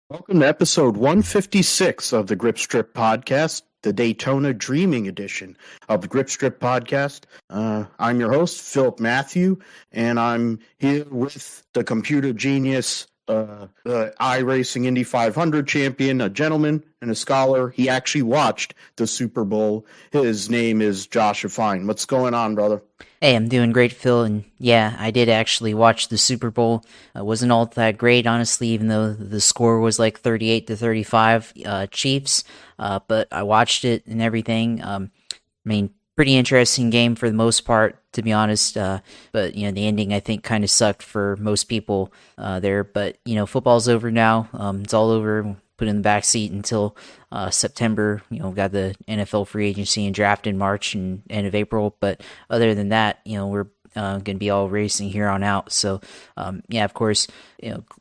Welcome to episode 156 of the Grip Strip Podcast, the Daytona Dreaming Edition of the Grip Strip Podcast. I'm your host, Philip Matthew, and I'm here with the computer genius, the iRacing Indy 500 champion, a gentleman and a scholar. He actually watched the Super Bowl. His name is Josh Fine. What's going on, brother? Hey, I'm doing great, Phil, and yeah, I did actually watch the Super Bowl. It wasn't all that great, honestly, even though the score was like 38-35 Chiefs, but I watched it and everything. Pretty interesting game for the most part, to be honest, but, the ending, I think, kind of sucked for most people there, but, football's over now. It's all over. Put in the back seat until September. Got the NFL free agency and draft in March and end of April. But other than that, we're going to be all racing here on out. So, of course,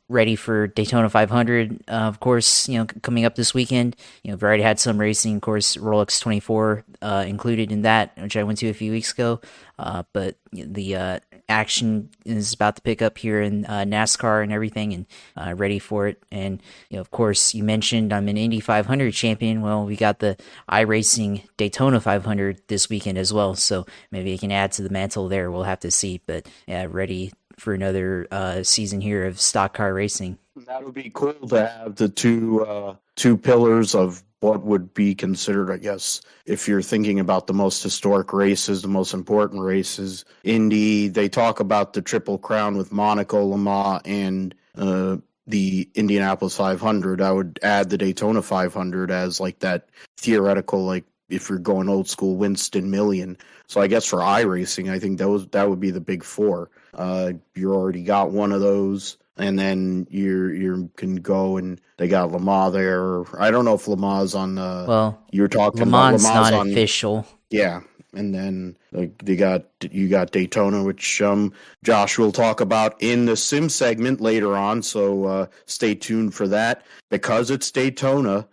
ready for Daytona 500. Of course, coming up this weekend. We've already had some racing. Of course, Rolex 24 included in that, which I went to a few weeks ago. But the action is about to pick up here in NASCAR and everything, and ready for it. And of course, you mentioned I'm an Indy 500 champion. Well, we got the iRacing Daytona 500 this weekend as well, so maybe it can add to the mantle there. We'll have to see, but yeah, ready for another season here of stock car racing. That would be cool to have the two pillars of what would be considered, I guess, if you're thinking about the most historic races, the most important races. Indy, they talk about the Triple Crown with Monaco, Le Mans, and the Indianapolis 500. I would add the Daytona 500 as like that theoretical, like if you're going old school, Winston Million. So I guess for iRacing, I think that would be the big four. You already got one of those. And then you can go and they got Le Mans there. I don't know if Le Mans is on the. Well, you're talking Le about Mans Le Mans not on, official. Yeah, and then you got Daytona, which Josh will talk about in the sim segment later on. So stay tuned for that because it's Daytona.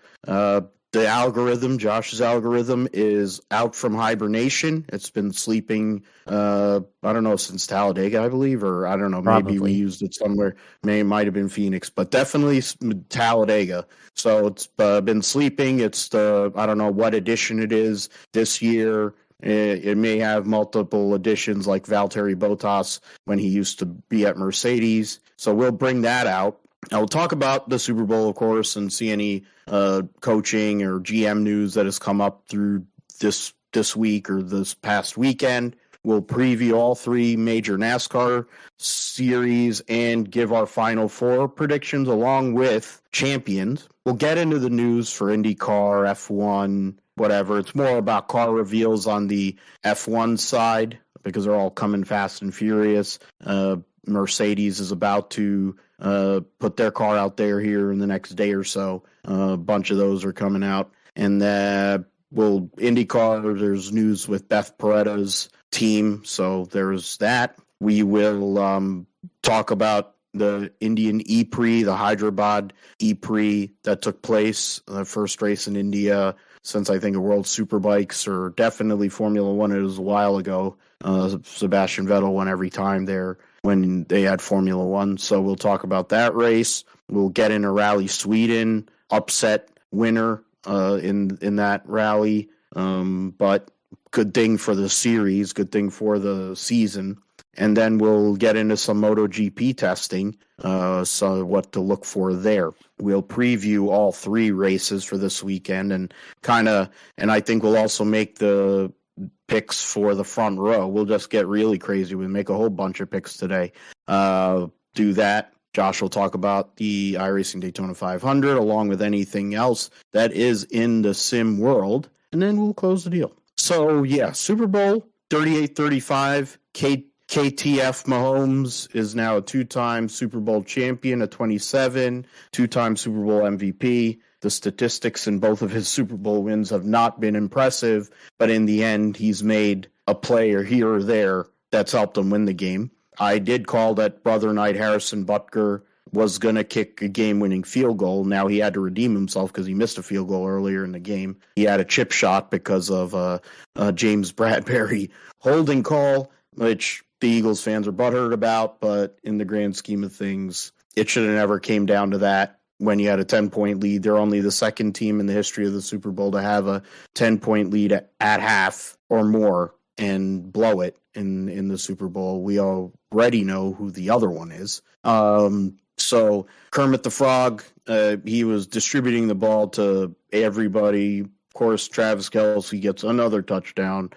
The algorithm, Josh's algorithm, is out from hibernation. It's been sleeping, I don't know, since Talladega, I believe, or I don't know, maybe we used it somewhere. It might have been Phoenix, but definitely Talladega. So it's been sleeping. It's I don't know what edition it is this year. It may have multiple editions like Valtteri Bottas when he used to be at Mercedes. So we'll bring that out. I will talk about the Super Bowl, of course, and see any coaching or GM news that has come up through this week or this past weekend. We'll preview all three major NASCAR series and give our Final Four predictions along with champions. We'll get into the news for IndyCar, F1, whatever. It's more about car reveals on the F1 side because they're all coming fast and furious. Mercedes is about to put their car out there here in the next day or so. A bunch of those are coming out. And IndyCar, there's news with Beth Paretta's team, so there's that. We will talk about the Indian E-Prix, the Hyderabad E-Prix that took place, the first race in India since I think World Superbikes or definitely Formula One. It was a while ago. Sebastian Vettel won every time there when they had Formula One. So we'll talk about that race. We'll get into Rally Sweden, upset winner in that rally. But good thing for the series, good thing for the season. And then we'll get into some MotoGP testing, so what to look for there. We'll preview all three races for this weekend and I think we'll also make the picks for the front row. We'll just get really crazy. We'll make a whole bunch of picks today. Do that. Josh will talk about the iRacing Daytona 500 along with anything else that is in the sim world, and then we'll close the deal. So, yeah, Super Bowl 38-35. KTF Mahomes is now a two-time Super Bowl champion at 27, two-time Super Bowl MVP. The statistics in both of his Super Bowl wins have not been impressive, but in the end, he's made a play or here or there that's helped him win the game. I did call that brother knight Harrison Butker was going to kick a game-winning field goal. Now he had to redeem himself because he missed a field goal earlier in the game. He had a chip shot because of James Bradbury holding call, which the Eagles fans are butthurt about, but in the grand scheme of things, it should have never came down to that. when you had a 10-point lead. They're only the second team in the history of the Super Bowl to have a 10-point lead at half or more and blow it in the Super Bowl. We already know who the other one is. So Kermit the Frog, he was distributing the ball to everybody. Of course, Travis Kelce gets another touchdown.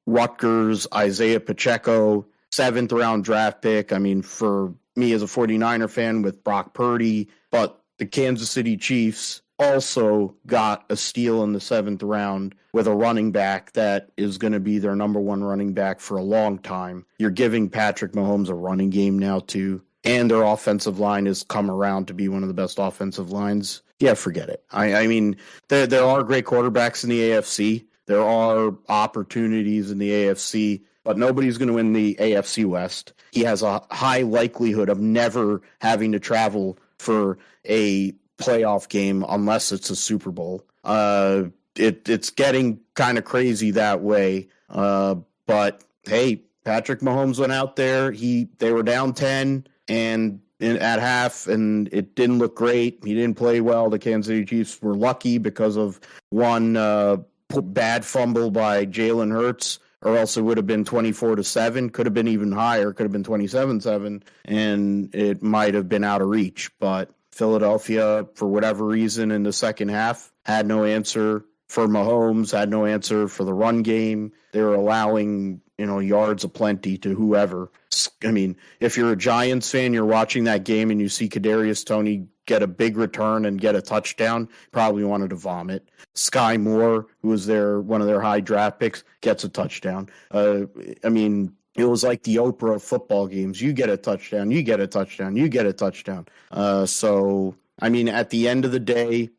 Rutgers, Isaiah Pacheco, 7th round draft pick. I mean, for me as a 49er fan with Brock Purdy, but the Kansas City Chiefs also got a steal in the 7th round with a running back that is going to be their number one running back for a long time. You're giving Patrick Mahomes a running game now too, and their offensive line has come around to be one of the best offensive lines. Yeah, forget it. I mean, there are great quarterbacks in the AFC. There are opportunities in the AFC, but nobody's going to win the AFC West. He has a high likelihood of never having to travel for a playoff game unless it's a Super Bowl. It's getting kind of crazy that way. But hey, Patrick Mahomes went out there. They were down 10 and at half, and it didn't look great. He didn't play well. The Kansas City Chiefs were lucky because of one bad fumble by Jalen Hurts, or else it would have been 24-7. Could have been even higher. Could have been 27-7, and it might have been out of reach. But Philadelphia, for whatever reason, in the second half, had no answer for Mahomes, had no answer for the run game. They were allowing, yards aplenty to whoever. I mean, if you're a Giants fan, you're watching that game and you see Kadarius Toney get a big return and get a touchdown, probably wanted to vomit. Sky Moore, who was one of their high draft picks, gets a touchdown. I mean, it was like the Oprah of football games. You get a touchdown, you get a touchdown, you get a touchdown. So, I mean, at the end of the day,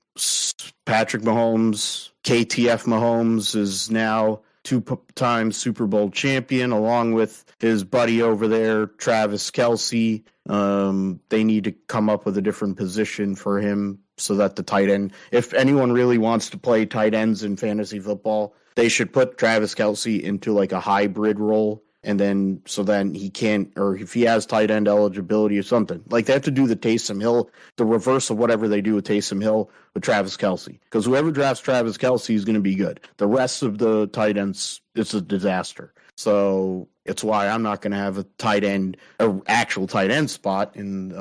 Patrick Mahomes, KTF Mahomes, is now 2-time Super Bowl champion, along with his buddy over there, Travis Kelce. They need to come up with a different position for him so that the tight end, if anyone really wants to play tight ends in fantasy football, they should put Travis Kelce into like a hybrid role. And then he can't, or if he has tight end eligibility or something, like they have to do the Taysom Hill, the reverse of whatever they do with Taysom Hill with Travis Kelce. Because whoever drafts Travis Kelce is going to be good. The rest of the tight ends, it's a disaster. So it's why I'm not going to have an actual tight end spot in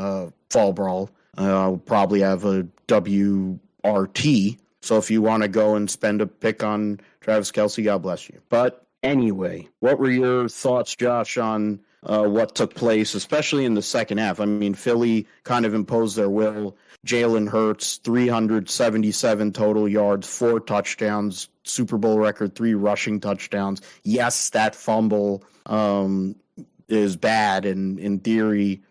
Fall Brawl. I'll probably have a WRT. So if you want to go and spend a pick on Travis Kelce, God bless you. But anyway, what were your thoughts, Josh, on what took place, especially in the second half? I mean, Philly kind of imposed their will. Jalen Hurts, 377 total yards, 4 touchdowns, Super Bowl record, 3 rushing touchdowns. Yes, that fumble is bad, and in theory,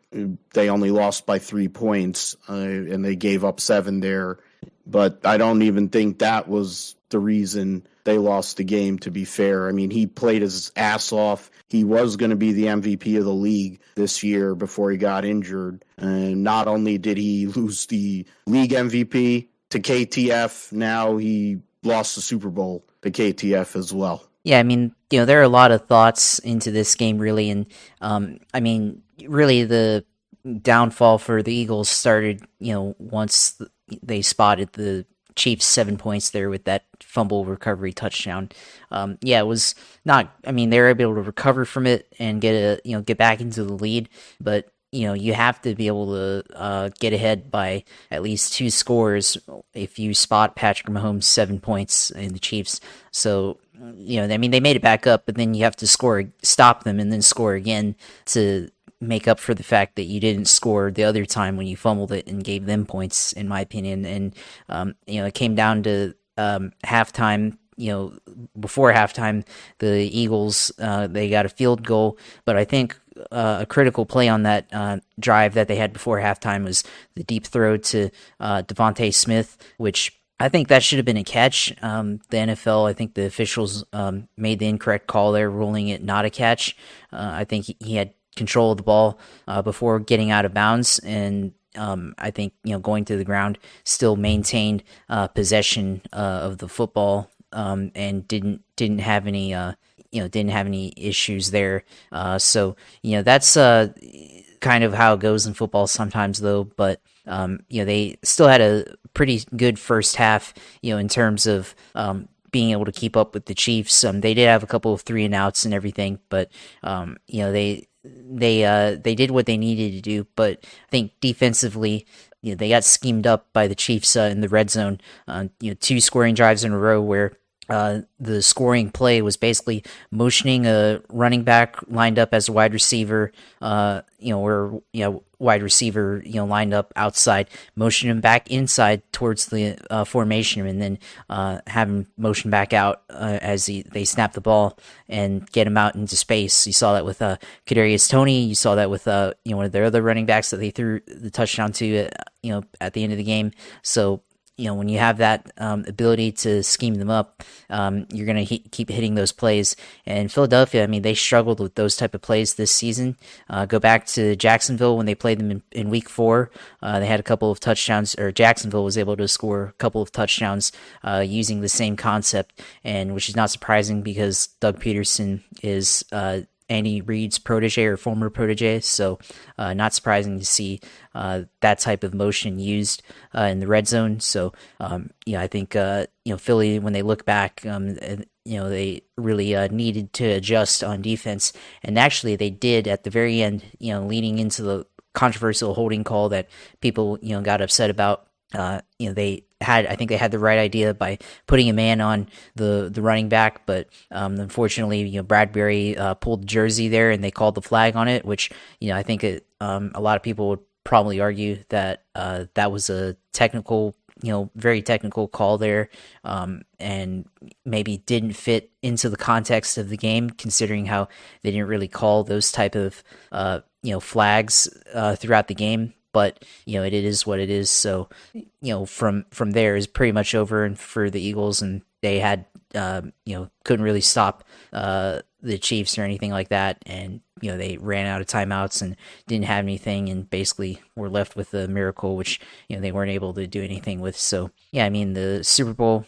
they only lost by 3 points, and they gave up 7 there. But I don't even think that was the reason they lost the game, to be fair. I mean, he played his ass off. He was going to be the MVP of the league this year before he got injured. And not only did he lose the league MVP to KTF, now he lost the Super Bowl to KTF as well. Yeah, I mean, there are a lot of thoughts into this game, really. And, I mean, really the downfall for the Eagles started, once they spotted the Chiefs 7 points there with that fumble recovery touchdown. It was not, I mean, they were able to recover from it and get back into the lead, but you have to be able to get ahead by at least 2 scores if you spot Patrick Mahomes 7 points in the Chiefs. So, I mean, they made it back up, but then you have to stop them and then score again to make up for the fact that you didn't score the other time when you fumbled it and gave them points, in my opinion. And, it came down to halftime. Before halftime, the Eagles, they got a field goal, but I think a critical play on that drive that they had before halftime was the deep throw to Devontae Smith, which I think that should have been a catch. The NFL, I think the officials made the incorrect call there, ruling it not a catch. I think he had control of the ball before getting out of bounds, and I think going to the ground still maintained possession of the football and didn't have any issues there. So that's kind of how it goes in football sometimes, though. But They still had a pretty good first half, in terms of being able to keep up with the Chiefs. They did have a couple of 3-and-outs and everything, but they did what they needed to do. But I think defensively, they got schemed up by the Chiefs in the red zone. 2 scoring drives in a row where the scoring play was basically motioning a running back lined up as a wide receiver, wide receiver, lined up outside, motion him back inside towards the formation, and then have him motion back out as they snap the ball and get him out into space. You saw that with Kadarius Toney. You saw that with one of their other running backs that they threw the touchdown to, at the end of the game. So when you have that ability to scheme them up, you're going to keep hitting those plays. And Philadelphia, I mean, they struggled with those type of plays this season. Go back to Jacksonville when they played them in week 4. They had a couple of touchdowns, or Jacksonville was able to score a couple of touchdowns using the same concept, and which is not surprising because Doug Peterson is Andy Reid's protege or former protege, so not surprising to see that type of motion used in the red zone. So I think Philly, when they look back, they really needed to adjust on defense, and actually they did at the very end. Leading into the controversial holding call that people got upset about. I think they had the right idea by putting a man on the running back, but unfortunately, Bradbury pulled the jersey there, and they called the flag on it, which I think a lot of people would probably argue that that was a technical, very technical call there, and maybe didn't fit into the context of the game, considering how they didn't really call those type of flags throughout the game. But it is what it is. So from there is pretty much over and for the Eagles, and they had couldn't really stop the Chiefs or anything like that, and they ran out of timeouts and didn't have anything, and basically were left with a miracle, which they weren't able to do anything with. So yeah, I mean, the Super Bowl,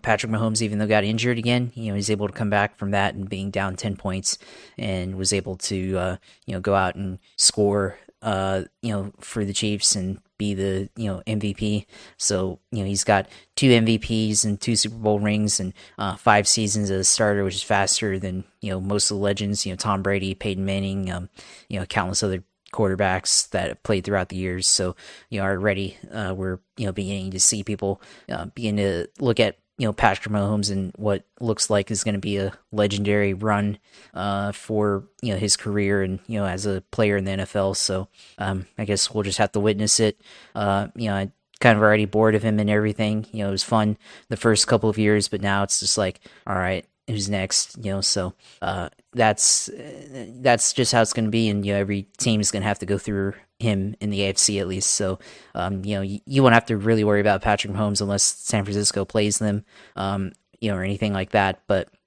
Patrick Mahomes, even though got injured again, he's able to come back from that and being down 10 points, and was able to go out and score for the Chiefs and be the MVP. So he's got 2 MVPs and 2 Super Bowl rings and 5 seasons as a starter, which is faster than most of the legends. Tom Brady, Peyton Manning, countless other quarterbacks that have played throughout the years. So already we're beginning to see people begin to look at Patrick Mahomes and what looks like is going to be a legendary run for his career and as a player in the NFL. So I guess we'll just have to witness it. I kind of already bored of him and everything. It was fun the first couple of years, but now it's just like, all right, who's next? So that's just how it's going to be, and every team is going to have to go through him in the AFC at least. So you won't have to really worry about Patrick Mahomes unless San Francisco plays them, or anything like that,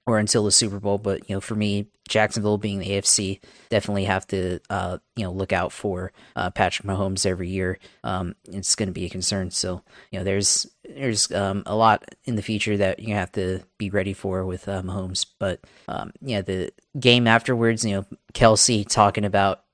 or until the Super Bowl. But for me, Jacksonville being the AFC, definitely have to look out for Patrick Mahomes every year. It's going to be a concern. So there's a lot in the future that you have to be ready for with Mahomes. But the game afterwards, Kelsey talking about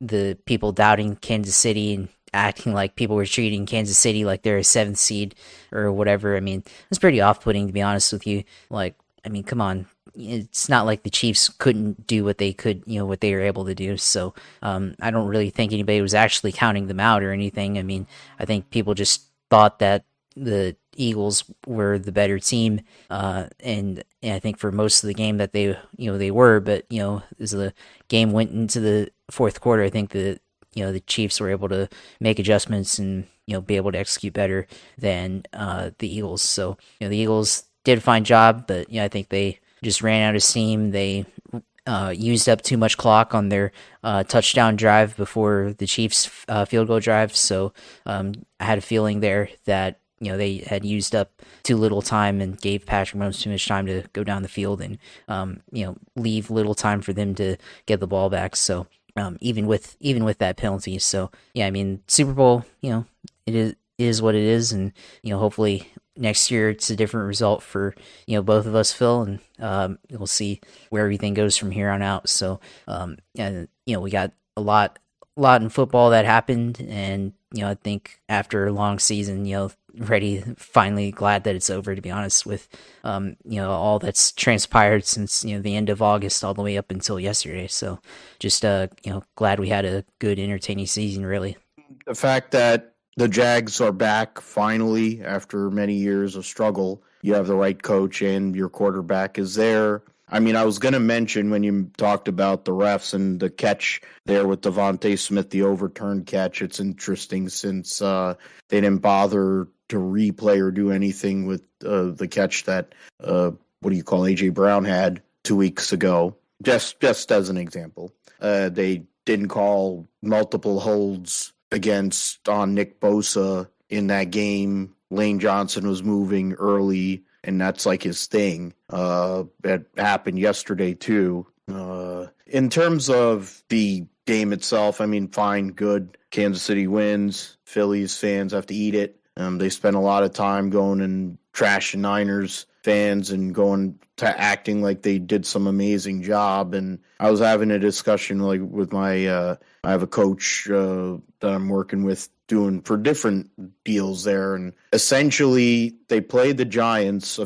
the people doubting Kansas City and acting like people were treating Kansas City like they're a 7th seed or whatever. I mean, it's pretty off-putting, to be honest with you. Like, I mean, come on. It's not like the Chiefs couldn't do what they could, what they were able to do. So I don't really think anybody was actually counting them out or anything. I mean, I think people just thought that the Eagles were the better team, and I think for most of the game that they were. But as the game went into the fourth quarter, I think the Chiefs were able to make adjustments and be able to execute better than the Eagles. So the Eagles did a fine job, but I think they just ran out of steam. They used up too much clock on their touchdown drive before the Chiefs field goal drive. So I had a feeling there that they had used up too little time and gave Patrick Mahomes too much time to go down the field and leave little time for them to get the ball back. So even with that penalty, so yeah, I mean, Super Bowl, it is what it is, and hopefully next year it's a different result for both of us, Phil, and we'll see where everything goes from here on out. So we got a lot lot in football that happened, and I think after a long season, finally glad that it's over, to be honest, with all that's transpired since the end of August all the way up until yesterday. So just glad we had a good, entertaining season, really. The fact that the Jags are back finally after many years of struggle, you have the right coach and your quarterback is there. I mean, I was going to mention when you talked about the refs and the catch there with Devontae Smith, the overturned catch. It's interesting since they didn't bother to replay or do anything with the catch that, A.J. Brown had 2 weeks ago, just as an example. They didn't call multiple holds on Nick Bosa in that game. Lane Johnson was moving early, and that's like his thing. It happened yesterday too. In terms of the game itself, I mean, fine, good. Kansas City wins. Phillies fans have to eat it. They spent a lot of time going and trashing Niners fans and going to acting like they did some amazing job. And I was having a discussion like with my I have a coach that I'm working with doing for different deals there, and essentially they played the Giants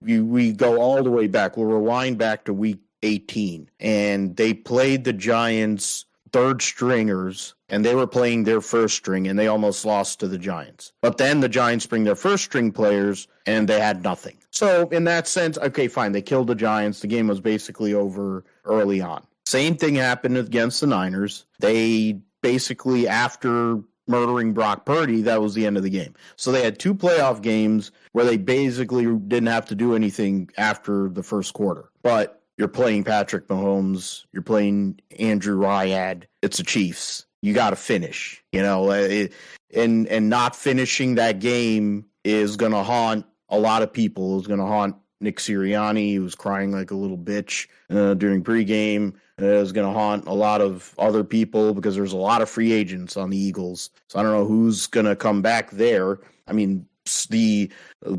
we go all the way back. We'll rewind back to week 18, and they played the Giants third stringers, and they were playing their first string, and they almost lost to the Giants. But then the Giants bring their first string players, and they had nothing. So in that sense, okay, fine, they killed the Giants. The game was basically over early on. Same thing happened against the Niners. They basically, after murdering Brock Purdy, that was the end of the game. So they had 2 playoff games where they basically didn't have to do anything after the first quarter. But you're playing Patrick Mahomes. You're playing Andrew Ryad. It's the Chiefs. You got to finish, and not finishing that game is going to haunt a lot of people. It's going to haunt Nick Sirianni. He was crying like a little bitch during pregame. It's going to haunt a lot of other people because there's a lot of free agents on the Eagles. So I don't know who's going to come back there. I mean, the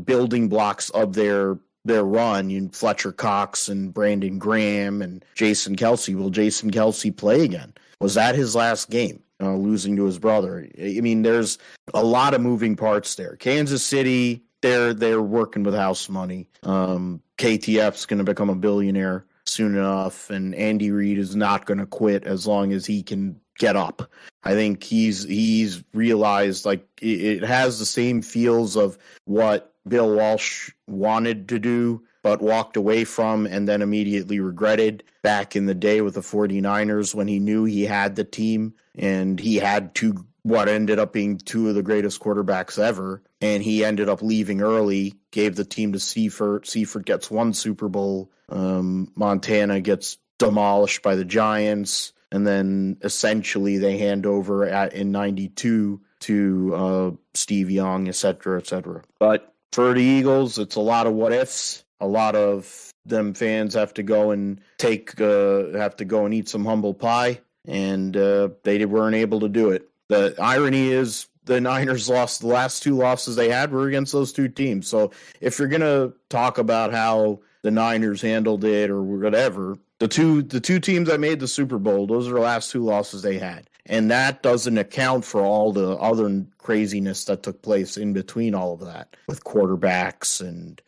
building blocks of their run, Fletcher Cox and Brandon Graham and Jason Kelce. Will Jason Kelce play again? Was that his last game, losing to his brother? I mean, there's a lot of moving parts there. Kansas City, they're working with house money. KTF's going to become a billionaire soon enough, and Andy Reid is not going to quit as long as he can get up. I think he's realized like it has the same feels of what Bill Walsh wanted to do but walked away from and then immediately regretted back in the day with the 49ers when he knew he had the team and he had what ended up being 2 of the greatest quarterbacks ever, and he ended up leaving early, gave the team to Seifert. Seifert gets 1 Super Bowl. Montana gets demolished by the Giants, and then essentially they hand over in 92 to Steve Young, et cetera, et cetera. But for the Eagles, it's a lot of what ifs. A lot of them fans have to go and eat some humble pie, and they weren't able to do it. The irony is the Niners lost. The last 2 losses they had were against those 2 teams. So if you're gonna talk about how the Niners handled it or whatever, the two teams that made the Super Bowl, those are the last 2 losses they had. And that doesn't account for all the other craziness that took place in between all of that with quarterbacks and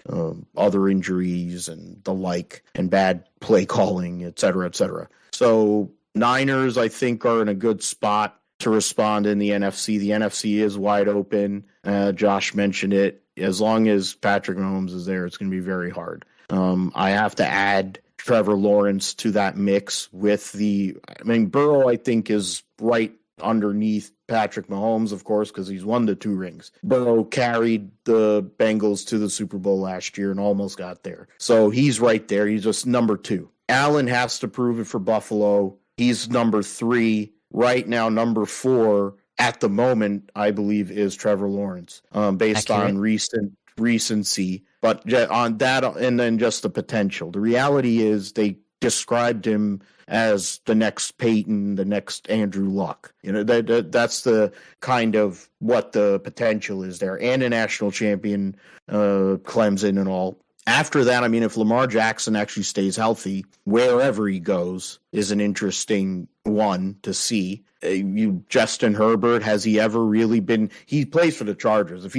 other injuries and the like and bad play calling, et cetera, et cetera. So Niners, I think, are in a good spot to respond in the NFC. The NFC is wide open. Josh mentioned it. As long as Patrick Mahomes is there, it's going to be very hard. I have to add Trevor Lawrence to that mix with Burrow, I think, is right underneath Patrick Mahomes, of course, because he's won the 2 rings. Burrow carried the Bengals to the Super Bowl last year and almost got there. So he's right there. He's just number 2. Allen has to prove it for Buffalo. He's number 3. Right now, number 4 at the moment, I believe, is Trevor Lawrence, based on recency. But on that, and then just the potential. The reality is they described him as the next Peyton, the next Andrew Luck. That's the kind of what the potential is there. And a national champion, Clemson and all. After that, I mean, if Lamar Jackson actually stays healthy, wherever he goes is an interesting one to see. Justin Herbert, has he ever really been? He plays for the Chargers. If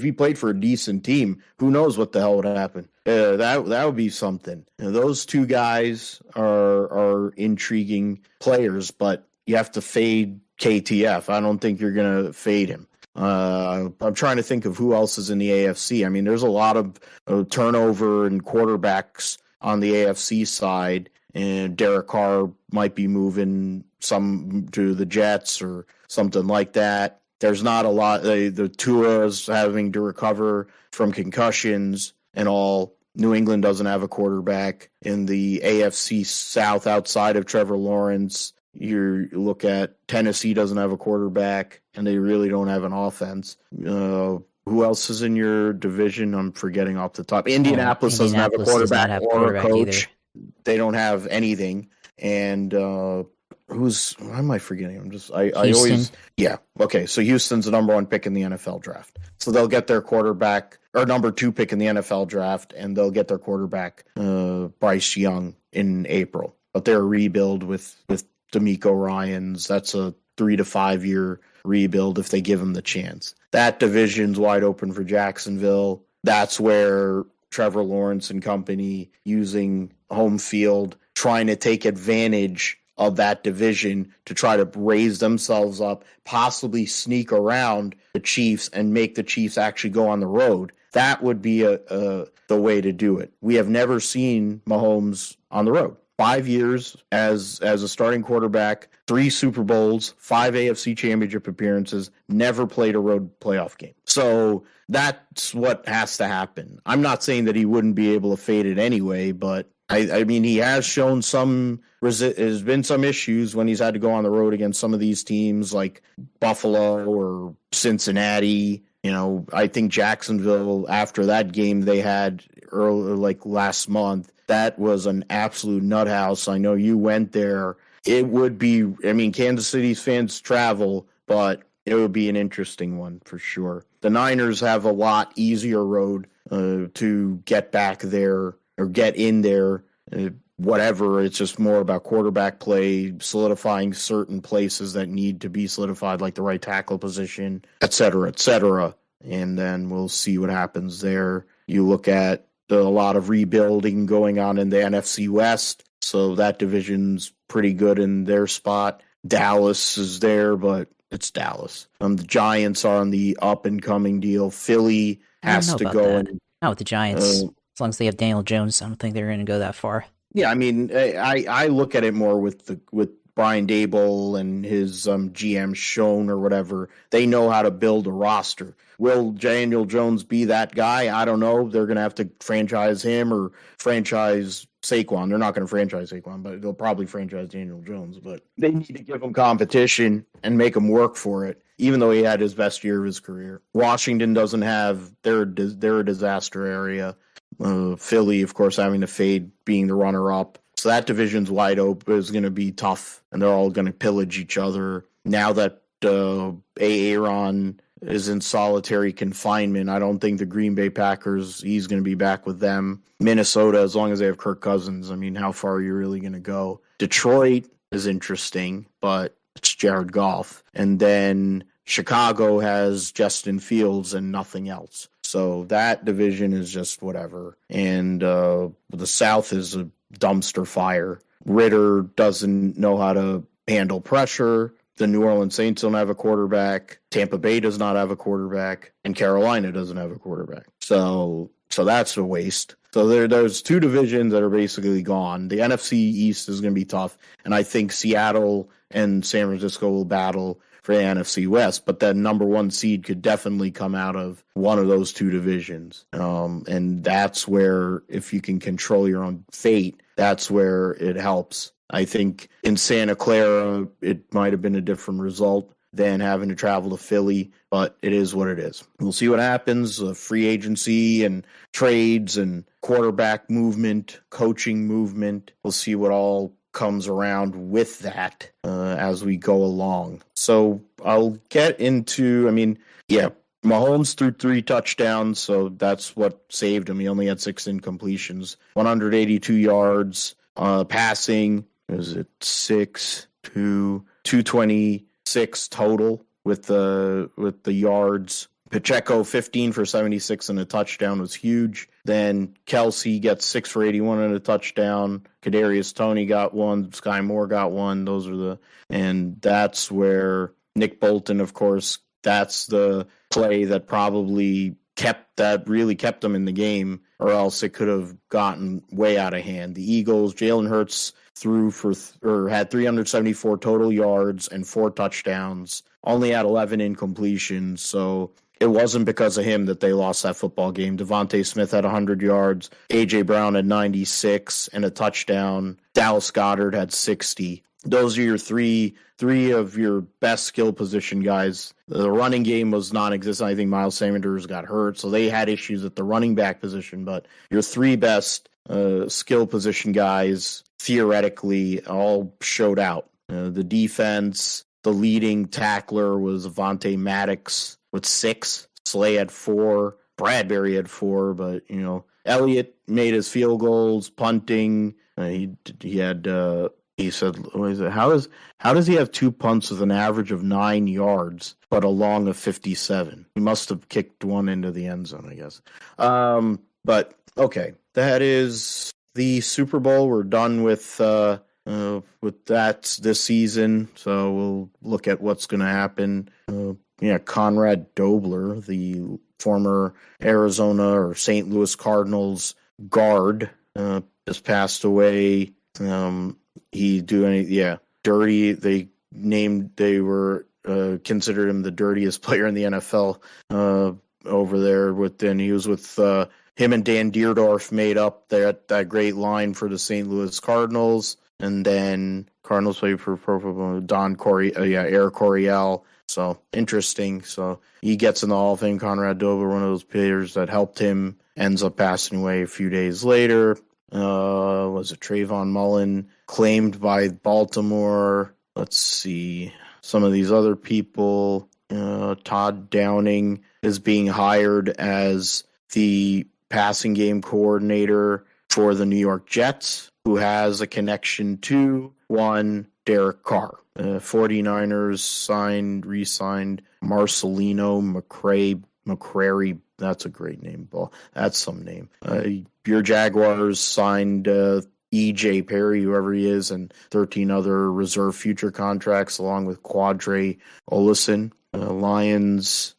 he played for a decent team, who knows what the hell would happen? That would be something. Those two guys are intriguing players, but you have to fade KTF. I don't think you're going to fade him. I'm trying to think of who else is in the AFC. I mean, there's a lot of turnover and quarterbacks on the AFC side, and Derek Carr might be moving some to the Jets or something like that. There's not a lot. The Tua is having to recover from concussions and all. New England doesn't have a quarterback. In the AFC South, outside of Trevor Lawrence, you look at Tennessee doesn't have a quarterback, and they really don't have an offense. Who else is in your division? I'm forgetting off the top. Indianapolis doesn't have a quarterback or a coach. Either. They don't have anything. And why am I forgetting? I always, yeah. Okay, so Houston's the number 1 pick in the NFL draft. So they'll get their quarterback, or number 2 pick in the NFL draft, and they'll get their quarterback, Bryce Young, in April. But they're a rebuild with D'Amico Ryans. That's a 3 to 5 year rebuild if they give him the chance. That division's wide open for Jacksonville. That's where Trevor Lawrence and company, using home field, trying to take advantage of that division to try to raise themselves up, possibly sneak around the Chiefs and make the Chiefs actually go on the road. That would be the way to do it. We have never seen Mahomes on the road. 5 years as a starting quarterback, 3 Super Bowls, 5 AFC Championship appearances, never played a road playoff game. So that's what has to happen. I'm not saying that he wouldn't be able to fade it anyway, but I mean, he has shown there's been some issues when he's had to go on the road against some of these teams like Buffalo or Cincinnati. I think Jacksonville, after that game they had early, like last month, that was an absolute nut house. I know you went there. It would be, Kansas City's fans travel, but it would be an interesting one for sure. The Niners have a lot easier road to get back there or get in there, whatever. It's just more about quarterback play, solidifying certain places that need to be solidified, like the right tackle position, et cetera, and then we'll see what happens there. You look at a lot of rebuilding going on in the NFC West, so that division's pretty good in their spot. Dallas is there, but it's Dallas. The Giants are on the up-and-coming deal. Philly has to go. Not with the Giants. As long as they have Daniel Jones, I don't think they're going to go that far. Yeah, I look at it more with Brian Dable and his GM Schoen or whatever. They know how to build a roster. Will Daniel Jones be that guy? I don't know. They're going to have to franchise him or franchise Saquon. They're not going to franchise Saquon, but they'll probably franchise Daniel Jones. But they need to give him competition and make him work for it, even though he had his best year of his career. Washington doesn't have. They're a disaster area. Philly, of course, having to fade, being the runner-up. So that division's wide open. Is going to be tough, and they're all going to pillage each other. Now that Aaron is in solitary confinement, I don't think the Green Bay Packers, he's going to be back with them. Minnesota, as long as they have Kirk Cousins, how far are you really going to go? Detroit is interesting, but it's Jared Goff. And then Chicago has Justin Fields and nothing else. So that division is just whatever. And the South is a dumpster fire. Ritter doesn't know how to handle pressure. The New Orleans Saints don't have a quarterback. Tampa Bay does not have a quarterback. And Carolina doesn't have a quarterback. So that's a waste. So there's 2 divisions that are basically gone. The NFC East is going to be tough. And I think Seattle and San Francisco will battle for the NFC West, but that number 1 seed could definitely come out of one of those 2 divisions. And that's where, if you can control your own fate, that's where it helps. I think in Santa Clara, it might have been a different result than having to travel to Philly, but it is what it is. We'll see what happens. Free agency and trades and quarterback movement, coaching movement. We'll see what all comes around with that as we go along. So I'll get into, Mahomes threw 3 touchdowns, so that's what saved him. He only had 6 incompletions, 182 yards, passing. Is it 226 total with the yards. Pacheco 15 for 76 and a touchdown was huge. Then Kelsey gets 6 for 81 and a touchdown. Kadarius Toney got 1. Sky Moore got 1. And that's where Nick Bolton, of course, that's the play that really kept them in the game, or else it could have gotten way out of hand. The Eagles, Jalen Hurts had 374 total yards and 4 touchdowns, only had 11 incompletions, so it wasn't because of him that they lost that football game. Devontae Smith had 100 yards, A.J. Brown had 96 and a touchdown, Dallas Goedert had 60. Those are your three of your best skill position guys. The running game was non-existent. I think Miles Sanders got hurt, so they had issues at the running back position, but your 3 best skill position guys theoretically all showed out. The defense, the leading tackler was Avonte Maddox with 6. Slay had 4. Bradbury had 4, but Elliott made his field goals, punting. He said, "What is it? How does he have 2 punts with an average of 9 yards, but a long of 57? He must have kicked one into the end zone, I guess." But okay, that is the Super Bowl. We're done with that this season, so we'll look at what's going to happen. Conrad Dobler, the former Arizona or St. Louis Cardinals guard, just passed away. Dirty. They were considered him the dirtiest player in the NFL over there. He was with him and Dan Dierdorf made up that great line for the St. Louis Cardinals, and then Cardinals played for Eric Coryell. So interesting. So he gets in the Hall of Fame. Conrad Dobler, one of those players that helped him, ends up passing away a few days later. Was it Trayvon Mullen, claimed by Baltimore? Let's see. Some of these other people. Todd Downing is being hired as the passing game coordinator for the New York Jets, who has a connection to one Derek Carr. 49ers re-signed Marcelino McCrary. That's a great name, Paul. That's some name. Your Jaguars signed E.J. Perry, whoever he is, and 13 other reserve future contracts, along with Quadre Olison. Lions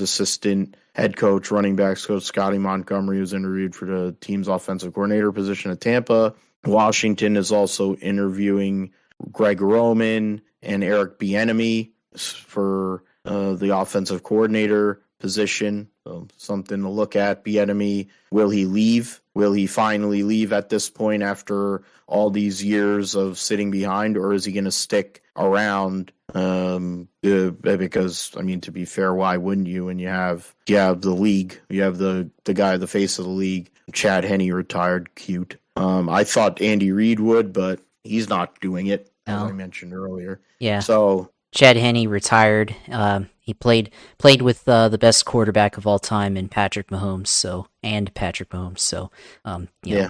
assistant head coach, running backs coach Scotty Montgomery was interviewed for the team's offensive coordinator position at Tampa. Washington is also interviewing Greg Roman and Eric Bieniemy for the offensive coordinator position. So something to look at. Bieniemy, will he leave? Will he finally leave at this point after all these years of sitting behind, or is he going to stick around? Because, to be fair, why wouldn't you? When you have the league, you have the guy, the face of the league, Chad Henne, retired, cute. I thought Andy Reid would, but he's not doing it, as I mentioned earlier. Yeah. So Chad Henne retired. He played with the best quarterback of all time in Patrick Mahomes. So yeah.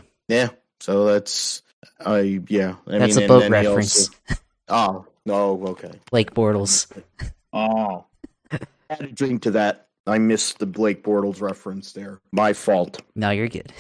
So that's that's a boat reference. Oh no, okay. Blake Bortles. Oh, I had to drink to that. I missed the Blake Bortles reference there. My fault. No, you're good.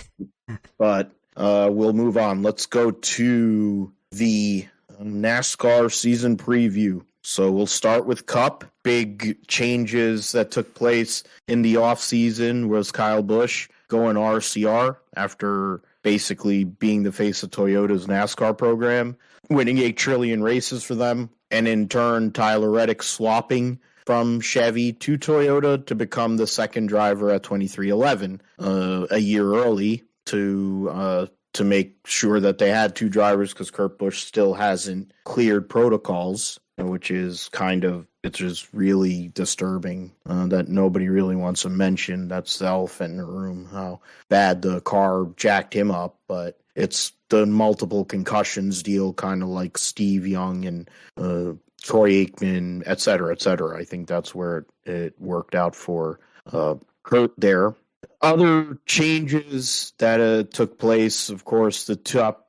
But we'll move on. Let's go to the NASCAR season preview. So we'll start with Cup. Big changes that took place in the offseason was Kyle Busch going RCR after basically being the face of Toyota's NASCAR program, winning 8 trillion races for them, and in turn Tyler Reddick swapping from Chevy to Toyota to become the second driver at 2311, a year early to make sure that they had 2 drivers, because Kurt Busch still hasn't cleared protocols, which is it's just really disturbing that nobody really wants to mention. That's the elephant in the room, how bad the car jacked him up. But it's the multiple concussions deal, kind of like Steve Young and Troy Aikman, et cetera, et cetera. I think that's where it worked out for Kurt there. Other changes that took place, of course, the top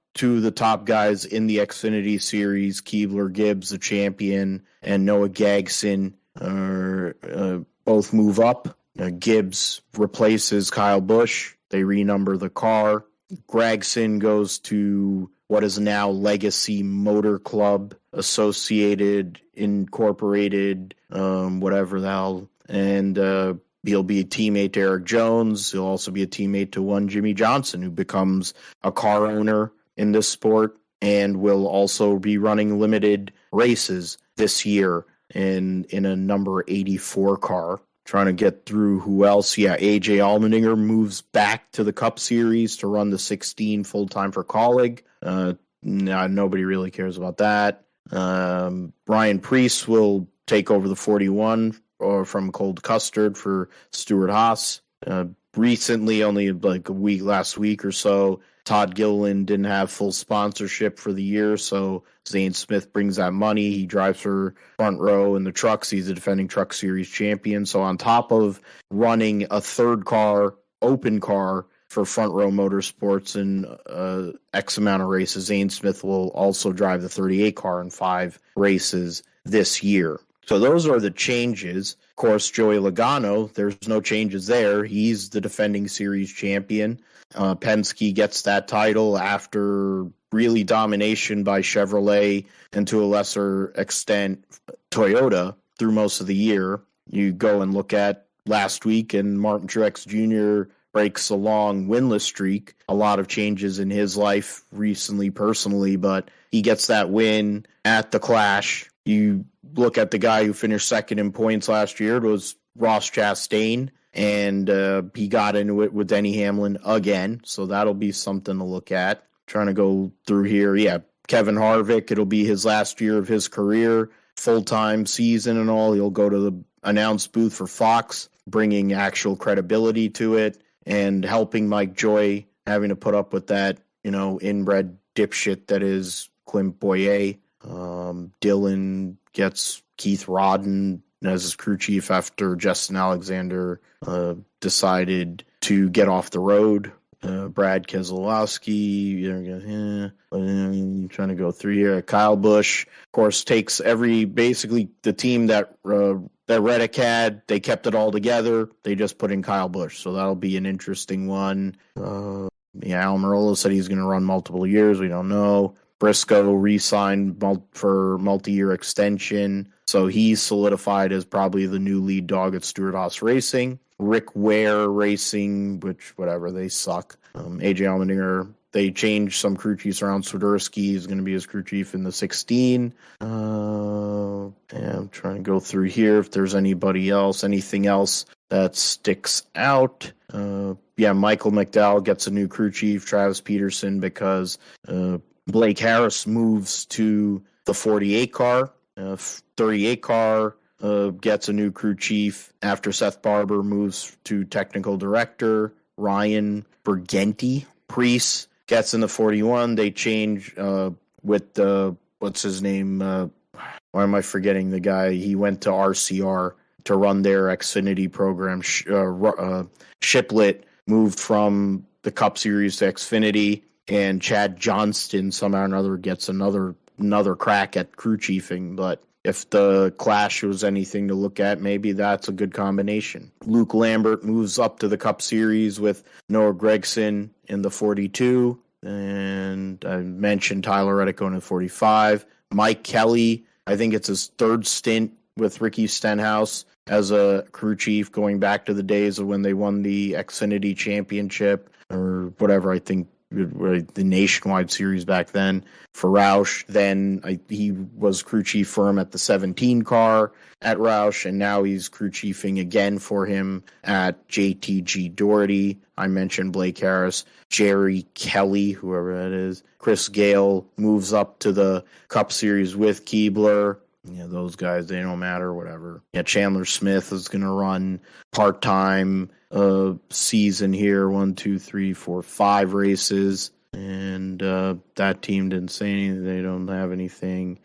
guys in the Xfinity series, Keebler Gibbs, the champion, and Noah Gragson, both move up. Gibbs replaces Kyle Busch. They renumber the car. Gragson goes to what is now Legacy Motor Club, Associated, Incorporated, whatever the hell. And he'll be a teammate to Eric Jones. He'll also be a teammate to one Jimmy Johnson, who becomes a car owner in this sport and will also be running limited races this year in a number 84 car. Trying to get through who else. Yeah, AJ Allmendinger moves back to the Cup Series to run the 16 full-time for Colleague. Nobody really cares about that. Ryan Preece will take over the 41 from Cold Custard for Stuart Haas. Recently, only like last week or so, Todd Gilliland didn't have full sponsorship for the year, so Zane Smith brings that money. He drives for Front Row in the trucks. He's a defending Truck Series champion. So on top of running a third car, open car for Front Row Motorsports in X amount of races, Zane Smith will also drive the 38 car in 5 races this year. So those are the changes. Of course, Joey Logano, there's no changes there. He's the defending series champion. Penske gets that title after really domination by Chevrolet and to a lesser extent Toyota through most of the year. You go and look at last week and Martin Truex Jr. breaks a long winless streak. A lot of changes in his life recently personally, but he gets that win at the Clash. You look at the guy who finished second in points last year. It was Ross Chastain, and he got into it with Denny Hamlin again, so that'll be something to look at. Trying to go through here. Yeah, Kevin Harvick, it'll be his last year of his career, full-time season and all. He'll go to the announce booth for Fox, bringing actual credibility to it and helping Mike Joy having to put up with that, inbred dipshit that is Clint Boyer. Dylan gets Keith Rodden as his crew chief after Justin Alexander decided to get off the road. Brad Keselowski, trying to go through here. Kyle Busch, of course, takes basically the team that Reddick had. They kept it all together. They just put in Kyle Busch, so that'll be an interesting one. Almirola said he's going to run multiple years. We don't know. Briscoe re-signed for multi-year extension, so he's solidified as probably the new lead dog at Stewart Haas Racing. Rick Ware Racing, which, whatever, they suck. AJ Allmendinger, they changed some crew chiefs around. Swiderski is going to be his crew chief in the 16. I'm trying to go through here if there's anything else that sticks out. Michael McDowell gets a new crew chief, Travis Peterson, because Blake Harris moves to the 48 car. 38 car gets a new crew chief after Seth Barber moves to technical director. Ryan Bergenti. Preece gets in the 41. They change with the, what's his name? Why am I forgetting the guy? He went to RCR to run their Xfinity program. Shiplett moved from the Cup Series to Xfinity. And Chad Johnston somehow or another gets another crack at crew chiefing. But if the Clash was anything to look at, maybe that's a good combination. Luke Lambert moves up to the Cup Series with Noah Gragson in the 42. And I mentioned Tyler Reddick going to 45. Mike Kelly, I think it's his third stint with Ricky Stenhouse as a crew chief, going back to the days of when they won the Xfinity Championship or whatever, I think, the nationwide series back then for Roush. Then he was crew chief for him at the 17 car at Roush, and now he's crew chiefing again for him at JTG Doherty. I mentioned Blake Harris, Jerry Kelly, whoever that is. Chris Gale moves up to the Cup Series with Keebler. Yeah, those guys, they don't matter, whatever. Yeah, Chandler Smith is going to run part-time season here, 1, 2, 3, 4, 5 races. and that team didn't say anything. They don't have anything.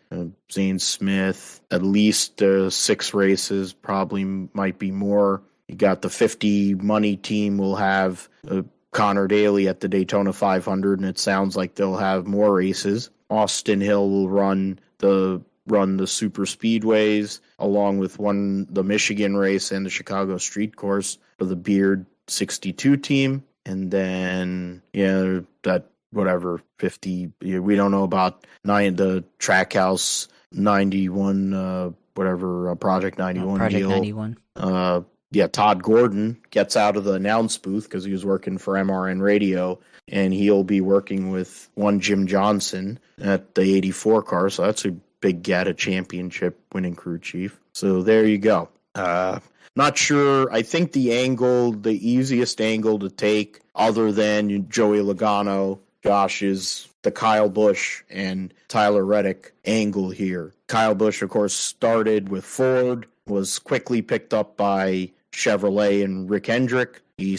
Zane Smith, at least 6 races, probably might be more. You got the 50 money team will have Connor Daly at the Daytona 500, and it sounds like they'll have more races. Austin Hill will run the super speedways along with the Michigan race and the Chicago street course for the Beard 62 team. And then, that whatever 50, we don't know about the Trackhouse 91, Project 91 Project deal. 91. Todd Gordon gets out of the announce booth because he was working for MRN Radio, and he'll be working with one Jim Johnson at the 84 car. So that's a big get, a championship winning crew chief. So there you go. Not sure. I think the easiest angle to take, other than Joey Logano, Josh, is the Kyle Busch and Tyler Reddick angle here. Kyle Busch, of course, started with Ford, was quickly picked up by Chevrolet and Rick Hendrick. He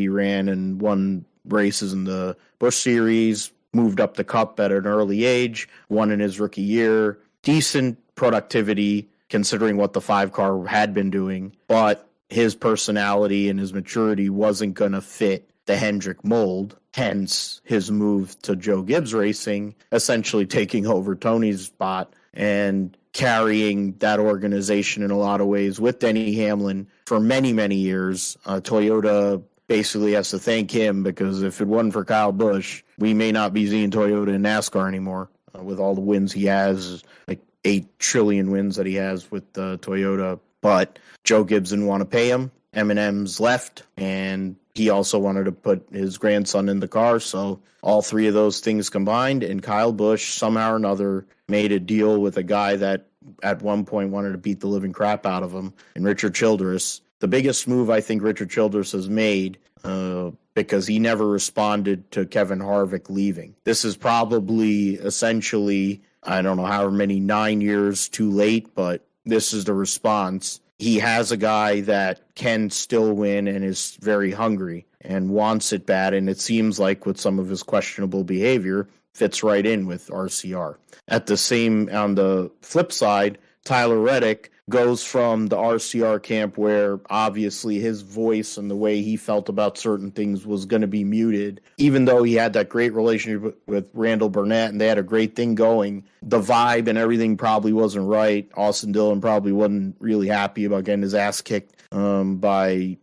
ran and won races in the Busch Series, moved up the Cup at an early age, won in his rookie year. Decent productivity considering what the 5-car had been doing, but his personality and his maturity wasn't going to fit the Hendrick mold, hence his move to Joe Gibbs Racing, essentially taking over Tony's spot and carrying that organization in a lot of ways with Denny Hamlin for many, many years. Toyota basically has to thank him, because if it wasn't for Kyle Busch, we may not be seeing Toyota in NASCAR anymore with all the wins he has, like 8 trillion wins that he has with Toyota. But Joe Gibbs didn't want to pay him. M&M's left, and he also wanted to put his grandson in the car. So all 3 of those things combined, and Kyle Busch somehow or another made a deal with a guy that at one point wanted to beat the living crap out of him, and Richard Childress. The biggest move I think Richard Childress has made, because he never responded to Kevin Harvick leaving. This is probably essentially, I don't know how many, 9 years too late, but this is the response. He has a guy that can still win and is very hungry and wants it bad, and it seems like with some of his questionable behavior, fits right in with RCR. On the flip side, Tyler Reddick goes from the RCR camp, where obviously his voice and the way he felt about certain things was going to be muted, even though he had that great relationship with Randall Burnett and they had a great thing going. The vibe and everything probably wasn't right. Austin Dillon probably wasn't really happy about getting his ass kicked by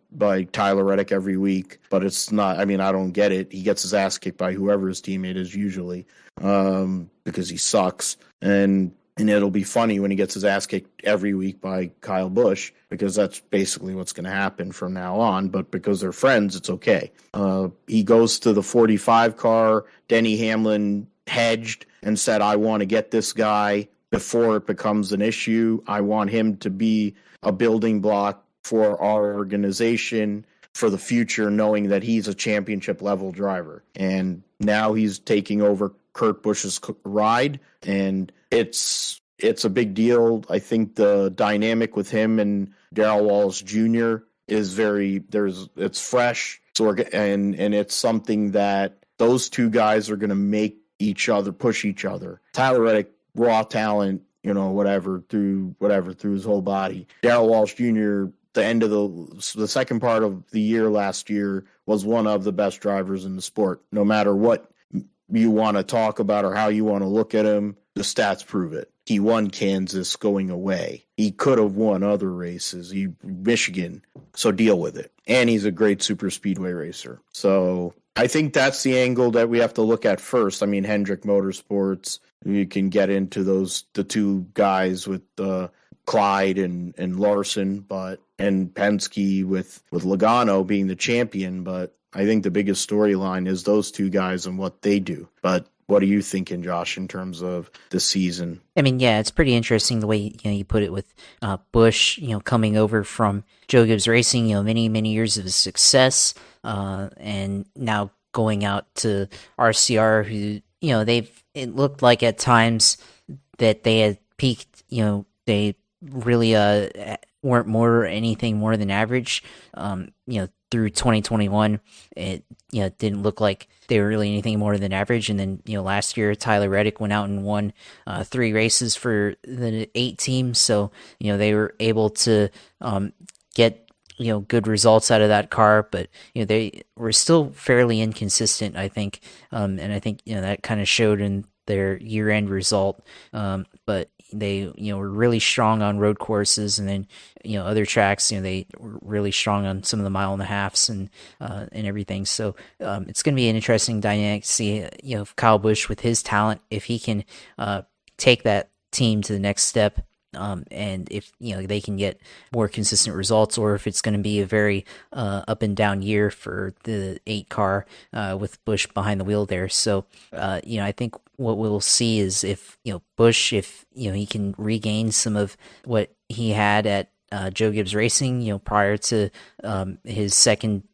Tyler Reddick every week, but it's not, I don't get it. He gets his ass kicked by whoever his teammate is usually, because he sucks. And it'll be funny when he gets his ass kicked every week by Kyle Busch, because that's basically what's going to happen from now on. But because they're friends, it's okay. He goes to the 45 car. Denny Hamlin hedged and said, I want to get this guy before it becomes an issue. I want him to be a building block for our organization for the future, knowing that he's a championship level driver. And now he's taking over Kurt Busch's ride, and it's a big deal. I think the dynamic with him and Darrell Wallace Jr. is it's fresh. So and it's something that those 2 guys are going to make each other, push each other. Tyler Reddick, raw talent, through his whole body. Darrell Wallace Jr., the end of the second part of the year last year, was one of the best drivers in the sport. No matter what you want to talk about or how you want to look at him, the stats prove it. He won Kansas going away. He could have won other races. Michigan. So deal with it. And he's a great super speedway racer. So I think that's the angle that we have to look at first. Hendrick Motorsports, you can get into the 2 guys with Clyde and Larson, and Penske with Logano being the champion. But I think the biggest storyline is those 2 guys and what they do. But what are you thinking, Josh, in terms of the season? It's pretty interesting the way you put it with Busch, coming over from Joe Gibbs Racing, many years of success, and now going out to RCR, who it looked like at times that they had peaked. They really weren't anything more than average. Through 2021, it didn't look like they were really anything more than average. And then last year Tyler Reddick went out and won 3 races for the 8 team, so they were able to get good results out of that car, but they were still fairly inconsistent, I think, and I think that kind of showed in their year-end result. But they were really strong on road courses, and then other tracks they were really strong on some of the mile and a halves and everything. So it's going to be an interesting dynamic to see if Kyle Busch, with his talent, if he can take that team to the next step. And if they can get more consistent results, or if it's going to be a very up and down year for the 8 car with Busch behind the wheel there. So I think what we'll see is if Busch, if he can regain some of what he had at Joe Gibbs Racing, prior to his second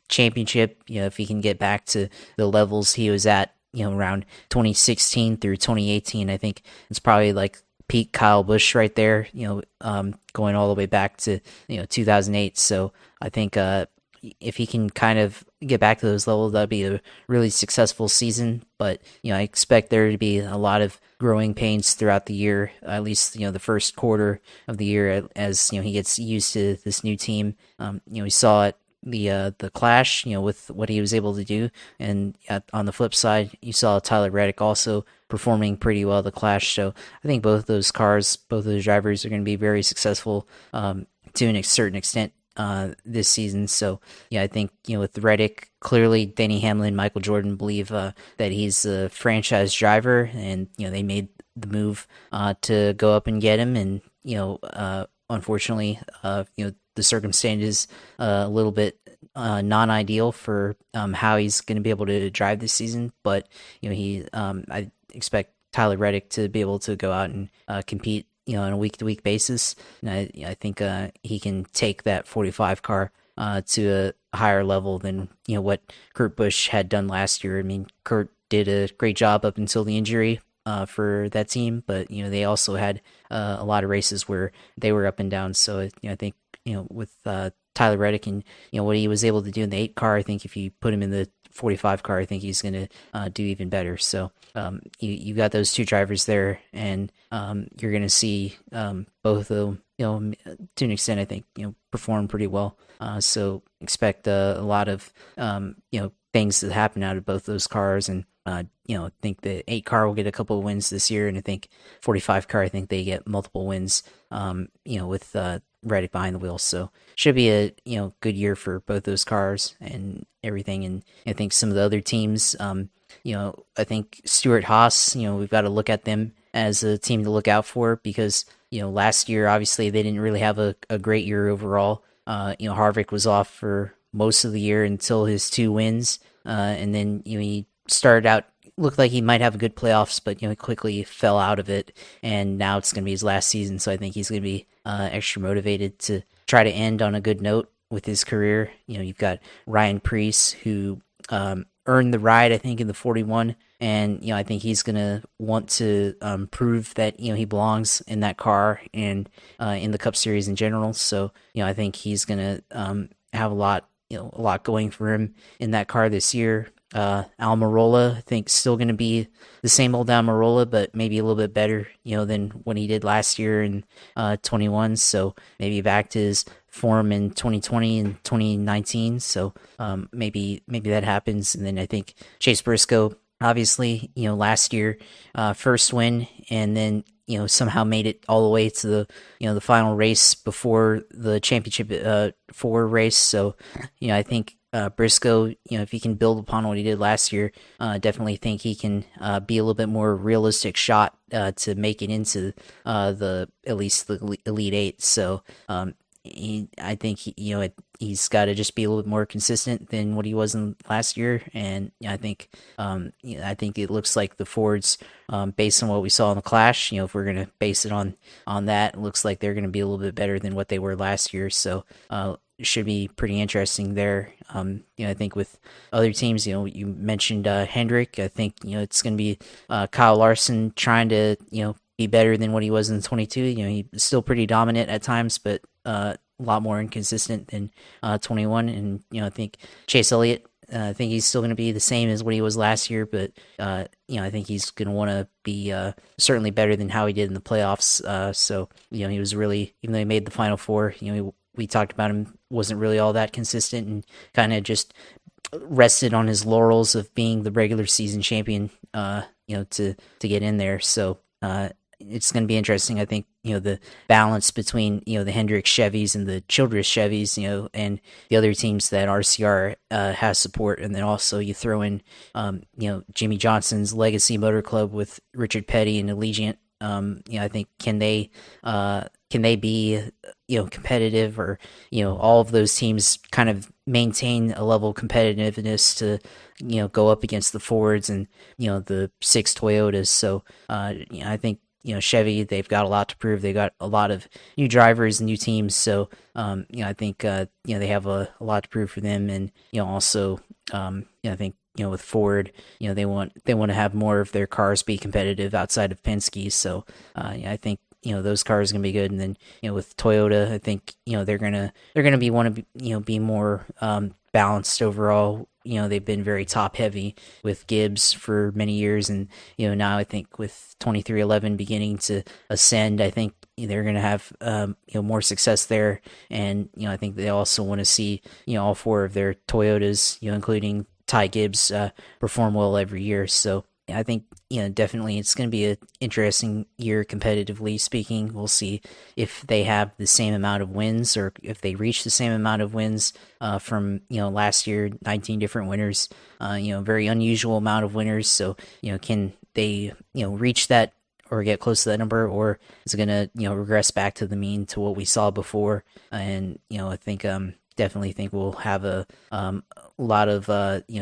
championship, if he can get back to the levels he was at around 2016 through 2018, I think it's probably like peak Kyle Busch right there, going all the way back to 2008. So I think if he can kind of get back to those levels, that'd be a really successful season. But I expect there to be a lot of growing pains throughout the year, at least the first quarter of the year, as he gets used to this new team. We saw it, the clash, with what he was able to do, and on the flip side, you saw Tyler Reddick also performing pretty well the clash. So I think both those drivers are going to be very successful to a certain extent this season. So I think with Reddick, clearly Denny Hamlin, Michael Jordan believe that he's a franchise driver, and they made the move to go up and get him, and unfortunately the circumstances a little bit non-ideal for how he's going to be able to drive this season. But I expect Tyler Reddick to be able to go out and compete on a week-to-week basis. And I think he can take that 45 car to a higher level than what Kurt Busch had done last year. I mean, Kurt did a great job up until the injury for that team, but they also had a lot of races where they were up and down. So I think with Tyler Reddick and what he was able to do in the 8 car, I think if you put him in the 45 car, I think he's going to do even better. So you got those 2 drivers there, and you're going to see both of them, to an extent, I think perform pretty well. So expect a lot of things to happen out of both those cars, and I think the 8 car will get a couple of wins this year, and I think 45 car, I think they get multiple wins. With Reddick behind the wheel, so should be a good year for both those cars and everything. And I think some of the other teams, I think Stewart-Haas, we've got to look at them as a team to look out for, because last year obviously they didn't really have a great year overall. Harvick was off for most of the year until his 2 wins, and then he started out, looked like he might have a good playoffs, but he quickly fell out of it, and now it's going to be his last season, so I think he's going to be extra motivated to try to end on a good note with his career. You've got Ryan Preece, who earned the ride, I think, in the 41, and I think he's going to want to prove that he belongs in that car and in the Cup Series in general. So I think he's going to have a lot going for him in that car this year. Almirola, I think, still going to be the same old Almirola, but maybe a little bit better, than what he did last year in 21. So maybe back to his form in 2020 and 2019. So maybe that happens. And then I think Chase Briscoe, obviously, last year, first win, and then somehow made it all the way to the the final race before the championship 4 race. So I think Briscoe, if he can build upon what he did last year, definitely think he can be a little bit more realistic shot to make it into at least the Elite 8. So I think he's got to just be a little bit more consistent than what he was in last year, and I think it looks like the Fords, based on what we saw in the Clash, if we're gonna base it on that, it looks like they're gonna be a little bit better than what they were last year. So it should be pretty interesting there. I think with other teams, you mentioned Hendrick. I think it's gonna be Kyle Larson trying to be better than what he was in 22. He's still pretty dominant at times, but a lot more inconsistent than 21. And I think Chase Elliott, I think he's still going to be the same as what he was last year, but I think he's going to want to be certainly better than how he did in the playoffs. So he was really, even though he made the Final Four, we talked about him, wasn't really all that consistent and kind of just rested on his laurels of being the regular season champion, to get in there. So it's going to be interesting. I think, the balance between, the Hendricks Chevys and the Childress Chevys, and the other teams that RCR has support. And then also you throw in, Jimmy Johnson's Legacy Motor Club with Richard Petty and Allegiant. I think can they be, competitive, or, all of those teams kind of maintain a level of competitiveness to, go up against the Fords and, the 6 Toyotas. So, I think, Chevy, they've got a lot to prove. They got a lot of new drivers and new teams. So, I think, they have a lot to prove for them. And, also, I think, with Ford, they want to have more of their cars be competitive outside of Penske. So, I think, those cars are gonna be good. And then, with Toyota, I think, they're gonna be more balanced overall. They've been very top heavy with Gibbs for many years, and now I think with 2311 beginning to ascend, I think they're going to have more success there. And I think they also want to see all 4 of their Toyotas, including Ty Gibbs, perform well every year. So I think definitely it's going to be an interesting year competitively speaking. We'll see if they have the same amount of wins, or if they reach the same amount of wins from last year, 19 different winners, very unusual amount of winners. So can they reach that or get close to that number, or is it going to regress back to the mean, to what we saw before? And I think definitely think we'll have a lot of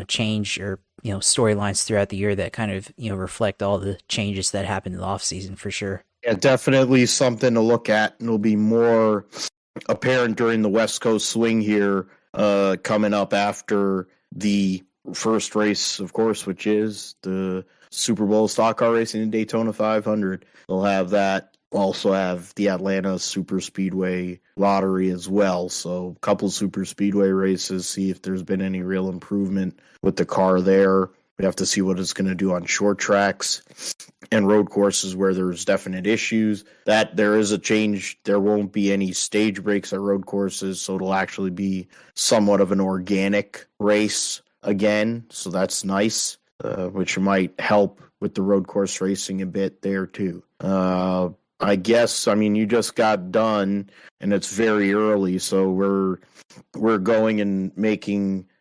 change, or storylines throughout the year that kind of reflect all the changes that happened in the off season, for sure. Yeah, definitely something to look at, and it'll be more apparent during the West Coast swing here, coming up after the first race, of course, which is the Super Bowl stock car racing in Daytona 500. They'll have that. Also have the Atlanta Super Speedway lottery as well. So a couple Super Speedway races, see if there's been any real improvement with the car there. We have to see what it's going to do on short tracks and road courses where there's definite issues. That there is a change. There won't be any stage breaks at road courses, so it'll actually be somewhat of an organic race again. So that's nice, which might help with the road course racing a bit there too. I guess, you just got done, and it's very early, so we're going and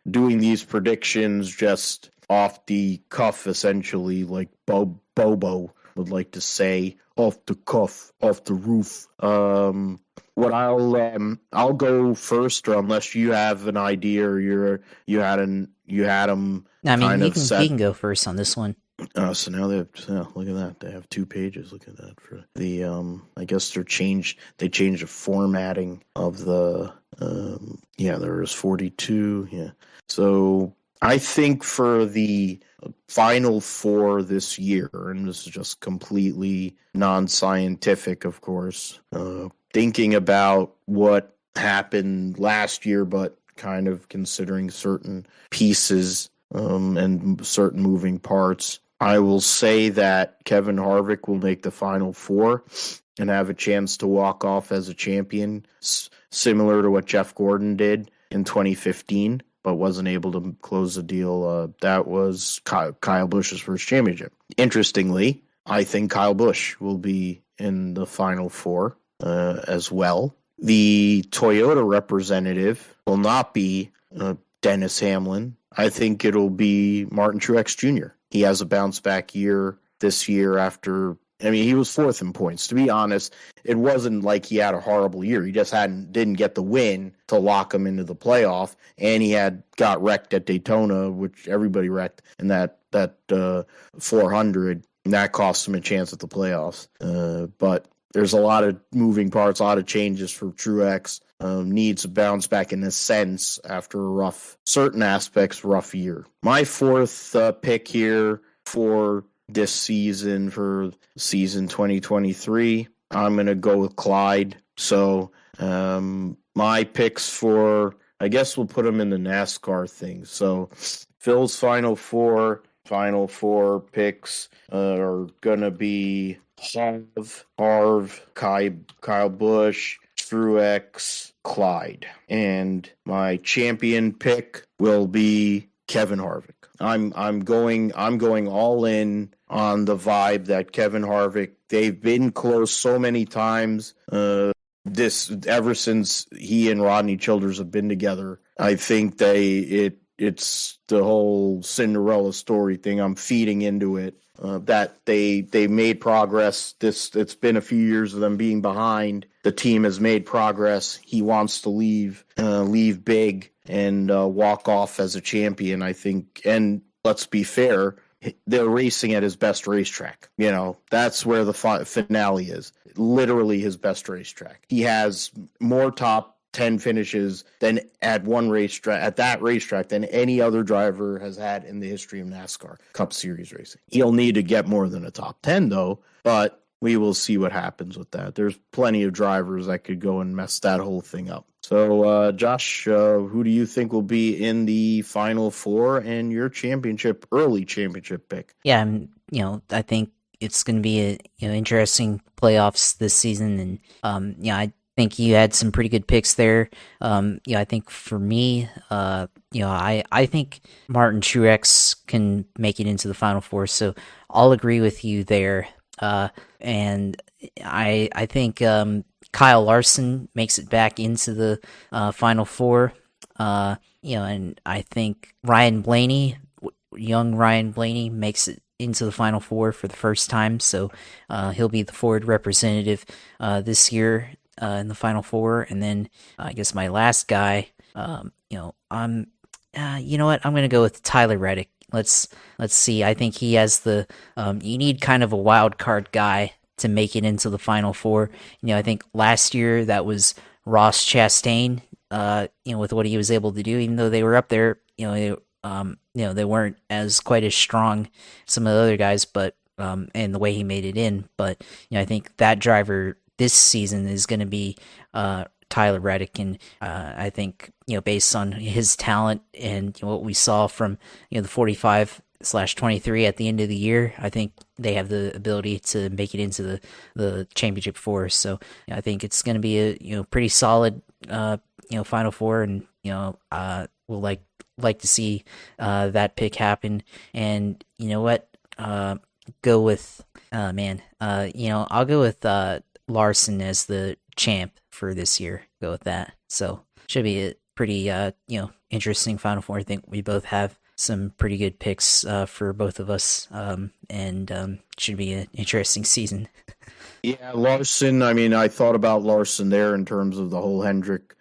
doing these predictions just off the cuff, essentially, like Bobo would like to say, off the cuff, off the roof. What I'll go first, or unless you have an idea, or you had them. He can go first on this one. So now look at that. They have 2 pages. Look at that for the I guess they changed the formatting of the there was 42. Yeah. So I think for the Final Four this year, and this is just completely non-scientific, of course, thinking about what happened last year, but kind of considering certain pieces and certain moving parts, I will say that Kevin Harvick will make the Final Four and have a chance to walk off as a champion, similar to what Jeff Gordon did in 2015, but wasn't able to close the deal. That was Kyle Busch's first championship. Interestingly, I think Kyle Busch will be in the Final Four as well. The Toyota representative will not be Dennis Hamlin. I think it'll be Martin Truex Jr. He has a bounce back year this year after, he was 4th in points. To be honest, it wasn't like he had a horrible year. He just didn't get the win to lock him into the playoff, and he got wrecked at Daytona, which everybody wrecked in that 400, and that cost him a chance at the playoffs. But there's a lot of moving parts, a lot of changes for Truex. Needs to bounce back in a sense after certain aspects, rough year. My 4th pick here for this season for season 2023. I'm going to go with Clyde. So my picks for, I guess we'll put them in the NASCAR thing. So Phil's final four picks are going to be Harv, Kyle Busch, Truex, Clyde. And my champion pick will be Kevin Harvick. I'm going all in on the vibe that Kevin Harvick, they've been close so many times. Ever since he and Rodney Childers have been together. I think it's the whole Cinderella story thing. I'm feeding into it. That they made progress. It's been a few years of them being behind. The team has made progress. He wants to leave big and walk off as a champion, I think. And let's be fair, they're racing at his best racetrack. That's where the finale is. Literally his best racetrack. He has more top 10 finishes than at that racetrack than any other driver has had in the history of NASCAR Cup Series racing. He'll need to get more than a top 10 though, but we will see what happens with that. There's plenty of drivers that could go and mess that whole thing up. So, Josh, who do you think will be in the Final Four and your early championship pick? Yeah, I think it's going to be interesting playoffs this season, and I think you had some pretty good picks there. I think for me, I think Martin Truex can make it into the Final Four, so I'll agree with you there. And I think Kyle Larson makes it back into the Final Four. And I think young Ryan Blaney makes it into the Final Four for the first time, so he'll be the Ford representative this year in the Final Four. And then I guess my last guy, I'm going to go with Tyler Reddick. Let's see. I think he has you need kind of a wild card guy to make it into the Final Four. I think last year that was Ross Chastain, with what he was able to do, even though they were up there, they weren't quite as strong as some of the other guys, but and the way he made it in. But I think that driver this season is going to be Tyler Reddick, and I think based on his talent and what we saw from the 45/23 at the end of the year, I think they have the ability to make it into the championship four. So I think it's going to be a pretty solid Final Four, and we'll like to see that pick happen. And you know what? Go with I'll go with Larson as the champ for this year. Go with that. So should be a pretty interesting Final Four. I think we both have some pretty good picks for both of us, and should be an interesting season. Yeah, Larson, I thought about Larson there in terms of the whole Hendrick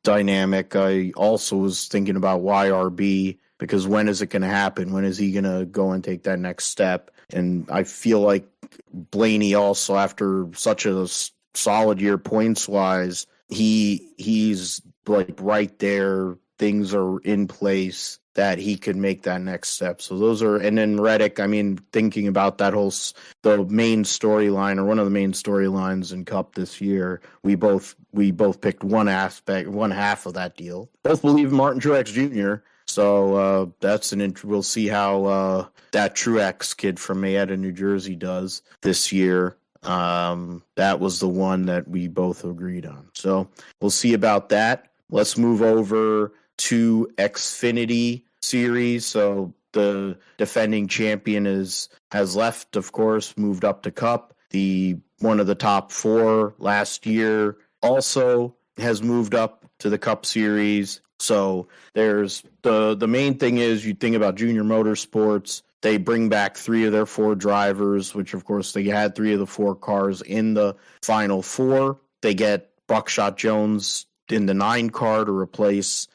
dynamic. I also was thinking about YRB, because when is it going to happen? When is he going to go and take that next step? And I feel like Blaney also, after such a solid year points-wise, he's like right there. Things are in place that he could make that next step. So those are, and then Reddick, thinking about the main storyline, or one of the main storylines in Cup this year, we both picked one half of that deal. Both believe in Martin Truex Jr., so that's we'll see how that Truex kid from Mayetta, New Jersey does this year. That was the one that we both agreed on. So we'll see about that. Let's move over to XFinity Series. So the defending champion has left, of course, moved up to Cup. One of the top four last year also has moved up to the Cup Series. So there's the main thing is, you think about Junior Motorsports, they bring back 3 of their 4 drivers, which of course they had 3 of the 4 cars in the Final Four. They get Buckshot Jones in the 9 car to replace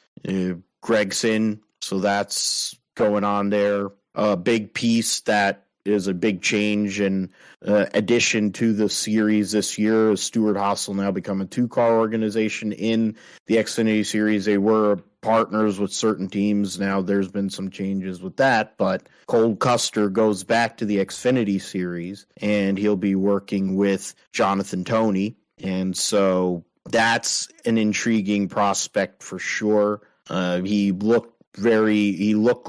Gregson. So that's going on there. A big piece that is a big change and addition to the series this year is Stewart-Haas will now become a 2-car organization in the Xfinity Series. They were partners with certain teams. Now there's been some changes with that, but Cole Custer goes back to the Xfinity Series, and he'll be working with Jonathan Toney. And so that's an intriguing prospect for sure. He looked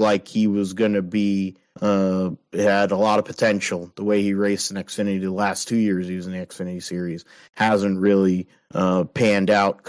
like he was going to be, had a lot of potential. The way he raced in Xfinity the last 2 years he was in the Xfinity Series hasn't really panned out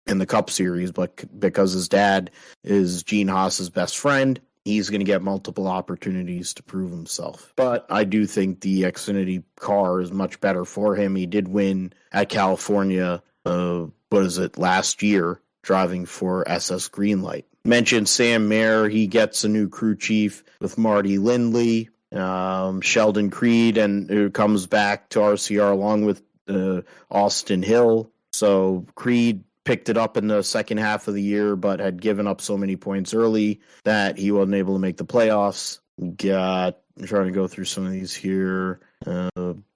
in the Cup Series, but because his dad is Gene Haas's best friend, he's going to get multiple opportunities to prove himself. But I do think the Xfinity car is much better for him. He did win at California, last year, driving for SS Greenlight. Mentioned Sam Mayer, he gets a new crew chief with Marty Lindley, Sheldon Creed, and who comes back to RCR along with Austin Hill. So Creed picked it up in the second half of the year, but had given up so many points early that he wasn't able to make the playoffs. I'm trying to go through some of these here.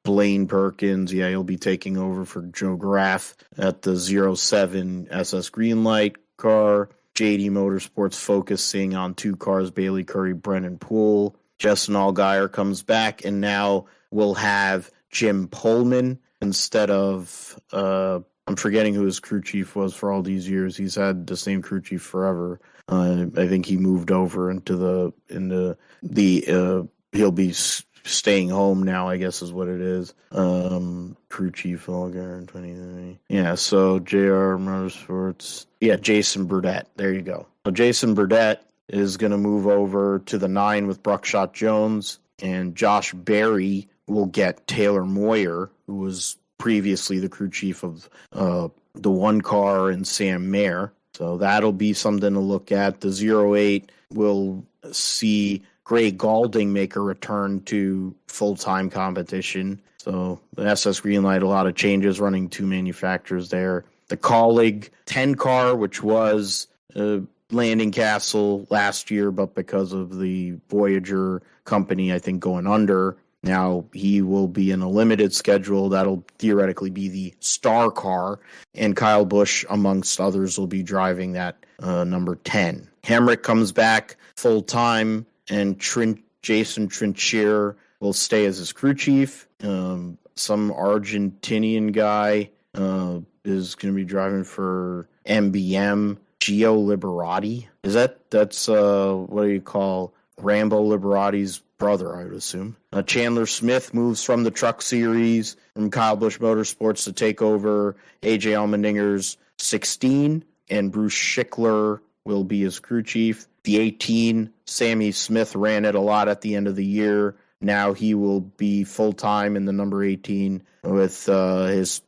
Blaine Perkins, he'll be taking over for Joe Graff at the 07 SS Greenlight car. JD Motorsports focusing on 2 cars, Bailey Curry, Brennan Poole. Justin Allgaier comes back, and now we'll have Jim Pullman instead of, I'm forgetting who his crew chief was for all these years. He's had the same crew chief forever. I think he moved over he'll be staying home now, I guess is what it is. Crew chief Allgaier in 2020. Yeah, so JR Motorsports. Yeah, Jason Burdett. There you go. So Jason Burdett is going to move over to the 9 with Bruckshot Jones, and Josh Berry will get Taylor Moyer, who was previously the crew chief of the 1 car, and Sam Mayer. So that'll be something to look at. The 08 will see Gray Galding make a return to full-time competition. So the SS Greenlight, a lot of changes, running 2 manufacturers there. The Colleague 10 car, which was Landing Castle last year, but because of the Voyager company, I think, going under, now he will be in a limited schedule. That'll theoretically be the star car, and Kyle Busch, amongst others, will be driving that number 10. Hemrick comes back full-time, and Jason Trinchier will stay as his crew chief. Some Argentinian guy is going to be driving for MBM. Gio Liberati. That's what do you call Rambo Liberati's brother, I would assume. Chandler Smith moves from the Truck Series from Kyle Busch Motorsports to take over AJ Allmendinger's 16, and Bruce Schickler will be his crew chief. The 18, Sammy Smith ran it a lot at the end of the year. Now he will be full-time in the number 18 with his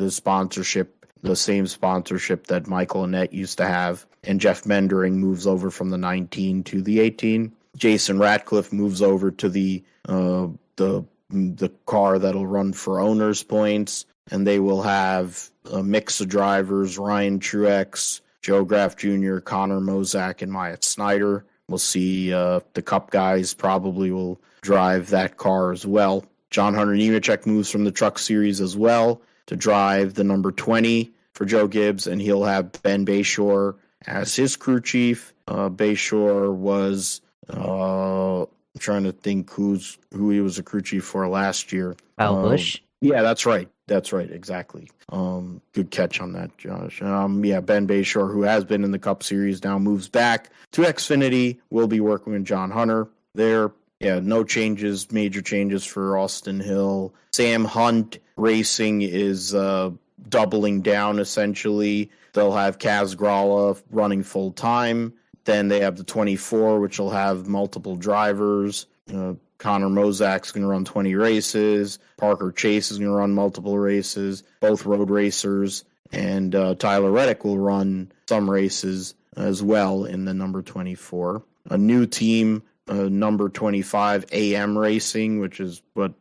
sponsorship, the same sponsorship that Michael Annett used to have. And Jeff Mendering moves over from the 19 to the 18. Jason Ratcliffe moves over to the car that'll run for owners points, and they will have a mix of drivers: Ryan Truex, Joe Graff Jr., Connor Mozak, and Myatt Snyder. We'll see the Cup guys probably will drive that car as well. John Hunter Nemechek moves from the Truck Series as well to drive the number 20 for Joe Gibbs, and he'll have Ben Bayshore as his crew chief. Bayshore was, I'm trying to think who he was a crew chief for last year. Kyle Busch? Yeah, that's right. That's right, exactly. Good catch on that, Josh. Ben Bayshore, who has been in the Cup Series, now moves back to Xfinity. We'll be working with John Hunter there. Yeah, no changes, major changes for Austin Hill. Sam Hunt Racing is doubling down, essentially. They'll have Kaz Gralla running full-time. Then they have the 24, which will have multiple drivers. Connor Mozak's going to run 20 races. Parker Chase is going to run multiple races, both road racers. And Tyler Reddick will run some races as well in the number 24. A new team, number 25, AM Racing, which is what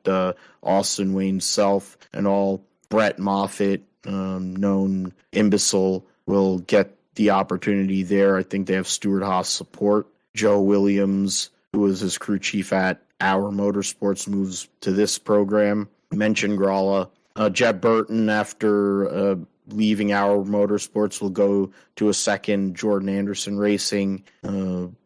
Austin Wayne Self and all Brett Moffitt, known imbecile, will get the opportunity there. I think they have Stuart Haas support. Joe Williams, who was his crew chief at Our Motorsports, moves to this program. Mentioned Gralla. Jeb Burton, after leaving our motorsports will go to a second Jordan Anderson Racing,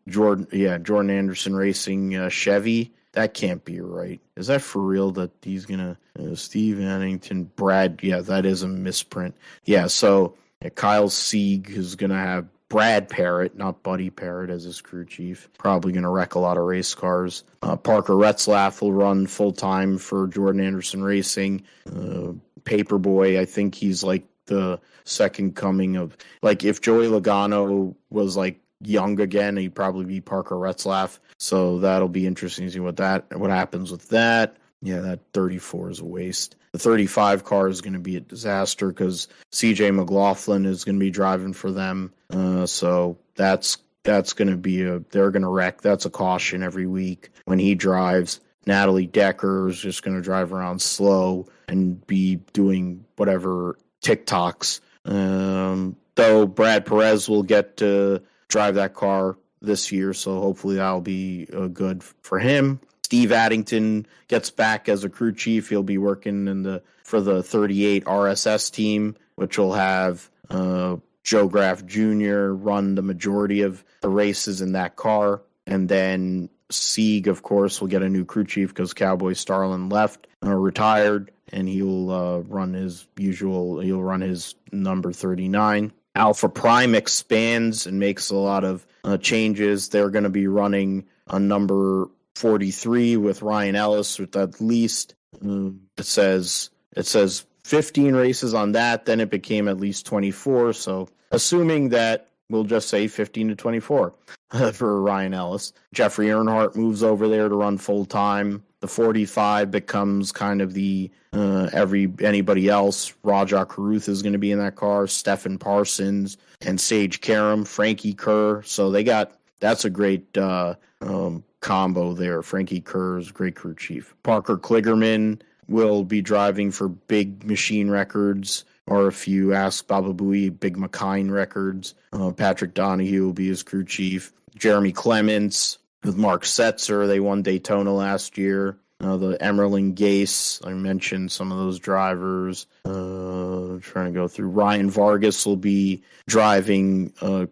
Jordan Anderson Racing Chevy. That can't be right. Is that for real that he's going to, Steve Addington, Brad, yeah, that is a misprint. Yeah, so Kyle Sieg is going to have Brad Parrott, not Buddy Parrott, as his crew chief. Probably going to wreck a lot of race cars. Parker Retzlaff will run full-time for Jordan Anderson Racing. Paperboy, I think he's like the second coming of, like, if Joey Logano was like young again, he'd probably be Parker Retzlaff. So that'll be interesting to see what happens with that. Yeah, that 34 is a waste. The 35 car is going to be a disaster because CJ McLaughlin is going to be driving for them. So that's going to be they're going to wreck. That's a caution every week when he drives. Natalie Decker is just going to drive around slow and be doing whatever TikToks. Though Brad Perez will get to drive that car this year, so hopefully that'll be good for him. Steve Addington gets back as a crew chief. He'll be working for the 38 RSS team, which will have Joe Graff Jr. run the majority of the races in that car. And then Sieg, of course, will get a new crew chief because Cowboy Starlin retired, and he'll run his number 39. Alpha Prime expands and makes a lot of changes. They're going to be running a number 43 with Ryan Ellis, with at least it says 15 races on that. Then it became at least 24. So assuming that, we'll just say 15 to 24 for Ryan Ellis. Jeffrey Earnhardt moves over there to run full time. The 45 becomes kind of the anybody else. Rajah Caruth is going to be in that car. Stephen Parsons and Sage Karam, Frankie Kerr. So that's a great combo there. Frankie Kerr is a great crew chief. Parker Kligerman will be driving for Big Machine Records, or if you ask Baba Booey, Big McKine Records. Patrick Donahue will be his crew chief. Jeremy Clements with Mark Setzer. They won Daytona last year. The Emerling Gase, I mentioned some of those drivers. Trying to go through. Ryan Vargas will be driving, the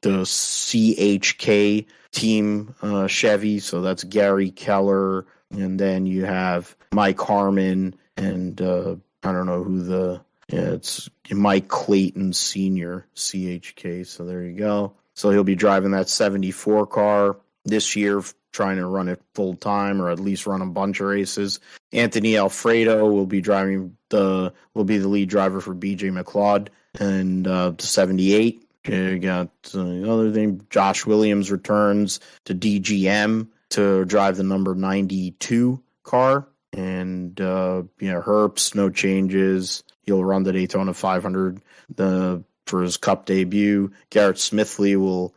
CHK team Chevy. So that's Gary Keller. And then you have Mike Harmon and I don't know who it's Mike Clayton Sr. CHK. So there you go. So he'll be driving that 74 car this year, trying to run it full time or at least run a bunch of races. Anthony Alfredo will be the lead driver for BJ McLeod and the 78. You got another thing. Josh Williams returns to DGM to drive the number 92 car. And Herbst, no changes. He'll run the Daytona 500 for his Cup debut. Garrett Smithley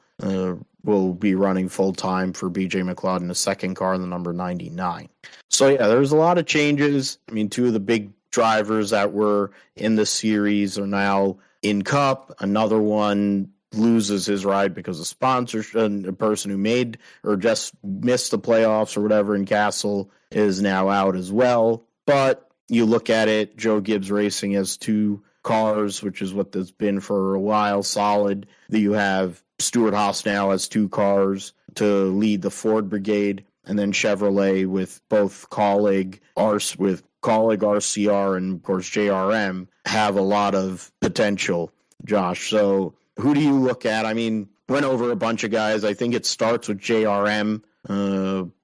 will be running full time for BJ McLeod in the second car, the number 99. So yeah, there's a lot of changes. I mean, two of the big drivers that were in the series are now in Cup. Another one loses his ride because of sponsorship. A person who made or just missed the playoffs or whatever in Castle is now out as well. But you look at it, Joe Gibbs Racing has two cars, which is what there's been for a while, solid. You have Stuart Haas now has two cars to lead the Ford Brigade, and then Chevrolet with both Colleague RCR, and of course JRM have a lot of potential, Josh. So who do you look at? I mean, went over a bunch of guys. I think it starts with JRM,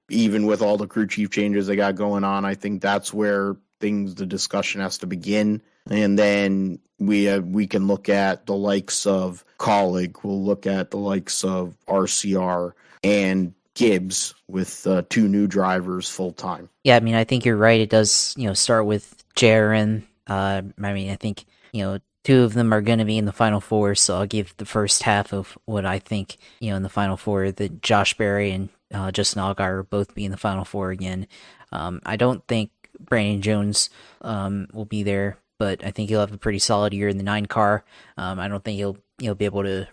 even with all the crew chief changes they got going on. I think that's where the discussion has to begin. And then we can look at the likes of Colleague. We'll look at the likes of RCR and Gibbs with two new drivers full time. Yeah, I mean, I think you're right. It does, start with JRM. I mean, I think, two of them are going to be in the Final Four, so I'll give the first half of what I think, in the Final Four, that Josh Berry and Justin Allgaier will both be in the Final Four again. I don't think Brandon Jones will be there, but I think he'll have a pretty solid year in the 9 car. I don't think he'll be able to,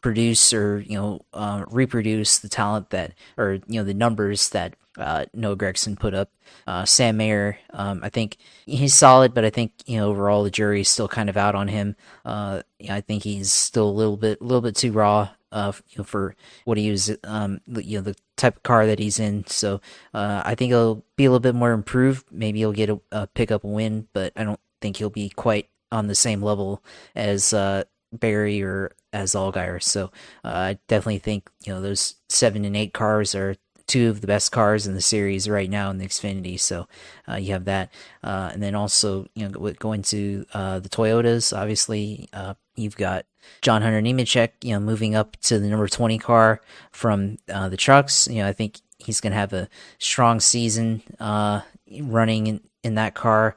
produce or reproduce the talent that, or the numbers that Noah Gragson put up. Sam Mayer, I think he's solid, but I think overall the jury's still kind of out on him. I think he's still a little bit too raw. For what he was, the type of car that he's in. So I think he'll be a little bit more improved. Maybe he'll get a pick up a win, but I don't think he'll be quite on the same level as Barry or as Allgaier. So I definitely think those 7 and 8 cars are two of the best cars in the series right now in the Xfinity. So you have that, and then also going to the Toyotas. Obviously, you've got John Hunter Nemechek, moving up to the number 20 car from the trucks. I think he's going to have a strong season running in that car.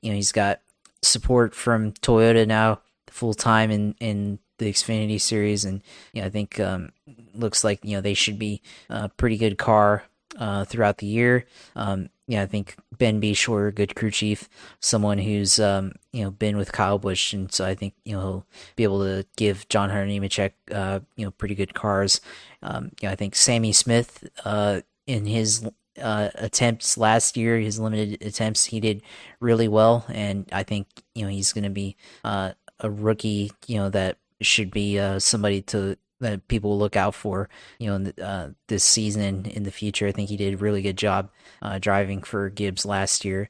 He's got support from Toyota now full time in the Xfinity series, and I think looks like they should be a pretty good car throughout the year. I think Ben Beshore, good crew chief, someone who's been with Kyle Busch, and so I think he'll be able to give John Hunter Nemechek pretty good cars. I think Sammy Smith in his attempts last year, his limited attempts, he did really well, and I think he's going to be a rookie that should be somebody that people will look out for, in this season and in the future. I think he did a really good job driving for Gibbs last year,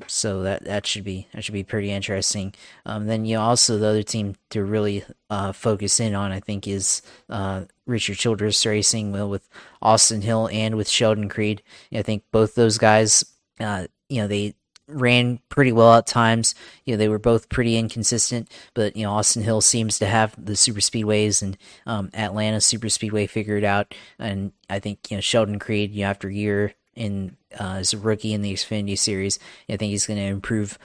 so that should be pretty interesting. Then also the other team to really focus in on, I think, is Richard Childress Racing, with Austin Hill and with Sheldon Creed. I think both those guys, they ran pretty well at times. They were both pretty inconsistent, but Austin Hill seems to have the super speedways and Atlanta super speedway figured out, and I think Sheldon Creed, after a year in as a rookie in the Xfinity series, I think he's going to improve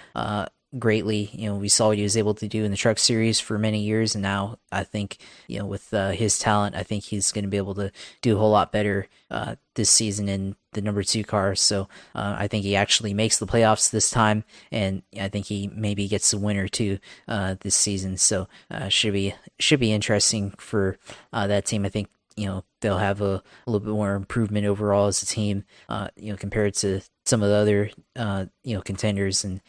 greatly. We saw what he was able to do in the Truck Series for many years, and now I think with his talent, I think he's going to be able to do a whole lot better this season in the number 2 car. So I think he actually makes the playoffs this time, and I think he maybe gets a win or two this season. So should be interesting for that team. I think they'll have a little bit more improvement overall as a team, compared to some of the other contenders in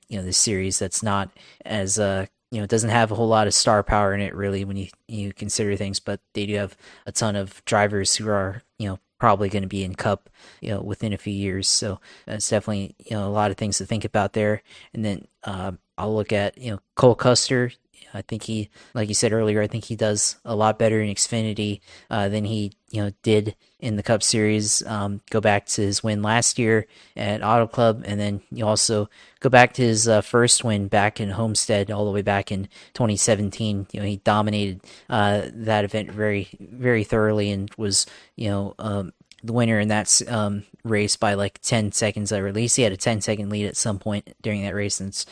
this series. That's not as it doesn't have a whole lot of star power in it, really, when you consider things, but they do have a ton of drivers who are probably going to be in Cup within a few years. So that's definitely a lot of things to think about there. And then I'll look at Cole Custer. I think he, like you said earlier, I think he does a lot better in Xfinity than he did in the Cup Series. Go back to his win last year at Auto Club, and then you also go back to his first win back in Homestead, all the way back in 2017. He dominated that event very, very thoroughly, and was the winner in that race by like 10 seconds. At least he had a 10-second lead at some point during that race, and it's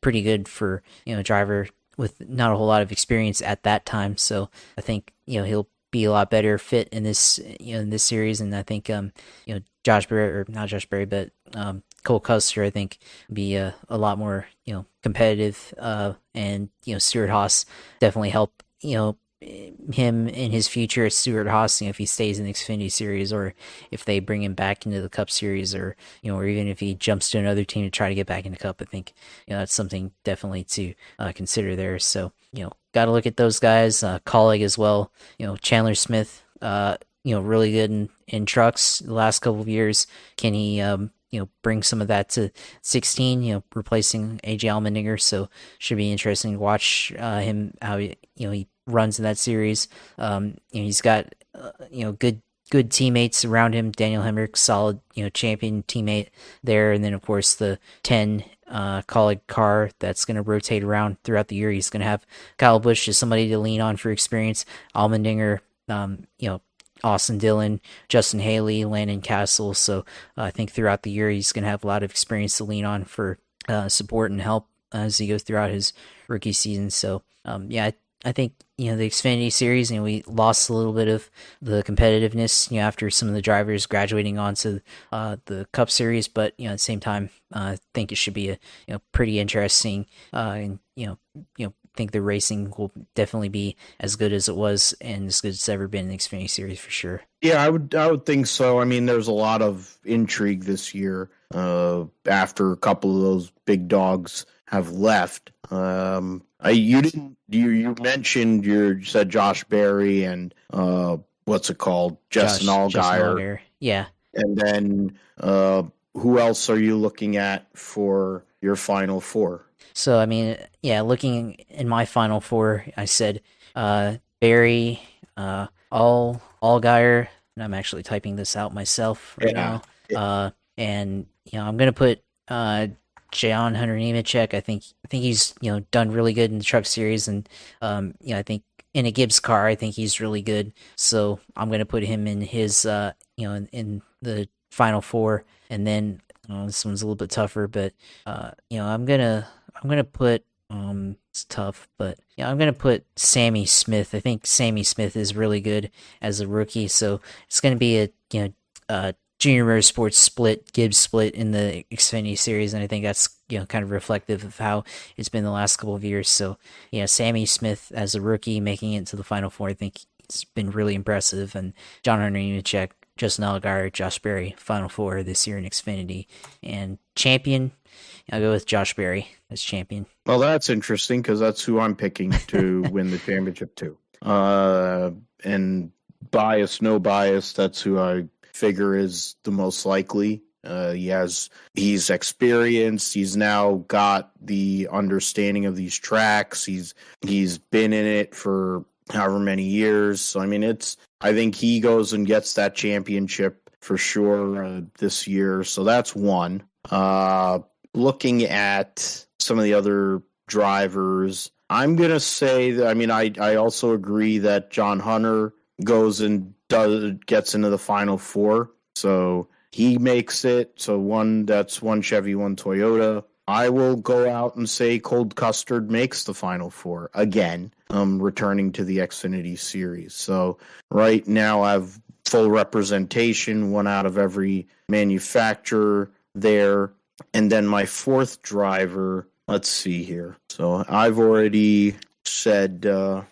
pretty good for a driver with not a whole lot of experience at that time. So I think he'll be a lot better fit in this in this series, and I think Josh Berry, or not Josh Berry, but Cole Custer, I think be a lot more competitive, and Stuart Haas definitely help him in his future at Stuart Haas, if he stays in the Xfinity series, or if they bring him back into the Cup Series, or or even if he jumps to another team to try to get back into Cup. I think that's something definitely to consider there. So got to look at those guys. Colleague as well. Chandler Smith, really good in trucks the last couple of years. Can he bring some of that to 16, replacing AJ Allmendinger? So should be interesting to watch him, how he runs in that series. He's got good teammates around him. Daniel Hemrick, solid champion teammate there, and then of course the 10 colleague car that's going to rotate around throughout the year. He's going to have Kyle Busch as somebody to lean on for experience. Allmendinger, Austin Dillon, Justin Haley, Landon Castle. So I think throughout the year he's going to have a lot of experience to lean on for support and help as he goes throughout his rookie season. So I think the Xfinity series, we lost a little bit of the competitiveness after some of the drivers graduating onto the Cup Series, but at the same time, I think it should be a pretty interesting and think the racing will definitely be as good as it was and as good as it's ever been in the Xfinity Series for sure. Yeah, I would think so. I mean, there's a lot of intrigue this year after a couple of those big dogs have left. You mentioned you said Josh Berry and what's it called, Justin Allgaier. Yeah. And then who else are you looking at for your Final Four? So, I mean, yeah, looking in my Final Four, I said Barry, Allgaier, and I'm actually typing this out myself right now. And, I'm going to put John Hunter Nemechek. I think he's, done really good in the Truck Series. And, I think in a Gibbs car, I think he's really good. So I'm going to put him in his, in the Final Four. And then this one's a little bit tougher, but, I'm gonna put it's tough, but I'm gonna put Sammy Smith. I think Sammy Smith is really good as a rookie, so it's gonna be a Junior Motorsports split, Gibbs split in the Xfinity Series, and I think that's kind of reflective of how it's been the last couple of years. So Sammy Smith as a rookie making it to the Final Four, I think it's been really impressive, and John Hunter Nemechek, Justin Allgaier, Josh Berry, Final Four this year in Xfinity, and champion. I'll go with Josh Berry as champion. Well, that's interesting because that's who I'm picking to win the championship too. And no bias, that's who I figure is the most likely. He's experienced. He's now got the understanding of these tracks. He's been in it for however many years. So, I mean, I think he goes and gets that championship for sure this year. So that's one. Looking at some of the other drivers, I'm going to say that, I mean, I also agree that John Hunter goes and gets into the Final Four. So he makes it. So that's one Chevy, one Toyota. I will go out and say Cold Custard makes the Final Four again, returning to the Xfinity Series. So right now I have full representation, one out of every manufacturer there. And then my fourth driver, let's see here. So I've already said, so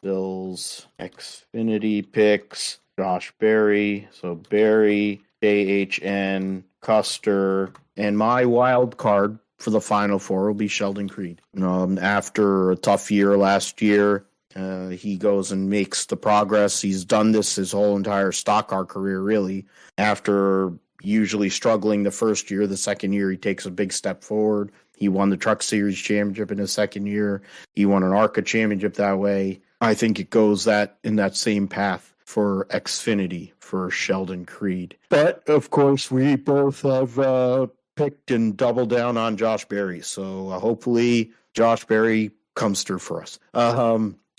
Bill's Xfinity picks, Josh Berry. So Berry, JHN, Custer, and my wild card for the Final Four will be Sheldon Creed. After a tough year last year, he goes and makes the progress. He's done this his whole entire stock car career, really. After usually struggling the first year, the second year he takes a big step forward. He won the Truck Series championship in his second year. He won an ARCA championship that way. I think it goes in that same path for Xfinity for Sheldon Creed. But, of course, we both have picked and doubled down on Josh Berry. So hopefully Josh Berry comes through for us.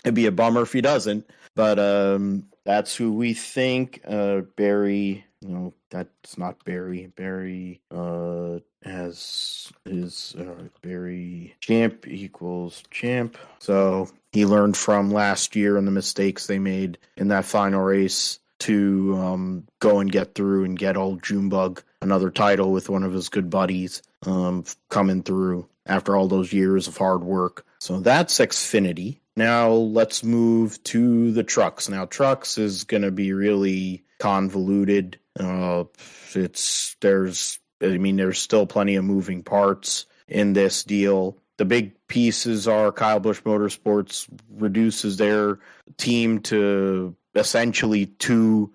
It'd be a bummer if he doesn't. But that's who we think. Berry, that's not Berry. Berry has his Berry champ equals champ. So he learned from last year and the mistakes they made in that final race to go and get through and get old Junebug another title with one of his good buddies coming through after all those years of hard work. So that's Xfinity. Now let's move to the trucks. Now trucks is going to be really convoluted. There's still plenty of moving parts in this deal. The big pieces are Kyle Busch Motorsports reduces their team to essentially two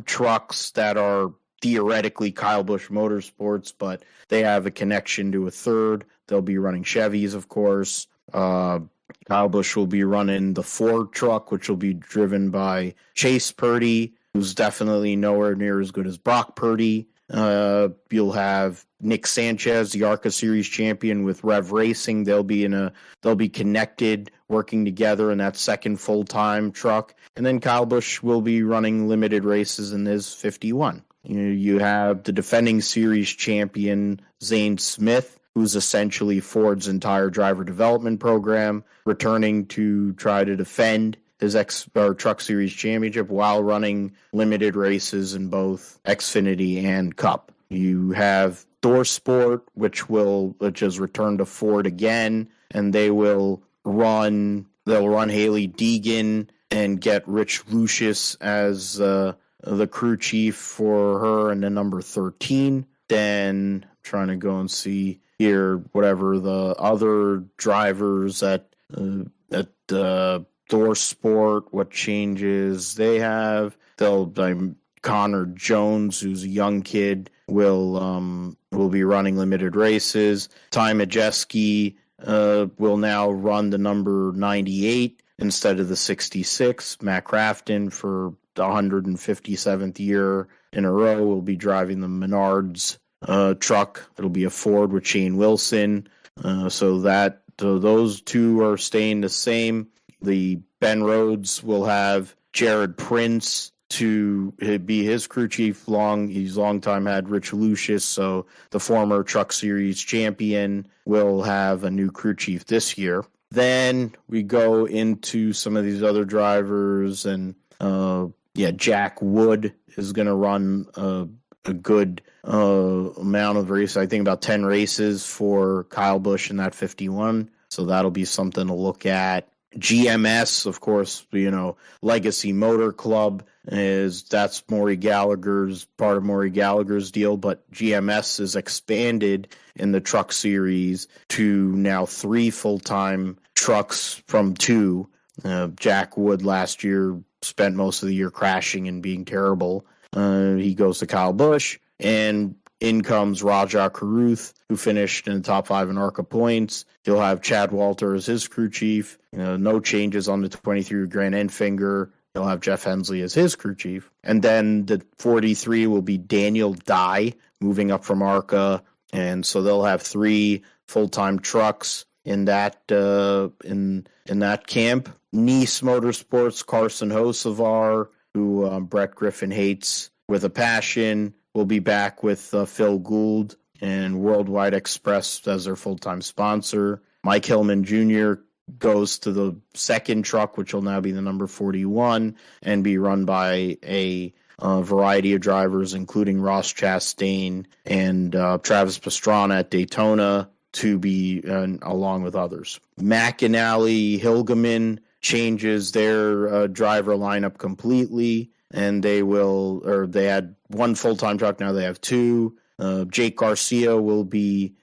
trucks that are theoretically Kyle Busch Motorsports, but they have a connection to a third. They'll be running Chevys, of course. Kyle Busch will be running the Ford truck, which will be driven by Chase Purdy, who's definitely nowhere near as good as Brock Purdy. You'll have Nick Sanchez, the ARCA Series champion with Rev Racing. They'll be connected, working together in that second full-time truck. And then Kyle Busch will be running limited races in his 51. You have the defending series champion, Zane Smith, who's essentially Ford's entire driver development program, returning to try to defend his Truck Series championship while running limited races in both Xfinity and Cup. You have Thor Sport, which has returned to Ford again, and they will they'll run Haley Deegan and get Rich Lucius as the crew chief for her and the number 13. Then I'm trying to go and see here whatever the other drivers at Thor Sport, what changes they have. Connor Jones, who's a young kid, will be running limited races. Ty Majeski will now run the number 98 instead of the 66. Matt Crafton, for the 157th year in a row, will be driving the Menards truck. It'll be a Ford with Shane Wilson. So those two are staying the same. The Ben Rhodes will have Jared Prince to be his crew chief. He's long time had Rich Lucius, so the former Truck Series champion will have a new crew chief this year. Then we go into some of these other drivers, and Jack Wood is going to run a good amount of races. I think about 10 races for Kyle Busch in that 51. So that'll be something to look at. GMS, of course, Legacy Motor Club that's Maury Gallagher's part of Maury Gallagher's deal, but GMS is expanded in the Truck Series to now 3 full-time trucks from 2. Jack Wood last year spent most of the year crashing and being terrible. He goes to Kyle Busch, and in comes Rajah Caruth, who finished in the top 5 in ARCA points. He'll have Chad Walter as his crew chief. No changes on the 23 Grant Enfinger. He'll have Jeff Hensley as his crew chief. And then the 43 will be Daniel Dye, moving up from ARCA. And so they'll have 3 full-time trucks in that camp. Nice Motorsports, Carson Hocevar, who Brett Griffin hates with a passion, will be back with Phil Gould and Worldwide Express as their full-time sponsor. Mike Hillman Jr. goes to the second truck, which will now be the number 41, and be run by a variety of drivers, including Ross Chastain and Travis Pastrana at Daytona, to be along with others. McAnally Hilgeman changes their driver lineup completely, and they had 1 full-time truck, now they have 2. Jake Garcia will be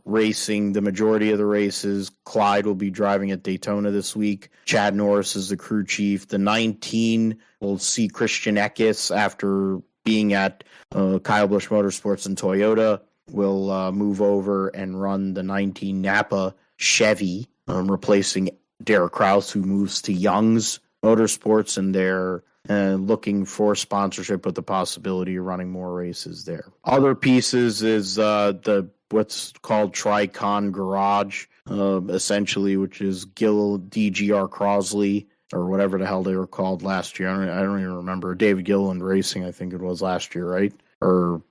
racing the majority of the races. Clyde will be driving at Daytona this week. Chad Norris is the crew chief. The 19 will see Christian Eckes, after being at Kyle Busch Motorsports and Toyota, will move over and run the 19 Napa Chevy, replacing Derek Kraus, who moves to Young's Motorsports, and they're looking for sponsorship with the possibility of running more races there. Other pieces is what's called Tricon Garage, essentially, which is Gil DGR Crosley, or whatever the hell they were called last year. I don't even remember. David Gilliland Racing, I think it was last year, right? Or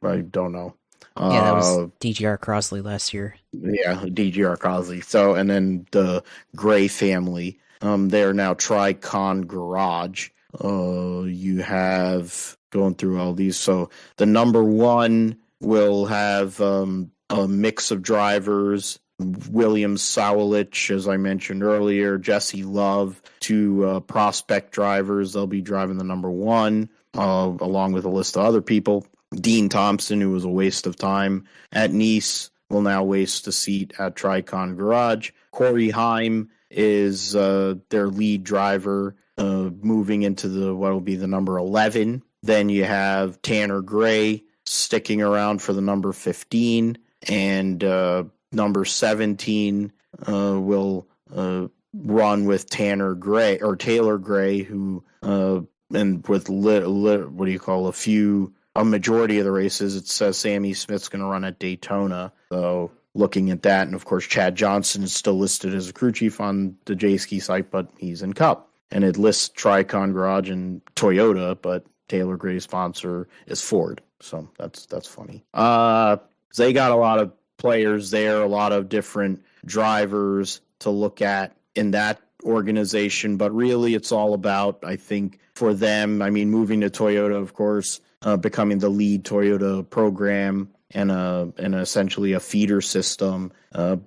I don't know. Yeah, that was DGR Crosley last year. Yeah, DGR Crosley. So, and then the Gray family, they are now Tricon Garage. You have, going through all these, so the number 1 will have a mix of drivers. William Sawalich, as I mentioned earlier, Jesse Love, 2 prospect drivers. They'll be driving the number 1, along with a list of other people. Dean Thompson, who was a waste of time at Nice, will now waste a seat at Tricon Garage. Corey Heim is their lead driver, moving into what will be the number 11. Then you have Tanner Gray sticking around for the number 15, and number 17 will run with Taylor Gray, who and with a majority of the races, it says Sammy Smith's going to run at Daytona. So looking at that, and of course Chad Johnson is still listed as a crew chief on the J-Ski site, but he's in Cup. And it lists Tricon Garage and Toyota, but Taylor Gray's sponsor is Ford. So that's funny. They got a lot of players there, a lot of different drivers to look at in that organization, but really it's all about, I think, for them, moving to Toyota, of course, becoming the lead Toyota program, and essentially a feeder system.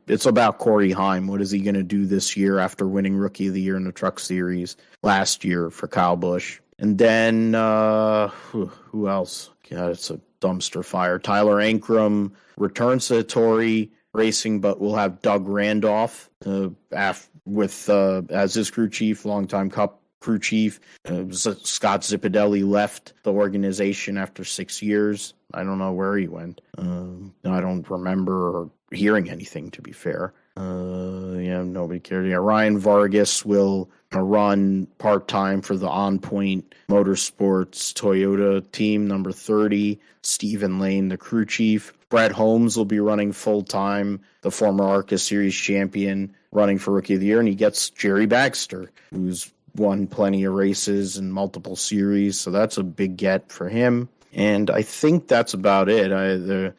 It's about Corey Heim. What is he going to do this year after winning Rookie of the Year in the Truck Series last year for Kyle Busch? And then who else? God, it's a dumpster fire. Tyler Ankrum returns to Tory Racing, but we'll have Doug Randolph as his crew chief, longtime Cup crew chief. Scott Zipadelli left the organization after 6 years. I don't know where he went. I don't remember hearing anything, to be fair. Nobody cared. Yeah, Ryan Vargas will run part-time for the On Point Motorsports Toyota team, number 30. Stephen Lane, the crew chief. Brett Holmes will be running full-time, the former ARCA Series champion, running for Rookie of the Year, and he gets Jerry Baxter, who's won plenty of races and multiple series, so that's a big get for him. And I think that's about it.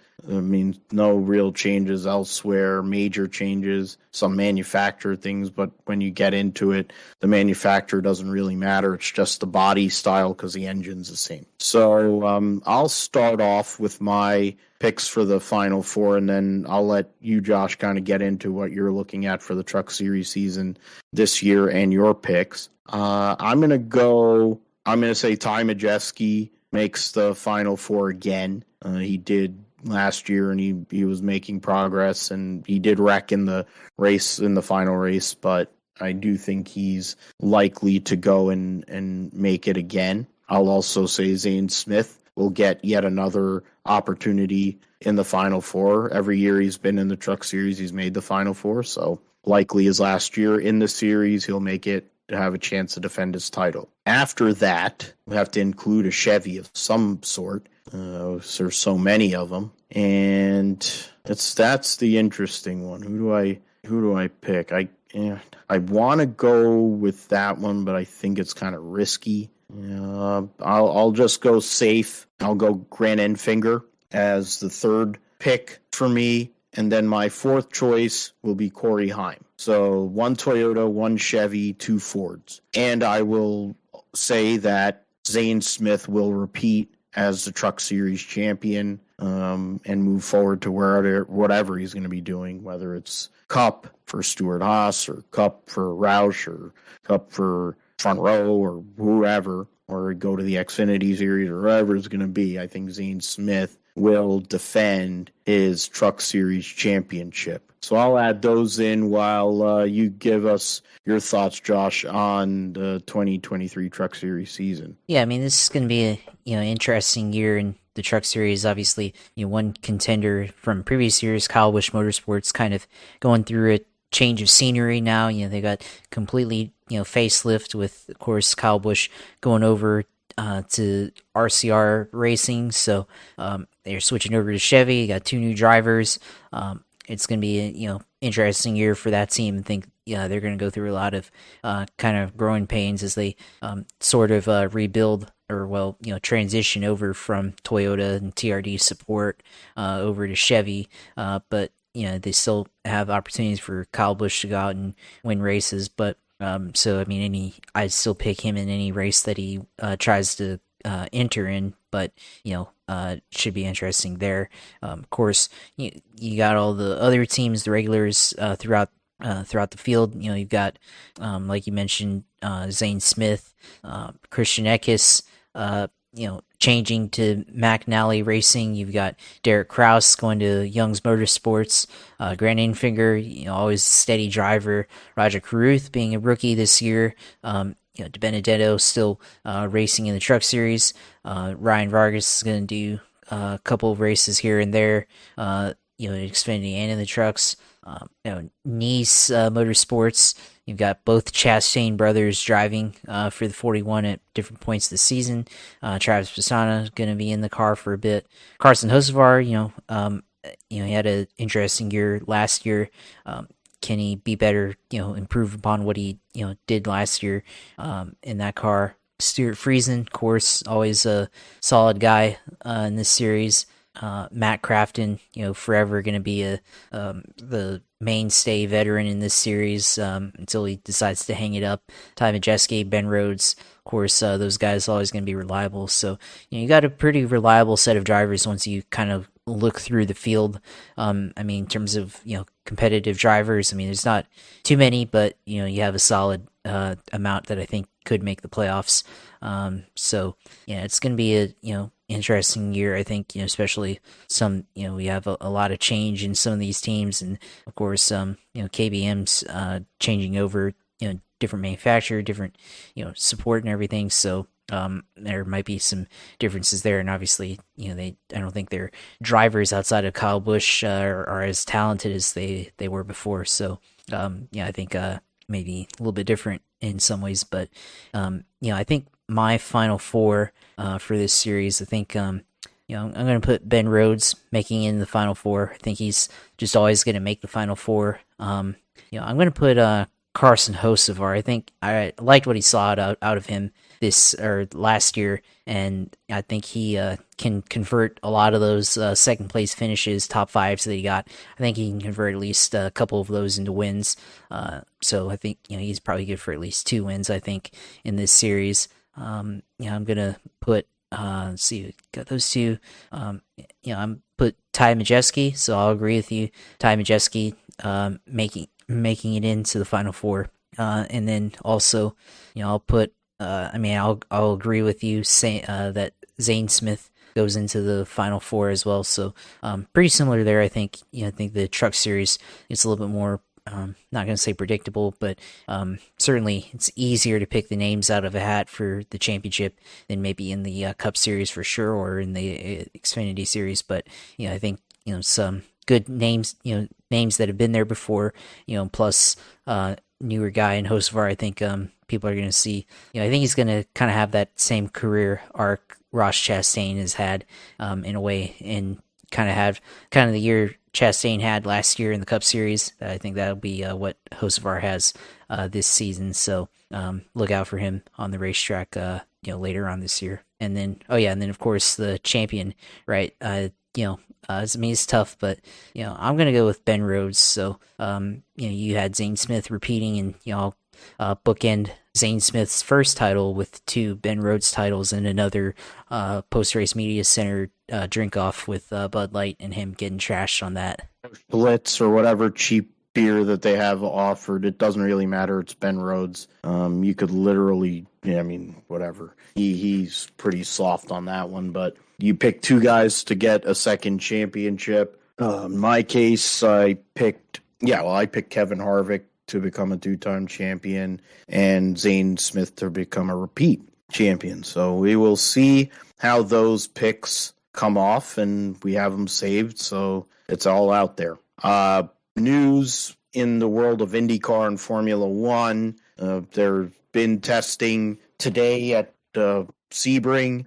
No real changes elsewhere, major changes, some manufacturer things, but when you get into it, the manufacturer doesn't really matter. It's just the body style because the engine's the same. So I'll start off with my picks for the Final Four, and then I'll let you, Josh, kind of get into what you're looking at for the Truck Series season this year and your picks. I'm going to say Ty Majeski makes the Final Four again. He did last year, and he was making progress, and he did wreck in the final race, but I do think he's likely to go and make it again. I'll also say Zane Smith will get yet another opportunity in the Final Four. Every year he's been in the Truck Series, he's made the Final Four, so likely as last year in the series, he'll make it to have a chance to defend his title. After that, we have to include a Chevy of some sort. There's so many of them, and that's the interesting one. Who do I pick? I want to go with that one, but I think it's kind of risky. I'll just go safe. I'll go Grant Enfinger as the third pick for me, and then my fourth choice will be Corey Heim. So 1 Toyota, 1 Chevy, 2 Fords. And I will say that Zane Smith will repeat as the Truck Series champion and move forward to whatever he's going to be doing, whether it's Cup for Stuart Haas or Cup for Roush or Cup for Front Row or whoever, or go to the Xfinity Series or wherever it's going to be. I think Zane Smith will defend his Truck Series championship. So I'll add those in while you give us your thoughts, Josh, on the 2023 Truck Series season. Yeah, I mean, this is going to be a interesting year in the Truck Series. Obviously, one contender from previous years, Kyle Busch Motorsports, kind of going through a change of scenery now. They got completely facelift with, of course, Kyle Busch going over to RCR Racing. So they're switching over to Chevy. You got 2 new drivers. It's going to be a interesting year for that team. I think they're going to go through a lot of kind of growing pains as they sort of rebuild or transition over from Toyota and TRD support over to Chevy. But they still have opportunities for Kyle Busch to go out and win races. But so I mean, I'd still pick him in any race that he tries to enter in. But should be interesting there. Of course, you got all the other teams, the regulars throughout the field. You've got like you mentioned, Zane Smith, Christian Eckes, changing to McNally Racing. You've got Derek Kraus going to Young's Motorsports. Grant Enfinger, always a steady driver. Roger Carruth being a rookie this year. De Benedetto still racing in the Truck Series. Ryan Vargas is going to do a couple of races here and there, in Xfinity and in the trucks. Nice Motorsports, you've got both Chastain brothers driving for the 41 at different points of the season. Travis Pastrana is going to be in the car for a bit. Carson Hocevar, he had an interesting year last year. Can he be better, improve upon what he, did last year in that car? Stuart Friesen, of course, always a solid guy in this series. Matt Crafton, forever going to be the mainstay veteran in this series until he decides to hang it up. Ty Majeski, Ben Rhodes, of course, those guys are always going to be reliable. So, you got a pretty reliable set of drivers once you kind of look through the field, I mean, in terms of, competitive drivers, I mean, there's not too many, but, you have a solid amount that I think could make the playoffs. So, yeah, it's going to be a, interesting year, I think, especially we have a lot of change in some of these teams. And of course, KBM's changing over, different manufacturer, different, support and everything. So, there might be some differences there, and obviously, I don't think their drivers outside of Kyle Busch are as talented as they were before. So, I think maybe a little bit different in some ways, but I think my final four for this series, I think I'm going to put Ben Rhodes making it in the final four. I think he's just always going to make the final four. I'm going to put Carson Hocevar. I think I liked what he saw out of him last year, and I think he can convert a lot of those second place finishes, top fives that he got. I think he can convert at least a couple of those into wins. So I think he's probably good for at least 2 wins, I think, in this series. I'm gonna put let's see, got those two. I'm put Ty Majeski, so I'll agree with you. Ty Majeski making it into the final four, and then also I'll put I'll agree with you saying that Zane Smith goes into the final four as well. So pretty similar there. I think I think the Truck Series is a little bit more not going to say predictable, but certainly it's easier to pick the names out of a hat for the championship than maybe in the Cup Series for sure, or in the Xfinity Series. But I think some good names, names that have been there before, plus newer guy in Hocevar. I think people are going to see. I think he's going to kind of have that same career arc Ross Chastain has had in a way, and kind of the year Chastain had last year in the Cup Series. I think that'll be what Hocevar has this season. So look out for him on the racetrack, later on this year. And then, and then of course the champion, right? It's tough, but I'm gonna go with Ben Rhodes. So you had Zane Smith repeating, and I'll bookend Zane Smith's first title with 2 Ben Rhodes titles and another post-race media center drink off with Bud Light and him getting trashed on that. Blitz or whatever cheap beer that they have offered, it doesn't really matter. It's Ben Rhodes. You could literally, whatever. He's pretty soft on that one, but you pick 2 guys to get a second championship. In my case, I picked Kevin Harvick to become a 2-time champion, and Zane Smith to become a repeat champion. So we will see how those picks come off, and we have them saved, so it's all out there. News in the world of IndyCar and Formula One. There's been testing today at Sebring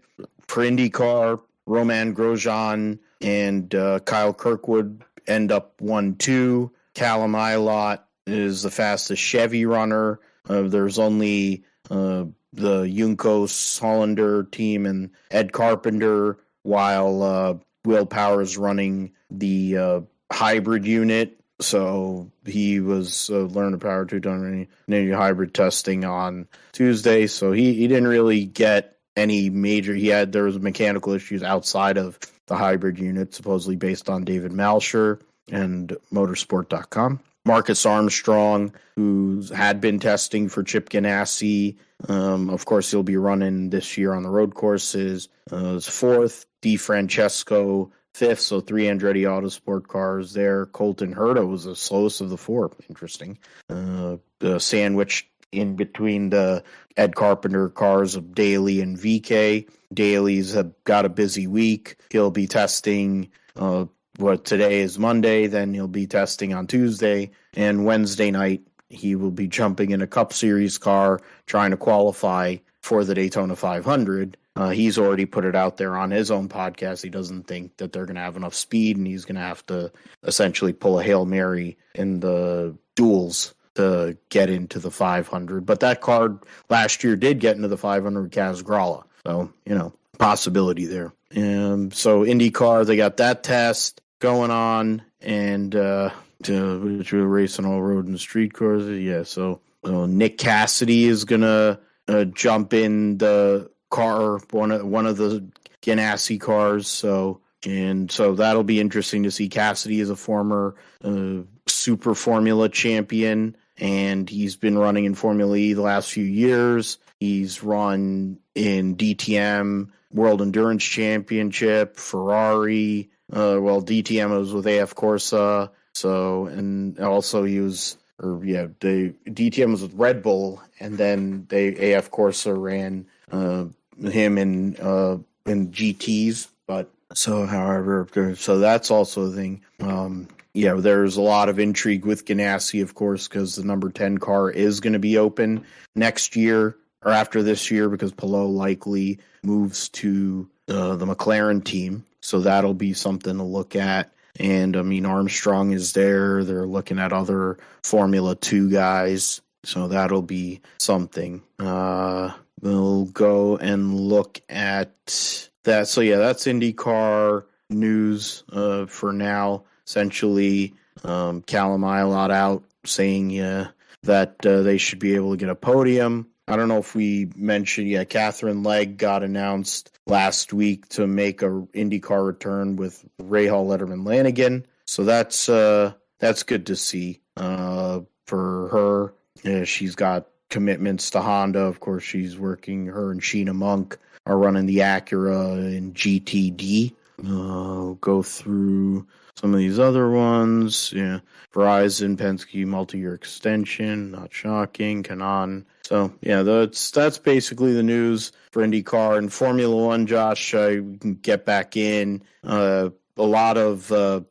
for IndyCar. Romain Grosjean and Kyle Kirkwood end up 1-2. Callum Ilott is the fastest Chevy runner. There's only the Juncos Hollander team and Ed Carpenter, while Will Power is running the hybrid unit. So he was learning the Power 2-ton hybrid testing on Tuesday. So he didn't really get any major. There was mechanical issues outside of the hybrid unit, supposedly based on David Malsher and Motorsport.com. Marcus Armstrong, who had been testing for Chip Ganassi, of course he'll be running this year on the road courses, is 4th. DeFrancesco 5th, so 3 Andretti Autosport cars there. Colton Herta was the slowest of the 4. Interesting. The sandwich in between the Ed Carpenter cars of Daly and VK. Daly's have got a busy week. He'll be testing today is Monday, then he'll be testing on Tuesday, and Wednesday night he will be jumping in a Cup Series car trying to qualify for the Daytona 500. He's already put it out there on his own podcast. He doesn't think that they're going to have enough speed, and he's going to have to essentially pull a Hail Mary in the duels to get into the 500. But that car last year did get into the 500 with Kaz Grala. So, possibility there. So IndyCar, they got that test going on, and which we're racing all road and street cars. Yeah, so Nick Cassidy is going to jump in the car, one of the Ganassi cars. So And so that'll be interesting to see. Cassidy is a former Super Formula champion, and he's been running in Formula E the last few years. He's run in DTM, World Endurance Championship, Ferrari. DTM was with AF Corsa. So, and also he was, the DTM was with Red Bull, and then AF Corsa ran him in GTs. But so that's also a thing. There's a lot of intrigue with Ganassi, of course, because the number 10 car is going to be open next year or after this year, because Palou likely moves to the McLaren team. So that'll be something to look at. And I mean, Armstrong is there. They're looking at other Formula 2 guys. So that'll be something. We'll go and look at that. So yeah, that's IndyCar news for now. Essentially, Callum Ilott out saying that they should be able to get a podium. I don't know if we mentioned, Catherine Legg got announced last week to make a IndyCar return with Rahal Letterman Lanigan. So that's good to see for her. She's got commitments to Honda. Of course, her and Sheena Monk are running the Acura in GTD. I'll go through some of these other ones. Verizon, Penske, multi-year extension, not shocking. Canon. So that's basically the news for IndyCar and Formula One. Josh, we can get back in. A lot of the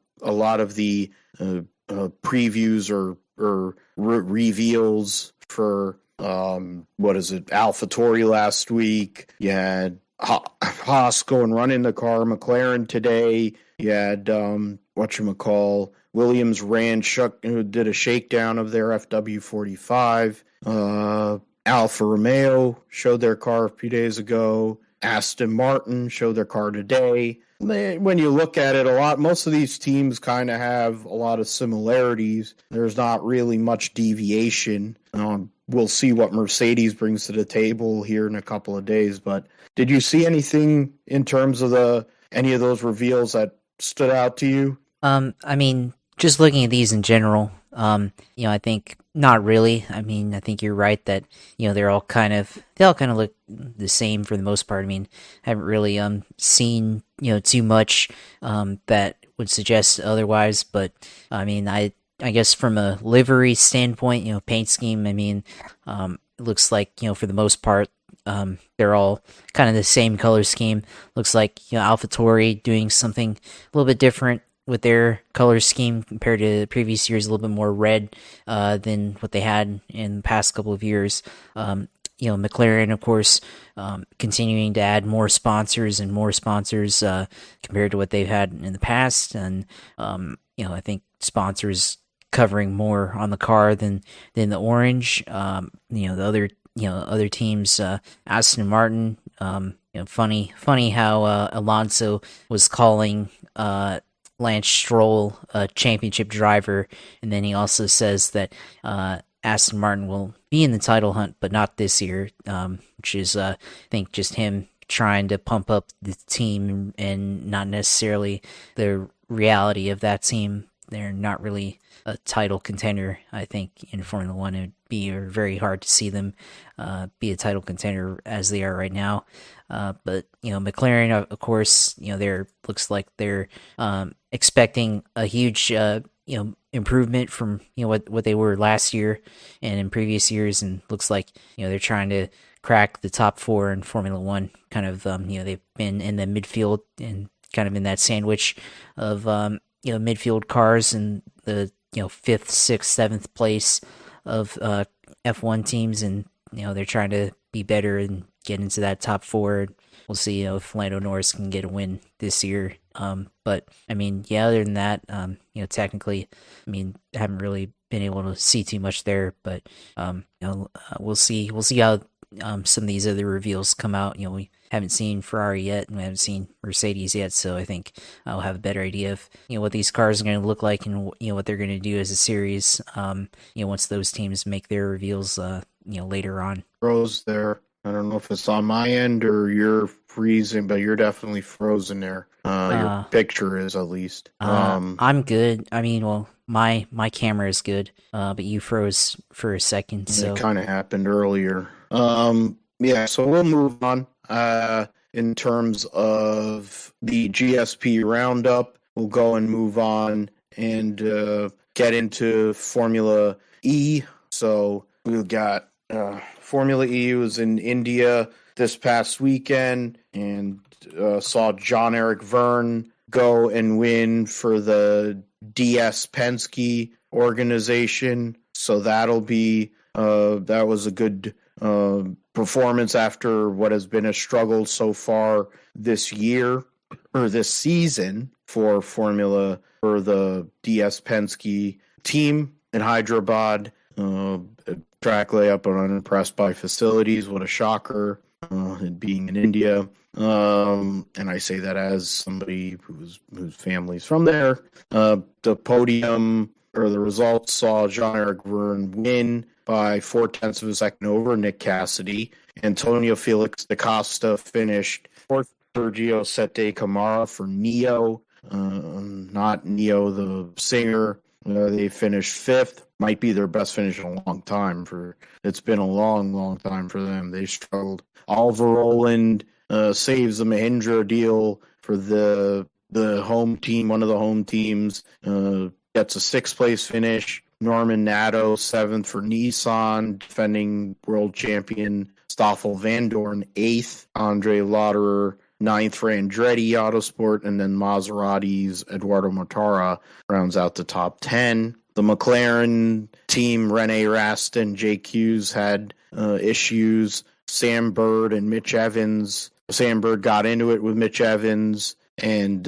previews or reveals for AlphaTauri last week. You had Haas go and run in the car. McLaren today. You had Williams did a shakedown of their FW45. Alfa Romeo showed their car a few days ago. Aston Martin showed their car today. When you look at it, most of these teams kind of have a lot of similarities. There's not really much deviation. We'll see what Mercedes brings to the table here in a couple of days. But did you see anything in terms of any of those reveals that stood out to you? I mean, just looking at these in general, I think not really. I mean, I think you're right that, they all kind of look the same for the most part. I mean, I haven't really seen, too much that would suggest otherwise, but I mean, I guess from a livery standpoint, paint scheme, I mean, it looks like, for the most part, they're all kind of the same color scheme. Looks like, AlphaTauri doing something a little bit different with their color scheme compared to the previous years, a little bit more red than what they had in the past couple of years. McLaren, of course, continuing to add more sponsors compared to what they've had in the past. And, I think sponsors covering more on the car than the orange. The other teams, Aston Martin, funny how Alonso was calling Lance Stroll a championship driver, and then he also says that Aston Martin will be in the title hunt, but not this year, which is, I think, just him trying to pump up the team and not necessarily the reality of that team. They're not really a title contender. I think in Formula One it would be very hard to see them be a title contender as they are right now. But McLaren, of course, looks like they're expecting a huge improvement from what they were last year and in previous years, and looks like they're trying to crack the top four in Formula One. Kind of they've been in the midfield and kind of in that sandwich of midfield cars and the 5th, 6th, 7th place of F1 teams, and they're trying to be better and get into that top four. We'll see if Lando Norris can get a win this year. But I mean, other than that, technically, I mean, I haven't really been able to see too much there. But we'll see how some of these other reveals come out. We haven't seen Ferrari yet, and we haven't seen Mercedes yet, so I think I'll have a better idea of what these cars are going to look like and what they're going to do as a series. Once those teams make their reveals, later on. Rose there. I don't know if it's on my end or your freezing, but you're definitely frozen there. Your picture is, at least. I'm good. I mean, well, my camera is good, but you froze for a second, so it kind of happened earlier. Yeah, so we'll move on. In terms of the GSP Roundup, we'll go and move on and get into Formula E. So we've got Formula E was in India this past weekend, and saw John-Eric Verne go and win for the DS Penske organization. So that'll be that was a good performance after what has been a struggle so far this year, or this season, for the DS Penske team in Hyderabad. Track layup, but unimpressed by facilities. What a shocker, being in India. And I say that as somebody whose family's from there. The podium, or the results, saw Jean-Eric Verne win by 0.4 of a second over Nick Cassidy. Antonio Felix da Costa finished fourth. Sergio Sete Camara for Neo, not Neo the singer. They finished fifth. Might be their best finish in a long time. It's been a long time for them. They struggled. Oliver Rowland saves the Mahindra deal for the home team. One of the home teams gets a sixth place finish. Norman Nato, seventh for Nissan. Defending world champion Stoffel Vandoorne, eighth. Andre Lauderer, ninth for Andretti Autosport, and then Maserati's Eduardo Mortara rounds out the top 10. The McLaren team, Rene Rast and Jake Hughes, had issues. Sam Bird and Mitch Evans. Sam Bird got into it with Mitch Evans, and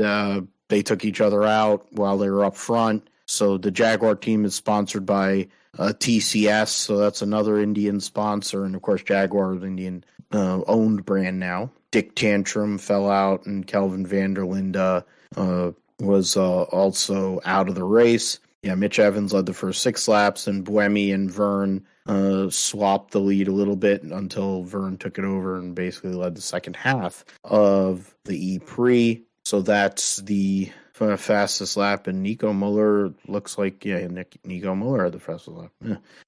they took each other out while they were up front. So the Jaguar team is sponsored by TCS, so that's another Indian sponsor. And, of course, Jaguar is an Indian owned brand now. Dick Tantrum fell out, and Kelvin Vanderlinde was also out of the race. Yeah, Mitch Evans led the first 6 laps, and Buemi and Verne swapped the lead a little bit until Verne took it over and basically led the second half of the E-Prix. So that's the fastest lap, and Nico Muller looks like, Nico Muller had the fastest lap.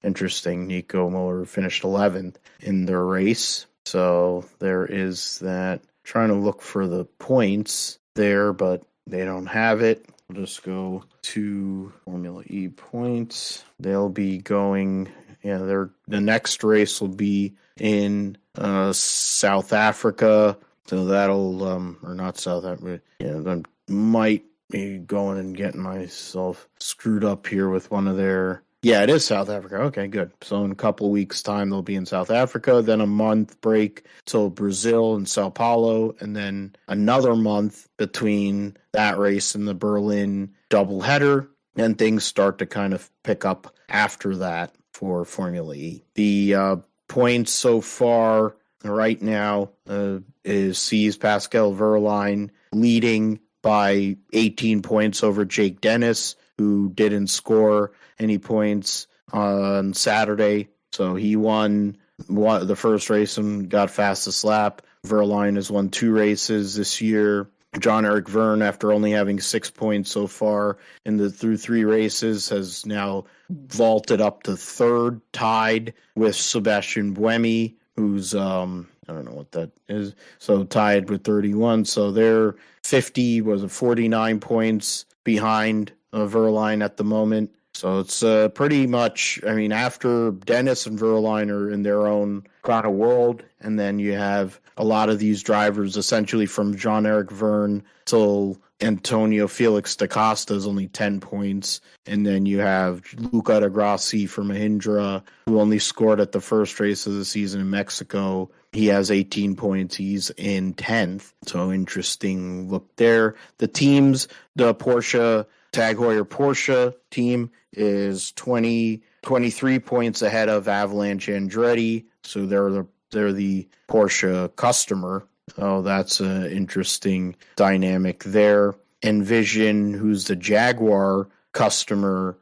Interesting. Nico Muller finished 11th in the race. So there is that. Trying to look for the points there, but they don't have it. We'll just go to Formula E points. They'll be going, the next race will be in South Africa. So that'll, or not South Africa. I might be going and getting myself screwed up here with one of their. Yeah, it is South Africa. Okay, good. So in a couple of weeks' time, they'll be in South Africa. Then a month break till Brazil and Sao Paulo. And then another month between that race and the Berlin doubleheader. And things start to kind of pick up after that for Formula E. The points so far right now sees Pascal Wehrlein leading by 18 points over Jake Dennis, who didn't score any points on Saturday. So he won the first race and got fastest lap. Wehrlein has won 2 races this year. John-Eric Verne, after only having 6 points so far through 3 races, has now vaulted up to third, tied with Sebastian Buemi, who's I don't know what that is. So tied with 31. So they're 49 points behind Wehrlein at the moment. So it's pretty much, after Dennis and Wehrlein are in their own kind of world, and then you have a lot of these drivers essentially from Jean-Eric Verne till Antonio Felix da Costa is only 10 points. And then you have Luca de Grassi for Mahindra, who only scored at the first race of the season in Mexico. He has 18 points. He's in 10th. So interesting look there. The teams, the Tag Heuer Porsche team is 23 points ahead of Avalanche Andretti. So they're the Porsche customer. Oh, that's an interesting dynamic there. Envision, who's the Jaguar customer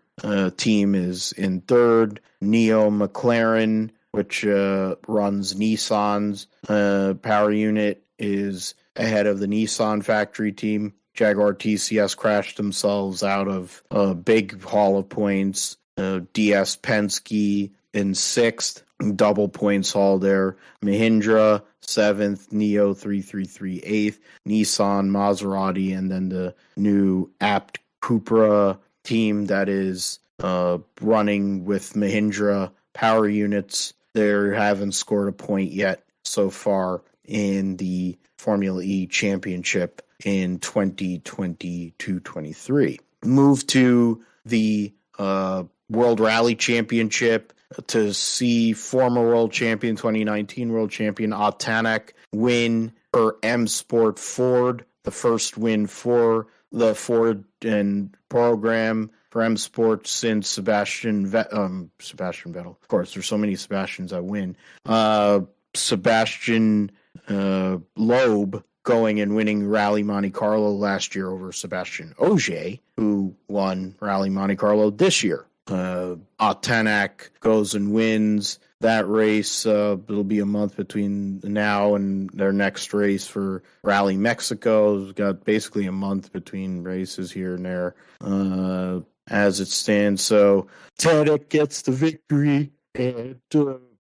team, is in third. Neo McLaren, which runs Nissan's power unit, is ahead of the Nissan factory team. Jaguar TCS crashed themselves out of a big haul of points. DS Penske in 6th, double points haul there. Mahindra 7th, Neo 333 8th, Nissan, Maserati, and then the new Apt Cupra team that is running with Mahindra power units. They haven't scored a point yet so far in the Formula E Championship in 2022-23. Move to the World Rally Championship to see former world champion, 2019 world champion Otanek win for M Sport Ford, the first win for the Ford and program for M Sport since Sebastian Vettel. Of course, there's so many Sebastians that win. Sebastian Loeb going and winning Rally Monte Carlo last year over Sebastian Ogier, who won Rally Monte Carlo this year. Otanek goes and wins that race. It'll be a month between now and their next race for Rally Mexico. We've got basically a month between races here and there as it stands. So Tanek gets the victory and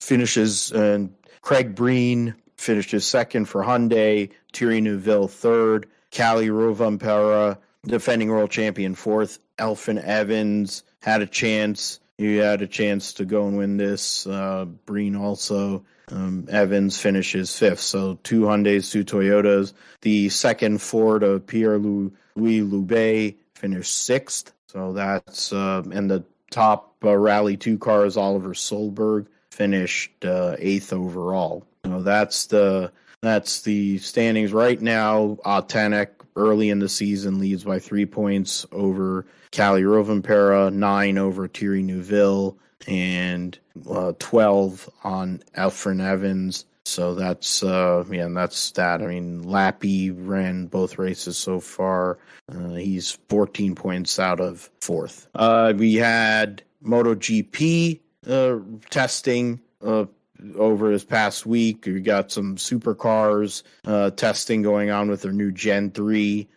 finishes, and Craig Breen finishes second for Hyundai, Thierry Neuville third, Kalle Rovanperä, defending world champion, fourth. Elfyn Evans had a chance. He had a chance to go and win this. Breen also. Evans finishes fifth. So 2 Hyundais, 2 Toyotas. The second Ford of Pierre-Louis Loubet finished sixth. So that's and the top Rally 2 cars, Oliver Solberg, finished eighth overall. So that's the standings right now. Otanek early in the season leads by 3 points over Kalle Rovanperä, 9 over Thierry Neuville, and 12 on Elfyn Evans. So that's that's that. I mean, Lappy ran both races so far. He's 14 points out of fourth. We had MotoGP testing over this past week. We got some supercars testing going on with their new Gen 3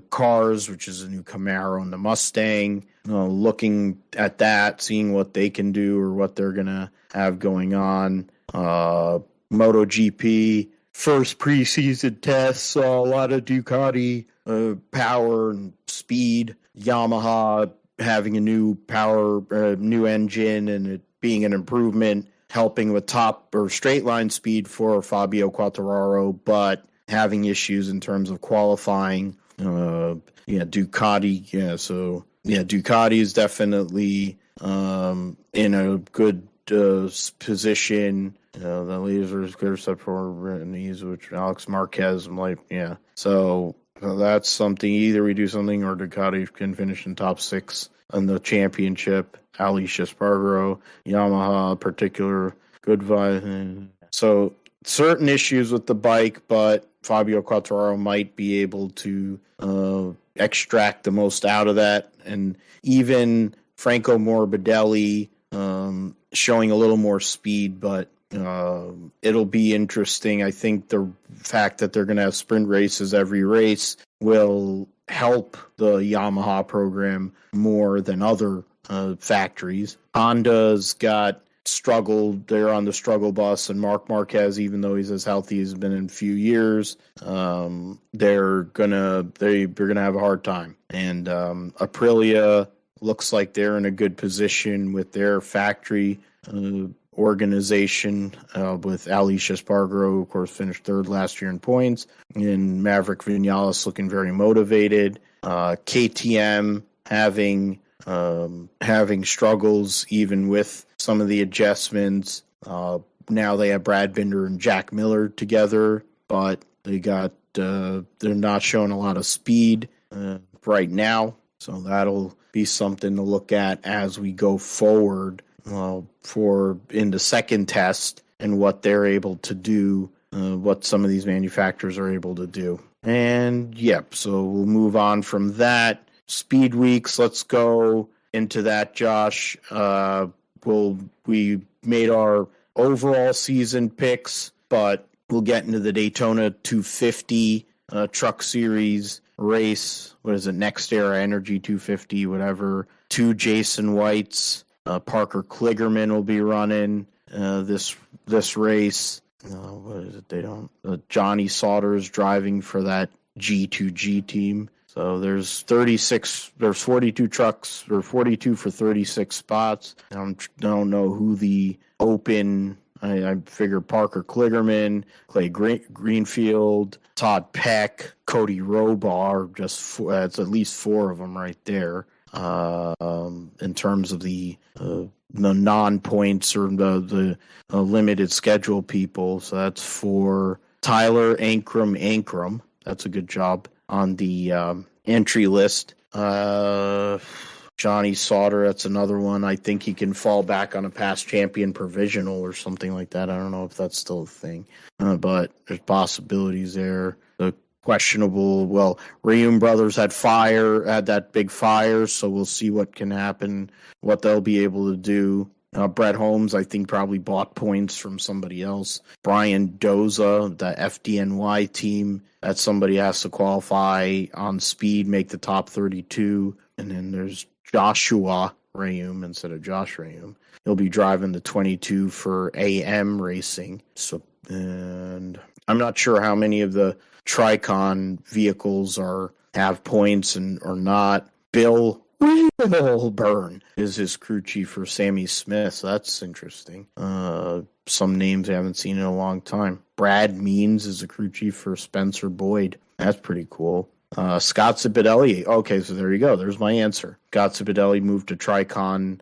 cars, which is a new Camaro and the Mustang. Looking at that, seeing what they can do or what they're going to have going on. MotoGP, first preseason test, saw a lot of Ducati power and speed. Yamaha having a new power, new engine, and it being an improvement, helping with top or straight line speed for Fabio Quartararo, but having issues in terms of qualifying. Ducati. Ducati is definitely in a good position. The leaders are good except for these, which Alex Marquez. So that's something. Either we do something or Ducati can finish in top 6 in the championship. Alicia Spargaro, Yamaha, particular good vibe. So certain issues with the bike, but Fabio Quartararo might be able to extract the most out of that. And even Franco Morbidelli showing a little more speed, but it'll be interesting. I think the fact that they're going to have sprint races every race will help the Yamaha program more than other factories. Honda's got struggled. They're on the struggle bus, and Marc Marquez, even though he's as healthy as he's been in a few years, they're gonna have a hard time. And Aprilia looks like they're in a good position with their factory organization, with Alicia Spargaro, who of course finished third last year in points, and Maverick Vinales looking very motivated. KTM having struggles even with some of the adjustments. Now they have Brad Binder and Jack Miller together, but they're not showing a lot of speed right now. So that'll be something to look at as we go forward for in the second test and what they're able to do, what some of these manufacturers are able to do. And so we'll move on from that. Speed weeks, let's go into that, Josh. We made our overall season picks, but we'll get into the Daytona 250 Truck Series race. What is it? Next Era Energy 250, whatever. 2 Jason Whites. Parker Kligerman will be running this race. What is it? They don't. Johnny Sauter's driving for that G2G team. So there's 36. There's 42 trucks, or 42 for 36 spots. I don't know who the open. I figure Parker Kligerman, Clay Greenfield, Todd Peck, Cody Robar. It's at least 4 of them right there. In terms of the non-points or the limited schedule people. So that's for Tyler Ankrum. That's a good job on the entry list. Johnny Sauter, that's another one. I think he can fall back on a past champion provisional or something like that. I don't know if that's still a thing, but there's possibilities there. The questionable, Rayum Brothers had that big fire, so we'll see what can happen, what they'll be able to do. Brett Holmes, I think, probably bought points from somebody else. Brian Doza, the FDNY team, that somebody has to qualify on speed, make the top 32. And then there's Joshua Rayum instead of Josh Rayum. He'll be driving the 22 for AM Racing. So, and I'm not sure how many of the Tricon vehicles have points or not. Bill Wilburn is his crew chief for Sammy Smith. So that's interesting. Some names I haven't seen in a long time. Brad Means is the crew chief for Spencer Boyd. That's pretty cool. Scott Zipadelli. Okay, so there you go. There's my answer. Scott Zipadelli moved to Tricon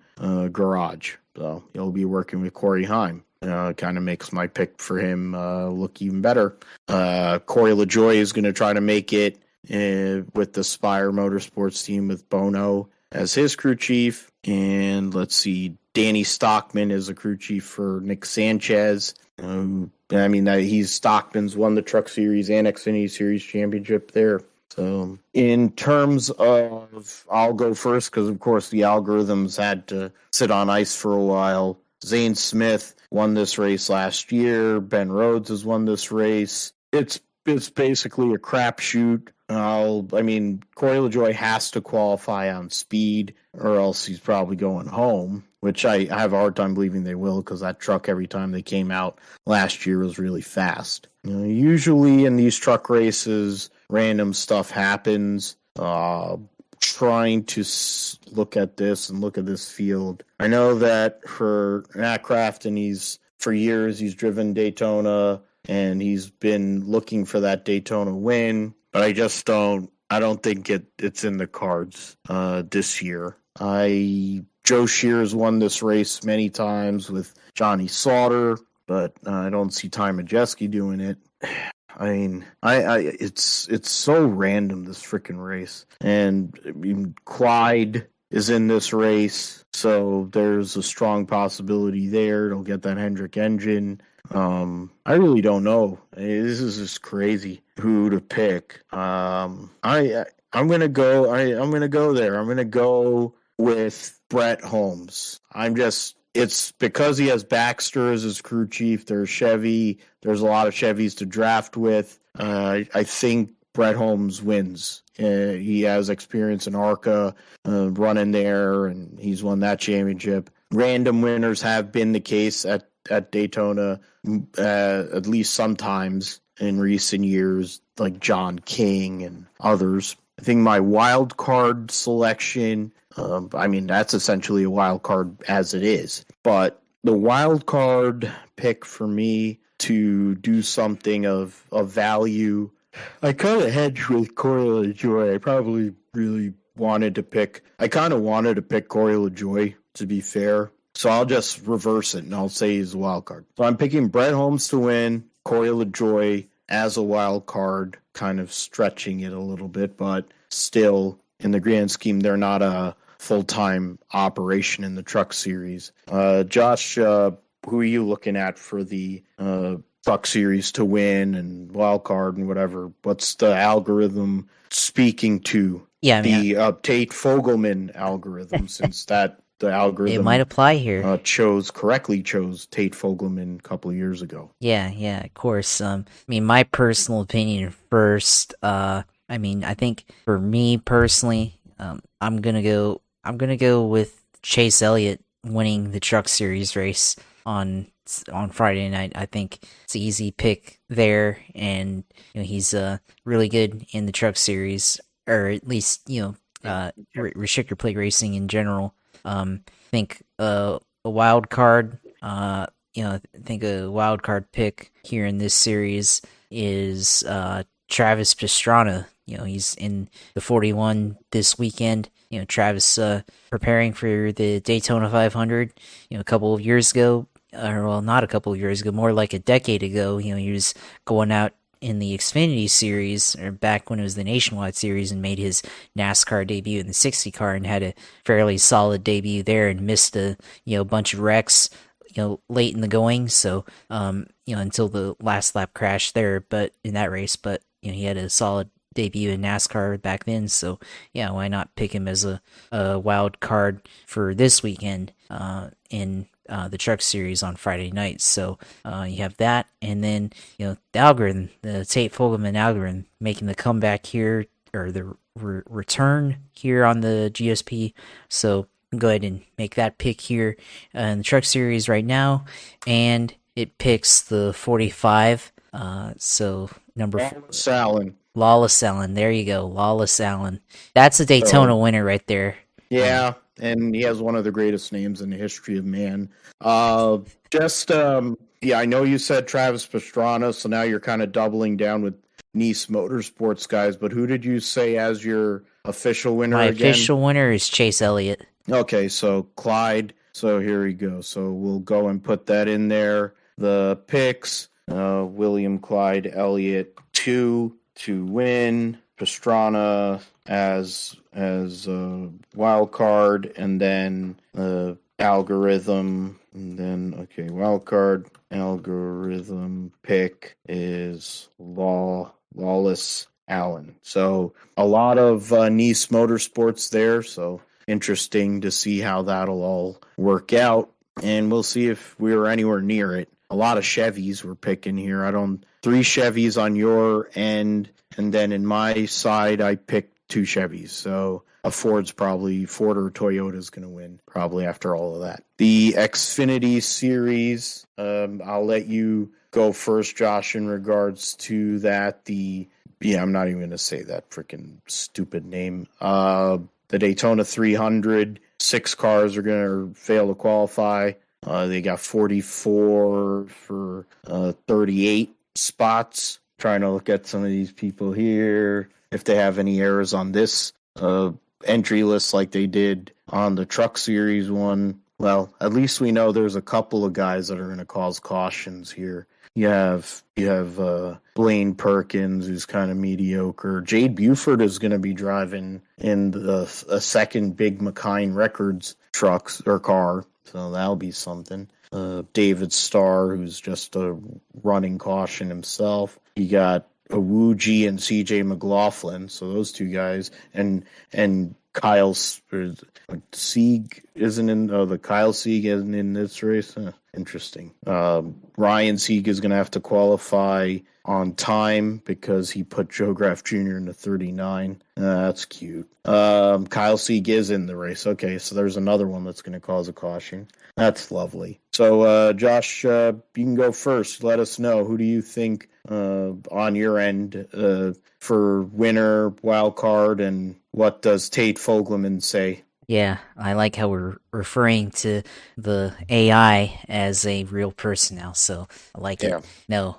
Garage. So he'll be working with Corey Heim. Kind of makes my pick for him look even better. Corey LaJoie is going to try to make it with the Spire Motorsports team with Bono as his crew chief. And let's see, Danny Stockman is a crew chief for Nick Sanchez. Stockman's won the Truck Series and Xfinity Series championship there. So in terms of, I'll go first because, of course, the algorithms had to sit on ice for a while. Zane Smith won this race last year. Ben Rhodes has won this race. It's basically a crapshoot. Corey LaJoie has to qualify on speed or else he's probably going home, which I have a hard time believing they will because that truck every time they came out last year was really fast. Usually in these truck races, random stuff happens. Trying to look at this field. I know that for Matt Crafton, for years he's driven Daytona and he's been looking for that Daytona win, but I don't think it's in the cards this year. Joe Shears won this race many times with Johnny Sauter, but I don't see Ty Majeski doing it. It's so random, this freaking race. And Clyde is in this race, so there's a strong possibility there. It'll get that Hendrick engine. I really don't know. This is just crazy who to pick. I'm gonna go there. I'm gonna go with Brett Holmes. It's because he has Baxter as his crew chief. There's Chevy. There's a lot of Chevys to draft with. I think Brett Holmes wins. He has experience in ARCA, running there, and he's won that championship. Random winners have been the case at Daytona, at least sometimes in recent years, like John King and others. I think my wild card selection, that's essentially a wild card as it is. But the wild card pick for me to do something of value, I kind of hedged with Corey LaJoie. I probably really wanted to pick Corey LaJoie, to be fair. So I'll just reverse it, and I'll say he's a wild card. So I'm picking Brett Holmes to win, Corey LaJoie as a wild card, kind of stretching it a little bit, but still, in the grand scheme, they're not a full-time operation in the Truck Series. Josh, who are you looking at for the Truck Series to win and wild card and whatever? What's the algorithm speaking to? Yeah, the Tate Fogelman algorithm, since that the It algorithm might apply here. correctly chose Tate Fogleman a couple of years ago. Yeah, of course. I mean, my personal opinion first. I mean, I think for me personally, I'm gonna go with Chase Elliott winning the Truck Series race on Friday night. I think it's an easy pick there, and he's really good in the Truck Series, or at least restrictor plate racing in general. I think a wild card. I think a wild card pick here in this series is Travis Pastrana. He's in the 41 this weekend. Travis preparing for the Daytona 500. A couple of years ago, or well, not a couple of years ago, more like a decade ago. He was going out in the Xfinity series, or back when it was the Nationwide series, and made his NASCAR debut in the 60 car and had a fairly solid debut there, and missed a bunch of wrecks late in the going, so until the last lap crash there, but in that race, but he had a solid debut in NASCAR back then, so yeah, why not pick him as a wild card for this weekend in the Truck Series on Friday night. So you have that, and then the algorithm, the Tate Fogleman algorithm, making the comeback here, or the return here on the GSP. So go ahead and make that pick here in the Truck Series right now, and it picks the 45. So number Lawless Allen. There you go, Lawless Allen. That's a Daytona winner right there. Yeah, and he has one of the greatest names in the history of man. Yeah, I know you said Travis Pastrana, so now you're kind of doubling down with Nice Motorsports guys, but who did you say as your official winner My again? official winner is Chase Elliott. Okay, so Clyde. So here we go. So we'll go and put that in there. The picks, William Clyde Elliott 2 to win, Pastrana as a wild card, and then the algorithm, and then wild card algorithm pick is Lawless Allen. So a lot of Nice Motorsports there, so interesting to see how that'll all work out, and we'll see if we were anywhere near it. A lot of Chevys we're picking here. 3 Chevys on your end, and then in my side I picked 2 Chevys. So a Ford or Toyota is going to win probably after all of that. The Xfinity Series, I'll let you go first, Josh, in regards to that. I'm not even going to say that freaking stupid name. The Daytona 300, 6 cars are going to fail to qualify. They got 44 for 38 spots. Trying to look at some of these people here, if they have any errors on this entry list like they did on the Truck Series one. Well, at least we know there's a couple of guys that are going to cause cautions here. You have Blaine Perkins, who's kind of mediocre. Jade Buford is going to be driving in a second Big McKine Records trucks or car, so that'll be something. David Starr, who's just a running caution himself. You got Awuji and CJ McLaughlin, so those 2 guys, and Kyle Sieg isn't in. The Kyle Sieg isn't in this race. Interesting. Ryan Sieg is going to have to qualify on time because he put Joe Graff Jr. in the 39. That's cute. Kyle Sieg is in the race. Okay, so there's another one that's going to cause a caution. That's lovely. So, Josh, you can go first. Let us know. Who do you think on your end for winner, wild card, and what does Tate Fogleman say? Yeah, I like how we're referring to the AI as a real person now, so I like it. No,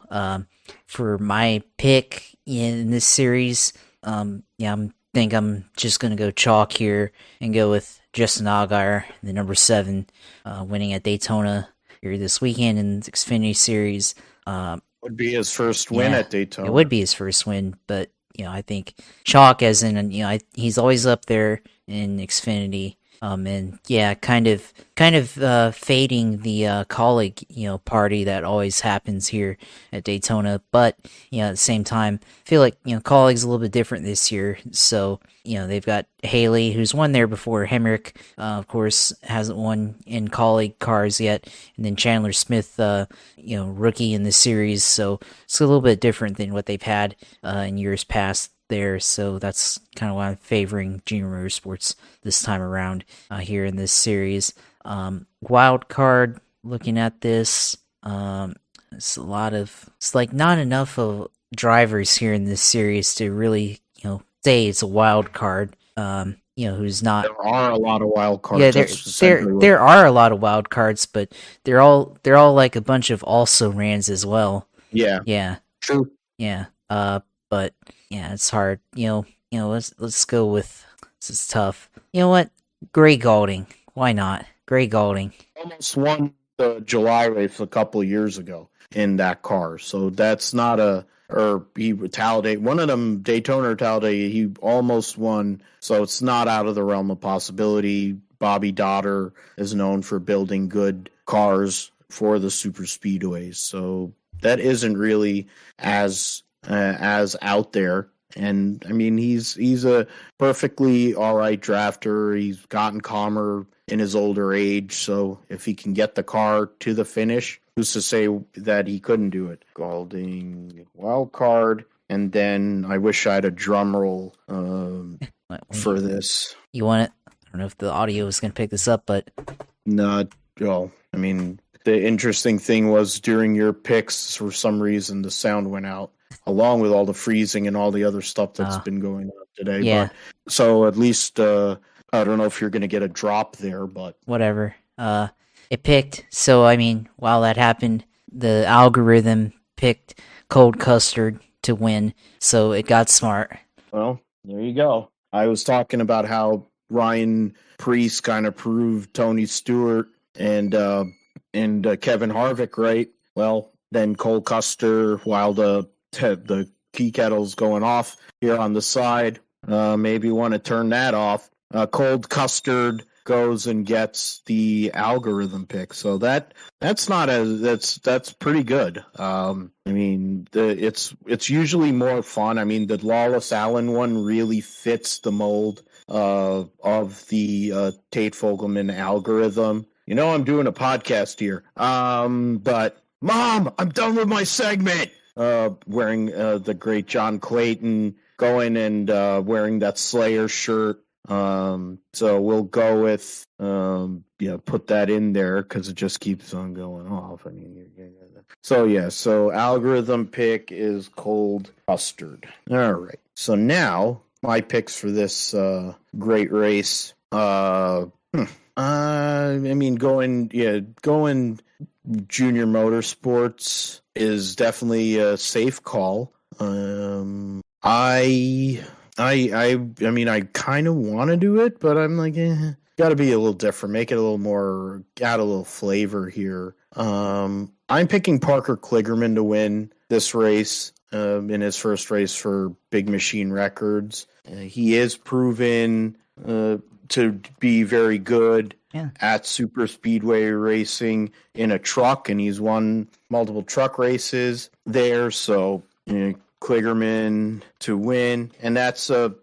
for my pick in this series, I think I'm just going to go chalk here and go with Justin Allgaier, the number 7, winning at Daytona here this weekend in the Xfinity Series. Would be his first win at Daytona. It would be his first win, but I think chalk as in he's always up there in Xfinity. And yeah, kind of fading the colleague, party that always happens here at Daytona. But at the same time, I feel like colleague's a little bit different this year. So they've got Haley, who's won there before. Hemrick, of course, hasn't won in colleague cars yet, and then Chandler Smith, rookie in the series. So it's a little bit different than what they've had in years past there. So that's kind of why I'm favoring Junior Motorsports this time around here in this series. Wild card, looking at this, it's like not enough of drivers here in this series to really, say it's a wild card. Who's not. There are a lot of wild cards. Yeah, there are a lot of wild cards, but they're all like a bunch of also rans as well. Yeah. Yeah. True. Yeah. But yeah, it's hard. Let's go with, this is tough. You know what? Gray Gaulding. Why not? Gray Gaulding. Almost won the July race a couple of years ago in that car. So that's not he retaliated. One of them, Daytona or Talladega, he almost won. So it's not out of the realm of possibility. Bobby Dotter is known for building good cars for the super speedways. So that isn't really as out there. And I mean, he's a perfectly all right drafter. He's gotten calmer in his older age. So if he can get the car to the finish, who's to say that he couldn't do it? Gaulding wild card. And then I wish I had a drum roll for this. You want it? I don't know if the audio is going to pick this up, but no. Well, I mean, the interesting thing was during your picks, for some reason, the sound went out, along with all the freezing and all the other stuff that's been going on today. Yeah. But, so at least, I don't know if you're going to get a drop there, but whatever. It picked. So, I mean, while that happened, the algorithm picked Cold Custard to win. So it got smart. Well, there you go. I was talking about how Ryan Preece kind of proved Tony Stewart and Kevin Harvick right. Well, then Cole Custer, while the key kettle's going off here on the side, maybe want to turn that off. Cold Custard goes and gets the algorithm pick, so that's pretty good. I mean, it's usually more fun. I mean, the Lawless Allen one really fits the mold of the Tate Fogelman algorithm. I'm doing a podcast here, but Mom, I'm done with my segment. Wearing the great John Clayton, going and wearing that Slayer shirt. So we'll go with put that in there because it just keeps on going off. I mean, so algorithm pick is Cold Custard. All right. So now my picks for this great race. I mean, going Junior Motorsports is definitely a safe call. I mean, I kind of want to do it, but I'm like, got to be a little different. Make it a little more, add a little flavor here. I'm picking Parker Kligerman to win this race in his first race for Big Machine Records. He is proven to be very good at super speedway racing in a truck, and he's won multiple truck races there. So, Kligerman to win, and that's a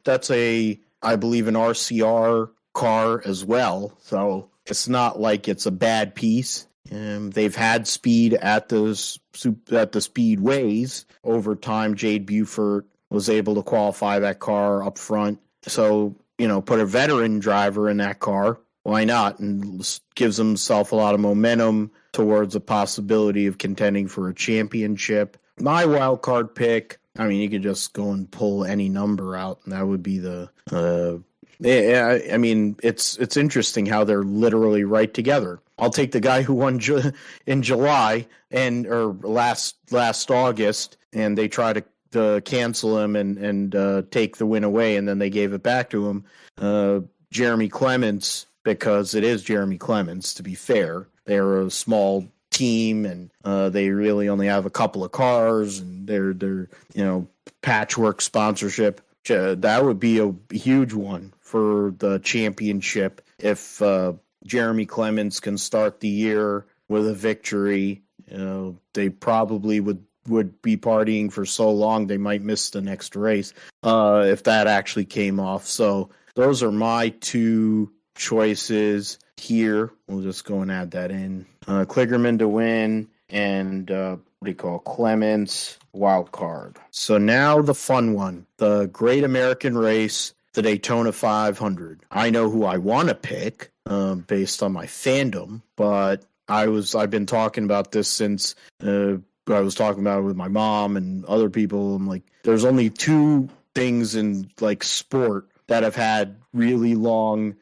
I believe an RCR car as well, so it's not like it's a bad piece. They've had speed at the speedways over time. Jade Buford was able to qualify that car up front, so put a veteran driver in that car. Why not? And gives himself a lot of momentum towards a possibility of contending for a championship. My wild card pick, I mean, you could just go and pull any number out, and that would be the. I mean, it's interesting how they're literally right together. I'll take the guy who won in July or last August, and they try to cancel him and take the win away, and then they gave it back to him. Jeremy Clements, because it is Jeremy Clements. To be fair, they're a small team, and they really only have a couple of cars, and they're patchwork sponsorship. That would be a huge one for the championship if Jeremy Clements can start the year with a victory. They probably would be partying for so long they might miss the next race if that actually came off. So those are my two choices here. We'll just go and add that in. Kligerman to win and Clements wild card. So now the fun one, the Great American Race, the Daytona 500. I know who I want to pick based on my fandom, but I've been talking about this since I was talking about it with my mom and other people. I'm like, there's only two things in like sport that have had really long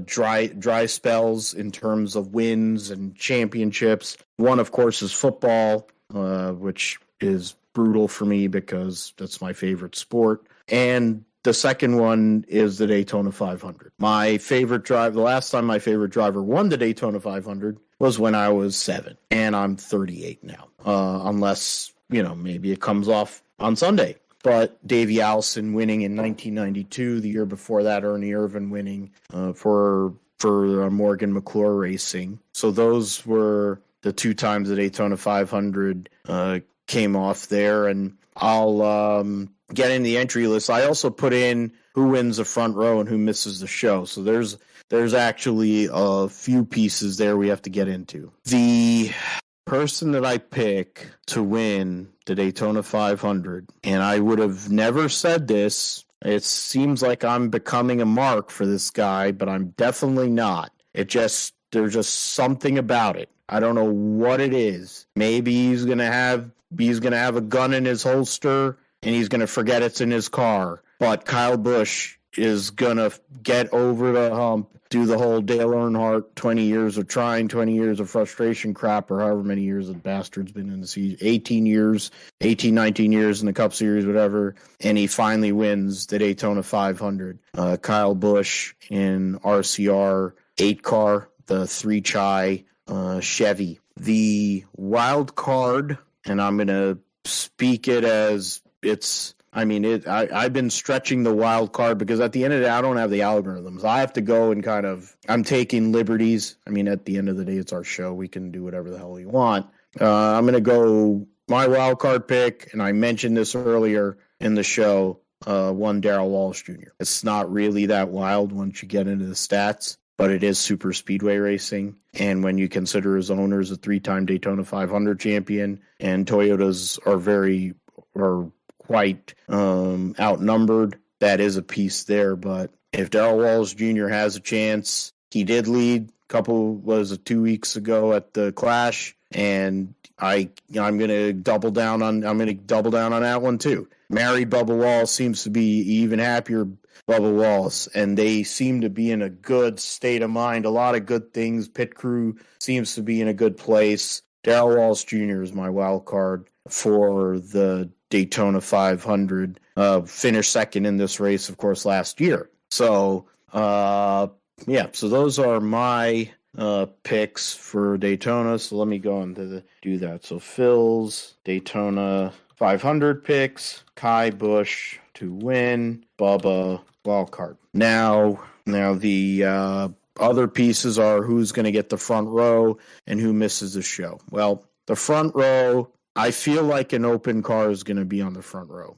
dry spells in terms of wins and championships. One, of course, is football, which is brutal for me because that's my favorite sport. And the second one is the Daytona 500. My favorite drive, the last time my favorite driver won the Daytona 500 was when I was 7, and I'm 38 now. Unless, maybe it comes off on Sunday. But Davey Allison winning in 1992, the year before that, Ernie Irvan winning for Morgan McClure Racing. So those were the two times the Daytona 500 came off there, and I'll get in the entry list. I also put in who wins the front row and who misses the show. So there's actually a few pieces there we have to get into. The person that I pick to win the Daytona 500, and I would have never said this. It seems like I'm becoming a mark for this guy, but I'm definitely not. There's just something about it. I don't know what it is. Maybe he's gonna have a gun in his holster and he's gonna forget it's in his car. But Kyle Busch is gonna get over the hump, do the whole Dale Earnhardt 20 years of trying, 20 years of frustration crap, or however many years the bastard's been in the season, 19 years in the Cup Series, whatever, and he finally wins the Daytona 500. Kyle Busch in RCR 8 car, the 3-Chai Chevy. The wild card, and I'm going to speak it as it's, I've been stretching the wild card because at the end of the day, I don't have the algorithms. I have to go and I'm taking liberties. At the end of the day, it's our show. We can do whatever the hell we want. I'm going to go my wild card pick, and I mentioned this earlier in the show, one Darrell Wallace Jr. It's not really that wild once you get into the stats, but it is super speedway racing. And when you consider his owner as a 3-time Daytona 500 champion, and Toyotas are quite outnumbered, that is a piece there. But if Darrell Wallace Jr. has a chance, he did lead 2 weeks ago at the Clash, and I'm gonna double down on that one too. Married Bubba Wallace seems to be even happier Bubba Wallace, and they seem to be in a good state of mind. A lot of good things. Pit crew seems to be in a good place. Darrell Wallace Jr. is my wild card for the Daytona 500. Finished second in this race, of course, last year. So, so those are my picks for Daytona. So let me go into do that. So Phil's Daytona 500 picks, Kai Busch to win, Bubba wildcard. Now the other pieces are who's going to get the front row and who misses the show. Well, the front row, I feel like an open car is going to be on the front row.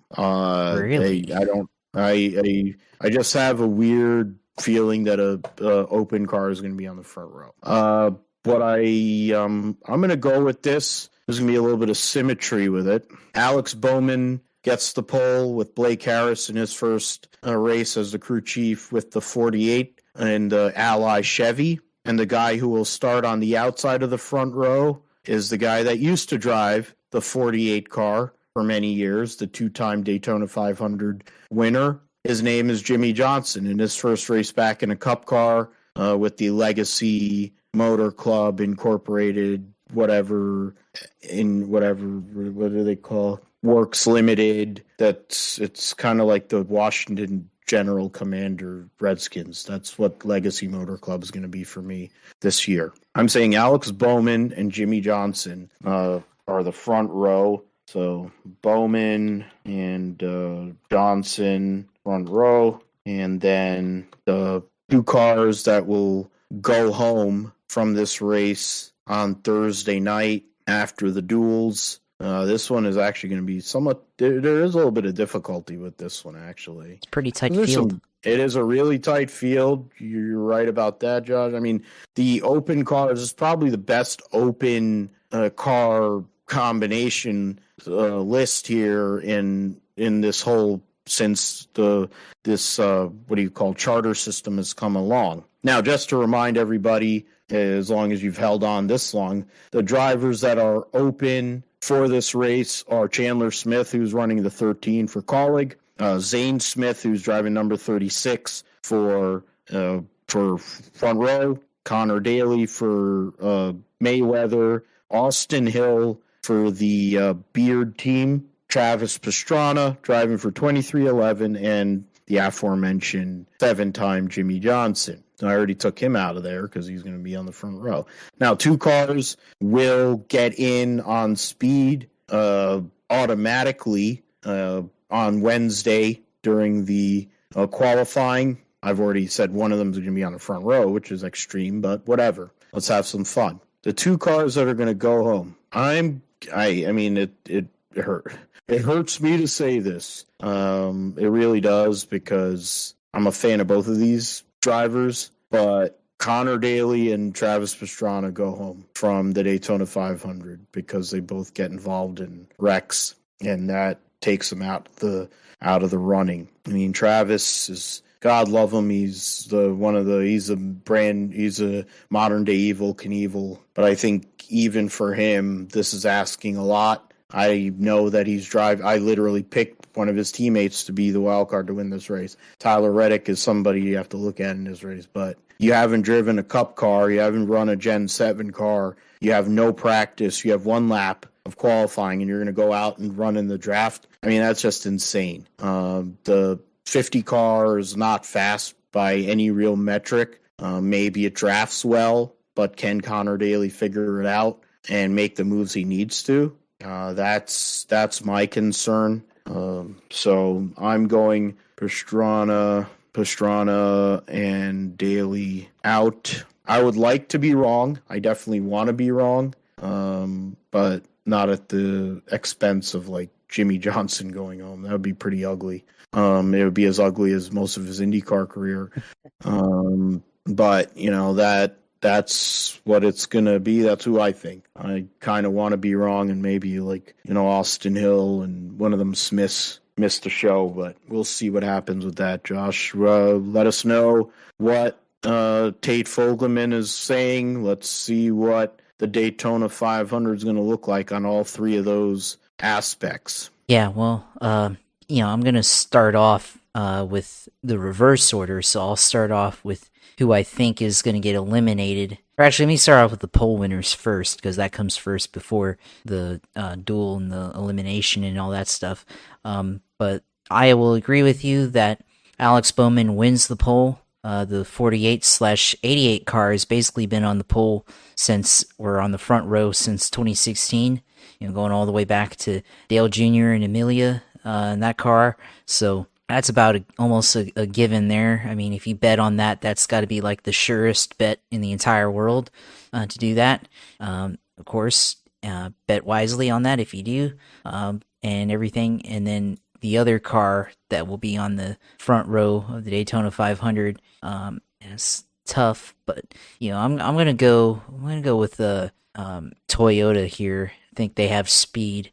Really? I just have a weird feeling that a open car is going to be on the front row. But I'm going to go with this. There's going to be a little bit of symmetry with it. Alex Bowman gets the pole with Blake Harris in his first race as the crew chief with the 48 and the Ally Chevy. And the guy who will start on the outside of the front row is the guy that used to drive the 48 car for many years, the 2-time Daytona 500 winner. His name is Jimmy Johnson. In his first race back in a Cup car with the Legacy Motor Club Incorporated, what do they call? Works Limited. It's kind of like the Washington General Commander Redskins. That's what Legacy Motor Club is going to be for me this year. I'm saying Alex Bowman and Jimmy Johnson are the front row. So Bowman and Johnson front row. And then the 2 cars that will go home from this race on Thursday night after the duels. This one is actually going to be somewhat. There is a little bit of difficulty with this one, actually. It's a pretty tight field. It is a really tight field. You're right about that, Josh. I mean, the open cars is probably the best open car combination list here in this whole since this charter system has come along. Now, just to remind everybody, as long as you've held on this long, the drivers that are open for this race are Chandler Smith, who's running the 13 for Colleague, Zane Smith, who's driving number 36 for front row, Connor Daly for Mayweather, Austin Hill for the Beard team, Travis Pastrana driving for 2311, and the aforementioned 7-time Jimmy Johnson. I already took him out of there because he's going to be on the front row. Now, 2 cars will get in on speed automatically on Wednesday during the qualifying. I've already said one of them is going to be on the front row, which is extreme, but whatever. Let's have some fun. The 2 cars that are going to go home. I mean, it hurt. It hurts me to say this. It really does, because I'm a fan of both of these drivers, but Connor Daly and Travis Pastrana go home from the Daytona 500 because they both get involved in wrecks, and that takes them out of the running. I mean, Travis is, God love him, he's a modern day Evel Knievel, but I think even for him, this is asking a lot. I know that I literally picked one of his teammates to be the wild card to win this race. Tyler Reddick is somebody you have to look at in this race, but you haven't driven a Cup car, you haven't run a Gen 7 car, you have no practice, you have 1 lap of qualifying, and you're going to go out and run in the draft. I mean, that's just insane. The 50 car is not fast by any real metric. Maybe it drafts well, but can Connor Daly figure it out and make the moves he needs to? That's my concern. So I'm going Pastrana and Daly out. I would like to be wrong. I definitely want to be wrong. But not at the expense of like Jimmy Johnson going home. That would be pretty ugly. It would be as ugly as most of his IndyCar career. But that's what it's going to be. That's who I think. I kind of want to be wrong, and maybe Austin Hill and one of them Smiths missed the show, but we'll see what happens with that, Josh. Let us know what Tate Fogelman is saying. Let's see what the Daytona 500 is going to look like on all 3 of those aspects. Yeah, well, I'm going to start off with the reverse order, so I'll start off with who I think is going to get eliminated. Or actually, let me start off with the pole winners first, because that comes first before the duel and the elimination and all that stuff. But I will agree with you that Alex Bowman wins the pole. The 48/88 car has basically been on the pole on the front row since 2016, going all the way back to Dale Jr. and Amelia in that car. So that's about almost a given there. I mean, if you bet on that, that's got to be like the surest bet in the entire world to do that. Of course, bet wisely on that if you do, and everything. And then the other car that will be on the front row of the Daytona 500, it's tough, but I'm gonna go with the Toyota here. I think they have speed.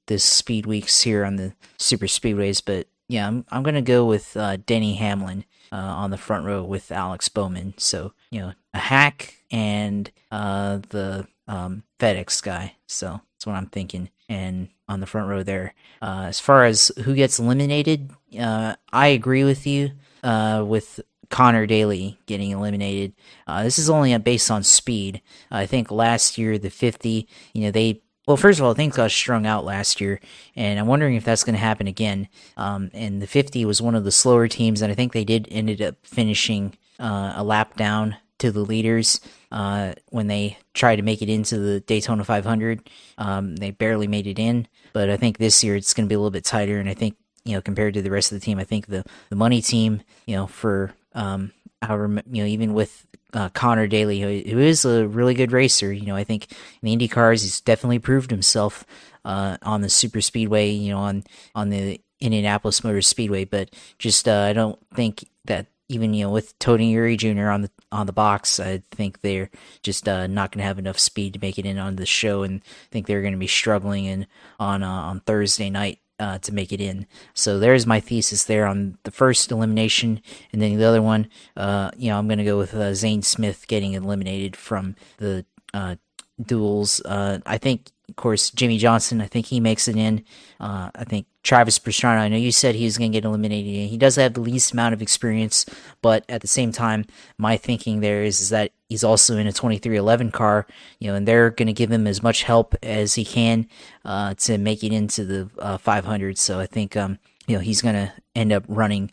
This speed weeks here on the super speedways, but yeah, I'm gonna go with Denny Hamlin on the front row with Alex Bowman. So a hack and the FedEx guy. So that's what I'm thinking. And on the front row there, as far as who gets eliminated, I agree with you with Connor Daly getting eliminated. This is only based on speed. I think last year the 50, well, first of all, things got strung out last year, and I'm wondering if that's going to happen again. And the 50 was one of the slower teams, and I think they ended up finishing a lap down to the leaders when they tried to make it into the Daytona 500. They barely made it in, but I think this year it's going to be a little bit tighter, and I think compared to the rest of the team. I think the money team, for however, even with Connor Daly, who is a really good racer, I think in the Indy cars he's definitely proved himself on the super speedway, on the Indianapolis Motor Speedway, but just I don't think that even with Tony Uri Jr. on the box, I think they're just not going to have enough speed to make it in on the show, and I think they're going to be struggling on Thursday night to make it in. So there's my thesis there on the first elimination, and then the other one, I'm going to go with Zane Smith getting eliminated from the duels. I think, of course, Jimmy Johnson, I think he makes it in. I think Travis Pastrana, I know you said he was going to get eliminated. He does have the least amount of experience, but at the same time, my thinking there is that he's also in a 2311 car, and they're going to give him as much help as he can to make it into the 500. So I think, he's going to end up running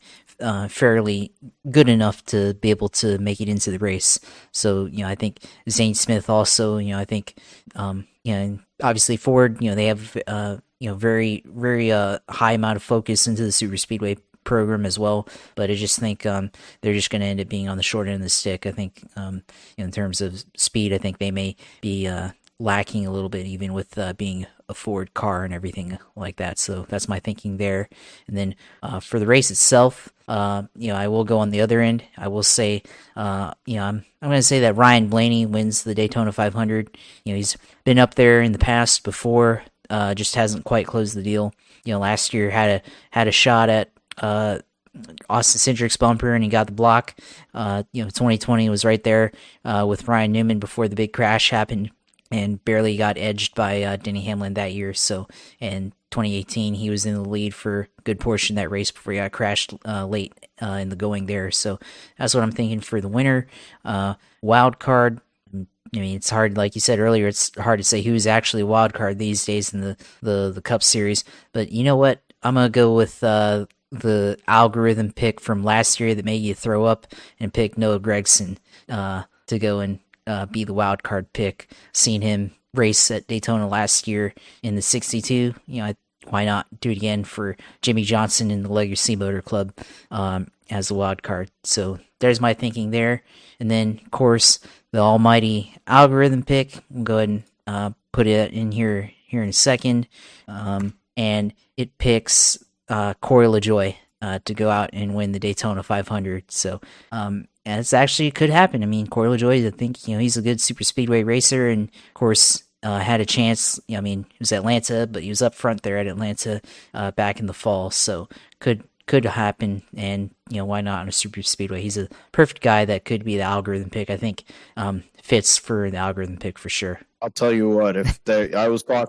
fairly good enough to be able to make it into the race. So, I think Zane Smith also, I think, and obviously Ford, they have, very, very high amount of focus into the super speedway program as well, but I just think they're just going to end up being on the short end of the stick. I think in terms of speed, I think they may be lacking a little bit, even with being a Ford car and everything like that. So that's my thinking there. And then for the race itself, I will go on the other end. I will say, I'm going to say that Ryan Blaney wins the Daytona 500. He's been up there in the past before, just hasn't quite closed the deal. Last year had a shot at Austin Cindric's bumper and he got the block. 2020 was right there with Ryan Newman before the big crash happened, and barely got edged by Denny Hamlin that year. So, in 2018, he was in the lead for a good portion of that race before he got crashed late in the going there. So, that's what I'm thinking for the winner. Wild card, it's hard, like you said earlier, it's hard to say who's actually a wild card these days in the Cup Series. But you know what? I'm going to go with the algorithm pick from last year that made you throw up and pick Noah Gragson to go and be the wild card pick. Seeing him race at Daytona last year in the 62, why not do it again for Jimmy Johnson in the Legacy Motor Club as a wild card? So there's my thinking there. And then, of course, the almighty algorithm pick. We'll go ahead and put it in here in a second. And it picks Corey LaJoie to go out and win the Daytona 500. So it's actually could happen. I mean, Corey LaJoie, I think, he's a good super speedway racer, and of course had a chance. It was Atlanta, but he was up front there at Atlanta back in the fall. So could happen, and why not on a super speedway? He's a perfect guy that could be the algorithm pick. I think fits for the algorithm pick for sure. I'll tell you what,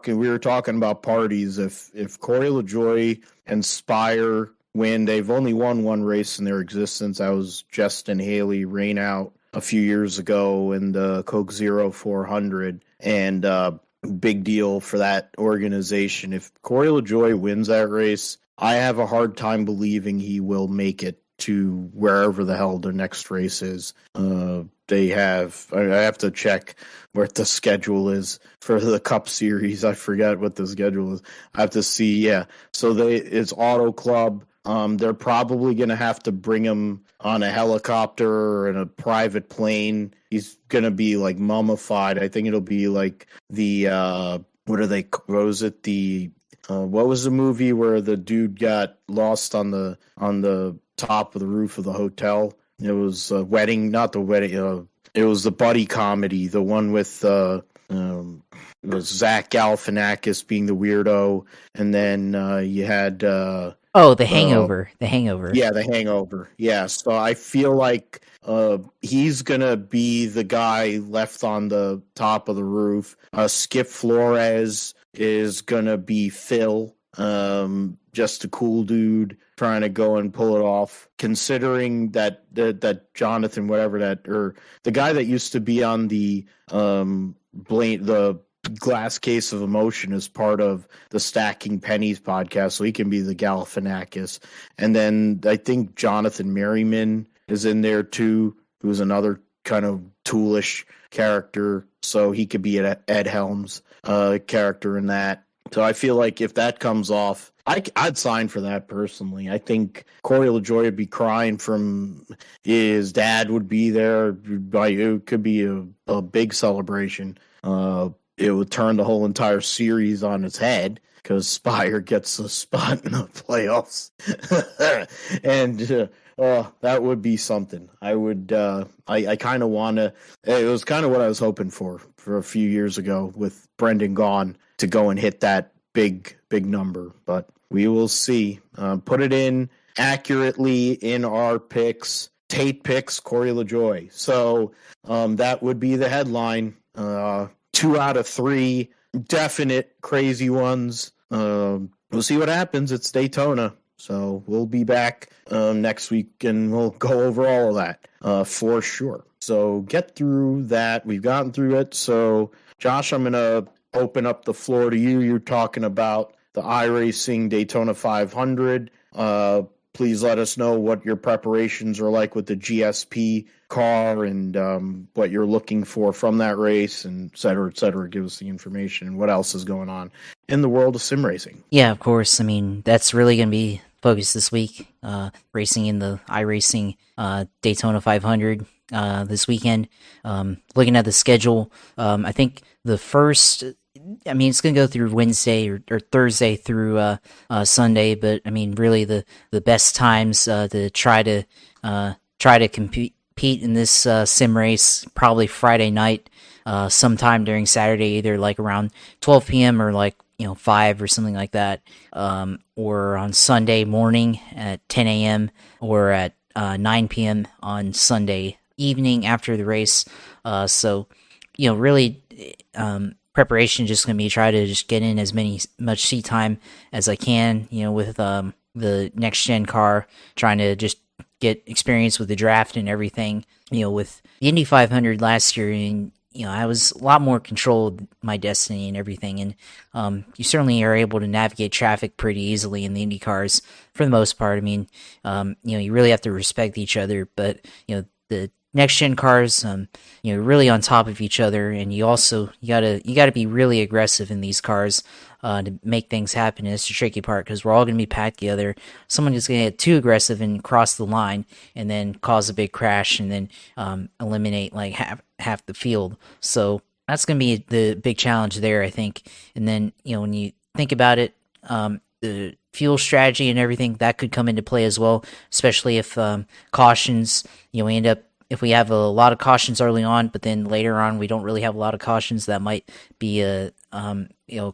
we were talking about parties. If Corey LaJoie and Spire win, they've only won one race in their existence. That was Justin Haley rain out a few years ago in the Coke Zero 400, and big deal for that organization. If Corey LaJoie wins that race, I have a hard time believing he will make it to wherever the hell the next race is. I have to check where the schedule is for the Cup Series. I forget what the schedule is. I have to see. Yeah. So it's Auto Club. They're probably going to have to bring him on a helicopter or in a private plane. He's going to be like mummified. I think it'll be like what was the movie where the dude got lost on the top of the roof of the hotel? It was a wedding, not the wedding. It was the buddy comedy, the one with it was Zach Galifianakis being the weirdo, and then you had The Hangover. The Hangover. Yeah, The Hangover. Yeah, so I feel like he's gonna be the guy left on the top of the roof. Skip Flores is gonna be Phil, just a cool dude trying to go and pull it off. Considering that Jonathan, or the guy that used to be on the Glass Case of Emotion is part of the Stacking Pennies podcast, so he can be the Galifianakis. And then I think Jonathan Merriman is in there too, who's another kind of toolish character, so he could be an Ed Helms character in that. So I feel like if that comes off, I'd sign for that personally. I think Corey LaJoie would be crying from his dad would be there. It could be a big celebration. It would turn the whole entire series on its head because Spire gets a spot in the playoffs. And that would be something. I kind of want to, it was kind of what I was hoping for a few years ago with Brendan gone to go and hit that big number, but we will see. Put it in accurately in our picks. Tate picks Corey LaJoie. So that would be the headline. 2 out of 3 definite crazy ones. We'll see what happens. It's Daytona. So we'll be back next week and we'll go over all of that for sure. So get through that. We've gotten through it. So Josh, I'm going to open up the floor to you. You're talking about the iRacing Daytona 500. Please let us know what your preparations are like with the GSP car and what you're looking for from that race, and et cetera, et cetera. Give us the information and what else is going on in the world of sim racing. Yeah, of course. I mean, that's really going to be focused this week. Racing in the iRacing Daytona 500 this weekend. Looking at the schedule, I think the first... I mean, it's going to go through Wednesday or Thursday through Sunday, but I mean, really the best times to try to compete in this sim race, probably Friday night, sometime during Saturday, either like around 12 p.m. or like 5 or something like that, or on Sunday morning at 10 a.m. or at 9 p.m. on Sunday evening after the race. So really. Preparation just going to be try to just get in as much seat time as I can, with the next gen car, trying to just get experience with the draft and everything. With the Indy 500 last year, and I was a lot more control of my destiny and everything, and you certainly are able to navigate traffic pretty easily in the Indy cars for the most part. I mean, you really have to respect each other, but the next gen cars, really on top of each other, and you gotta be really aggressive in these cars to make things happen. And it's the tricky part because we're all gonna be packed together. Someone is gonna get too aggressive and cross the line, and then cause a big crash, and then eliminate like half the field. So that's gonna be the big challenge there, I think. And then when you think about it, the fuel strategy and everything that could come into play as well, especially if cautions, if we have a lot of cautions early on, but then later on we don't really have a lot of cautions, that might be a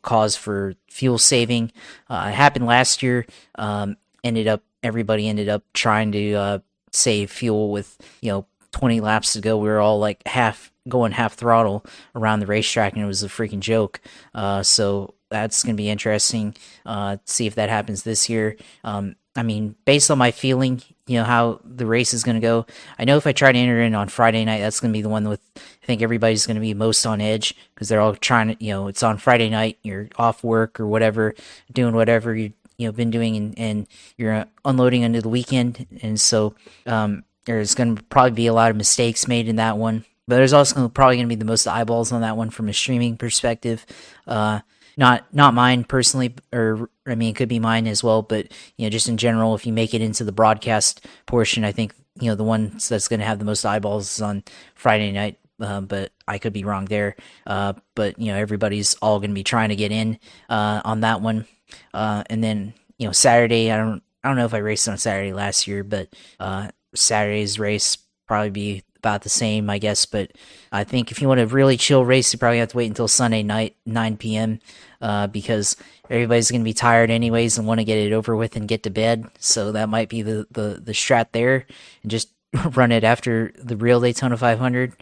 cause for fuel saving. It happened last year. Everybody ended up trying to save fuel with 20 laps to go. We were all like half throttle around the racetrack, and it was a freaking joke. So that's gonna be interesting. See if that happens this year. I mean, based on my feeling, how the race is going to go, I know if I try to enter in on Friday night, that's going to be the one with, I think everybody's going to be most on edge because they're all trying to, it's on Friday night, you're off work or whatever, doing whatever you've been doing, and you're unloading into the weekend. And so there's going to probably be a lot of mistakes made in that one. But there's also probably going to be the most eyeballs on that one from a streaming perspective. Not mine personally, or I mean, it could be mine as well, but just in general, if you make it into the broadcast portion, I think the one that's going to have the most eyeballs is on Friday night. But I could be wrong there. But everybody's all going to be trying to get in on that one. And then Saturday, I don't know if I raced on Saturday last year, but Saturday's race probably be about the same, I guess. But I think if you want a really chill race, you probably have to wait until Sunday night, 9 p.m. Because everybody's going to be tired anyways and want to get it over with and get to bed. So that might be the strat there, and just run it after the real Daytona 500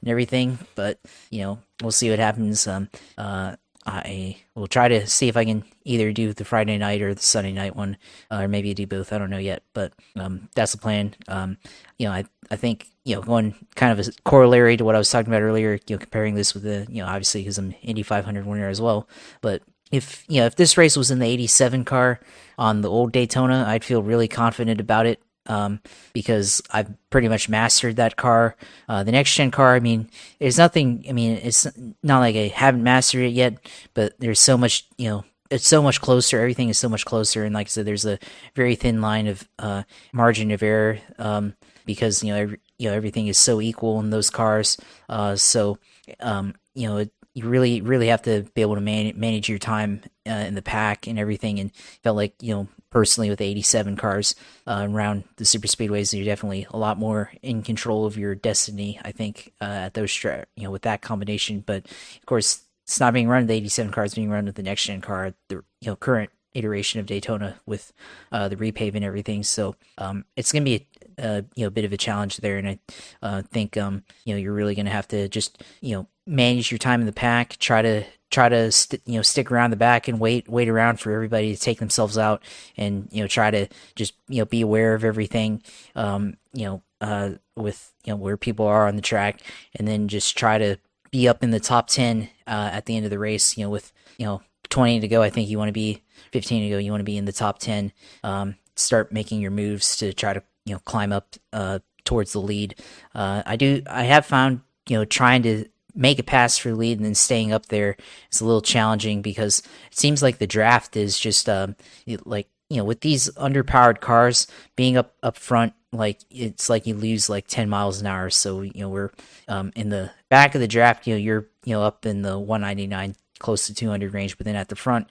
and everything. But we'll see what happens. I will try to see if I can either do the Friday night or the Sunday night one, or maybe do both. I don't know yet, but that's the plan. I think going kind of a corollary to what I was talking about earlier, comparing this with the obviously because I'm Indy 500 winner as well. But if this race was in the 87 car on the old Daytona, I'd feel really confident about it. Because I've pretty much mastered that car. The next gen car, I mean, there's nothing, I mean, it's not like I haven't mastered it yet, but there's so much, it's so much closer. Everything is so much closer, and like I said, there's a very thin line of margin of error, because everything is so equal in those cars. So you really have to be able to manage your time in the pack and everything. And felt like personally with the 87 cars around the super speedways, you're definitely a lot more in control of your destiny, I think, at those with that combination. But of course, it's not being run with the 87 car; it's being run with the next gen car, the current iteration of Daytona with the repave and everything. So it's going to be a bit of a challenge there, and I think you're really going to have to just manage your time in the pack, try to stick around the back and wait around for everybody to take themselves out, and try to just be aware of everything, with where people are on the track, and then just try to be up in the top 10 at the end of the race. With 20 to go, I think you want to be 15 to go. You want to be in the top 10. Start making your moves to try to climb up towards the lead. I have found trying to make a pass for the lead and then staying up there is a little challenging, because it seems like the draft is just with these underpowered cars being up front, like it's like you lose like 10 miles an hour. So we're in the back of the draft, you're up in the 199, close to 200 range, but then at the front,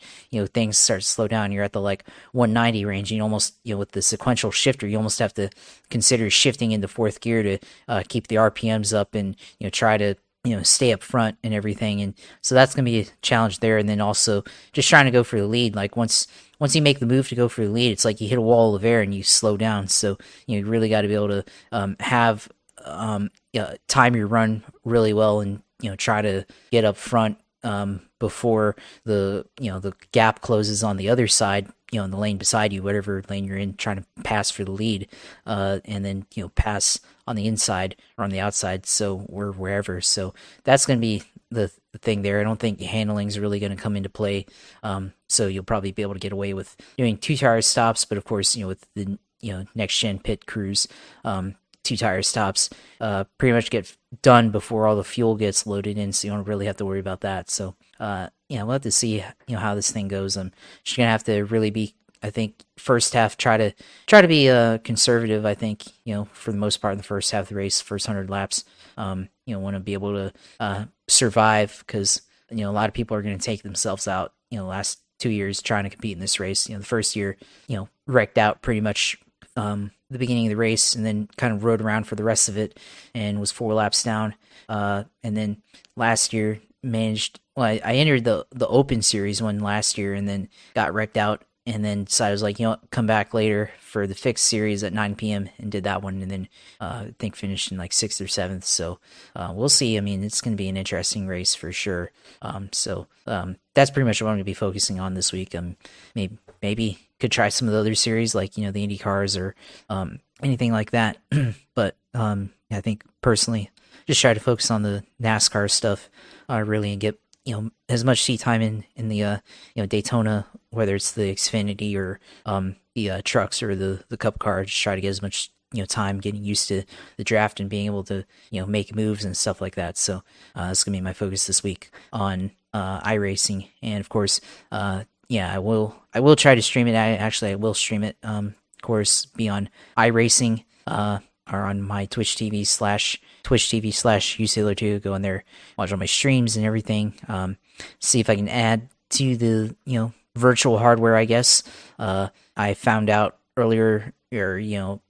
things start to slow down. You're at the like 190 range. You almost, with the sequential shifter, you almost have to consider shifting into fourth gear to keep the RPMs up and try to stay up front and everything. And so that's going to be a challenge there. And then also just trying to go for the lead. Like once you make the move to go for the lead, it's like you hit a wall of air and you slow down. So you really got to be able to have time your run really well, and try to get up front before the gap closes on the other side, in the lane beside you, whatever lane you're in, trying to pass for the lead, and then pass on the inside or on the outside, so wherever. So that's going to be the thing there. I don't think handling is really going to come into play, so you'll probably be able to get away with doing 2 tire stops, but of course with the next gen pit crews, 2 tire stops pretty much get done before all the fuel gets loaded in, so you don't really have to worry about that. So we'll have to see how this thing goes. I'm just gonna have to really be, I think, first half try to be conservative. I think for the most part in the first half of the race, first 100 laps, want to be able to survive, because a lot of people are going to take themselves out. Last 2 years trying to compete in this race. The first year wrecked out pretty much the beginning of the race, and then kind of rode around for the rest of it and was 4 laps down. And then last year managed. Well, I entered the Open Series one last year and then got wrecked out, and then decided I was like, come back later for the fixed series at 9 p.m. and did that one, and then I think finished in like 6th or 7th. So we'll see. I mean, it's going to be an interesting race for sure. So that's pretty much what I'm going to be focusing on this week. Maybe could try some of the other series, like the IndyCars or anything like that. But I think personally, just try to focus on the NASCAR stuff really, and get as much seat time in the Daytona, whether it's the Xfinity or the trucks or the Cup car. Just try to get as much time getting used to the draft and being able to make moves and stuff like that. So that's gonna be my focus this week on iRacing, and of course I will try to stream it. I will stream it, of course, be on iRacing or on my Twitch TV / usailor2. Go in there, watch all my streams and everything. See if I can add to the virtual hardware, I guess. I found out earlier, or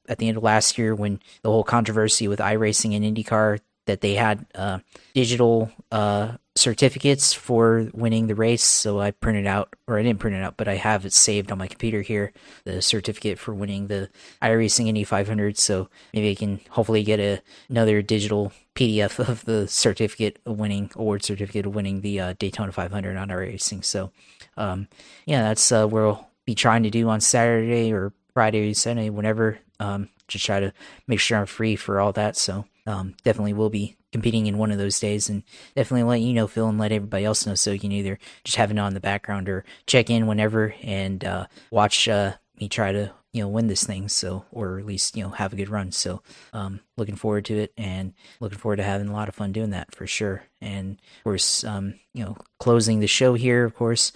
at the end of last year, when the whole controversy with iRacing and IndyCar, that they had digital certificates for winning the race. So I printed out, or I didn't print it out, but I have it saved on my computer here, the certificate for winning the iRacing Indy 500. So maybe I can hopefully get another digital PDF of the award certificate of winning the Daytona 500 on iRacing. So that's where we'll be trying to do on Saturday or Friday, Sunday, whenever. Just try to make sure I'm free for all that. So definitely will be competing in one of those days, and definitely let Phil, and let everybody else know, so you can either just have it on the background or check in whenever and watch me try to win this thing, so, or at least have a good run. So looking forward to it, and looking forward to having a lot of fun doing that for sure. And of course closing the show here, of course,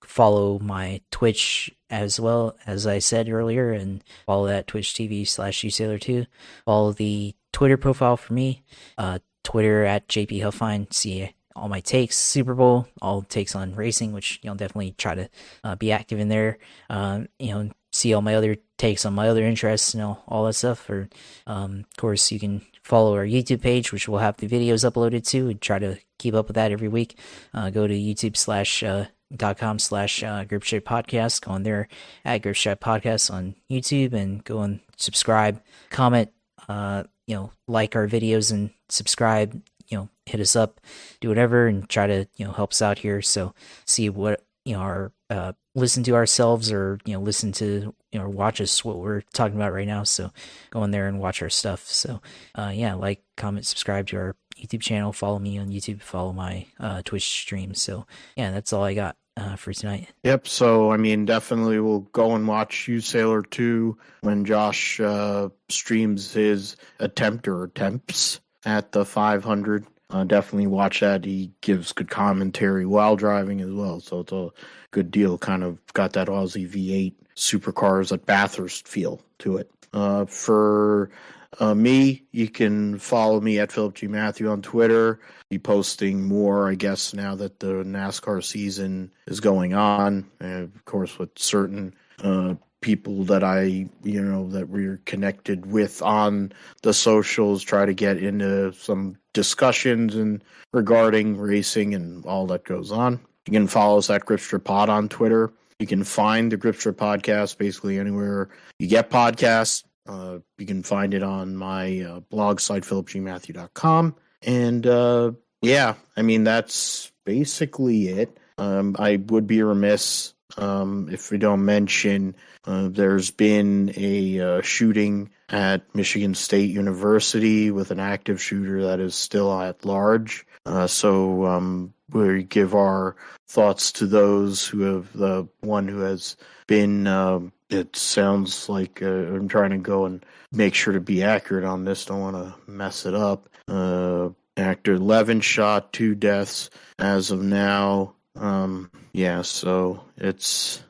follow my Twitch as well, as I said earlier, and follow that Twitch TV/usailor2. Follow the Twitter profile for me, Twitter at JP Huffine. See all my takes, Super Bowl, all takes on racing, which definitely try to be active in there. See all my other takes on my other interests and all that stuff. Or of course, you can follow our YouTube page, which we'll have the videos uploaded to, and try to keep up with that every week. Go to youtube.com/gripshape podcast. Go on there at gripshape podcast on YouTube, and go and subscribe, comment, like our videos and subscribe. Hit us up, do whatever, and try to help us out here. So see what our listen to ourselves, or listen to or watch us what we're talking about right now. So go in there and watch our stuff. So like, comment, subscribe to our YouTube channel, follow me on YouTube, follow my Twitch stream. So that's all I got for tonight. Yep. So definitely we'll go and watch Sailor 2 when Josh streams his attempts at the 500. Definitely watch that. He gives good commentary while driving as well, so it's a good deal. Kind of got that Aussie V8 supercars at Bathurst feel to it. For me, you can follow me at Philip G. Matthew on Twitter. Be posting more, I guess, now that the NASCAR season is going on. And of course, with certain people that that we're connected with on the socials, try to get into some discussions and regarding racing and all that goes on. You can follow us at Gripstrip Pod on Twitter. You can find the Gripstrip Podcast basically anywhere you get podcasts. You can find it on my blog site, philipgmatthew.com. And that's basically it. I would be remiss if we don't mention there's been a shooting at Michigan State University with an active shooter that is still at large. So we give our thoughts to those who have, the one who has been, it sounds like I'm trying to go and make sure to be accurate on this, don't want to mess it up. Actor 11 shot, 2 deaths as of now. So it's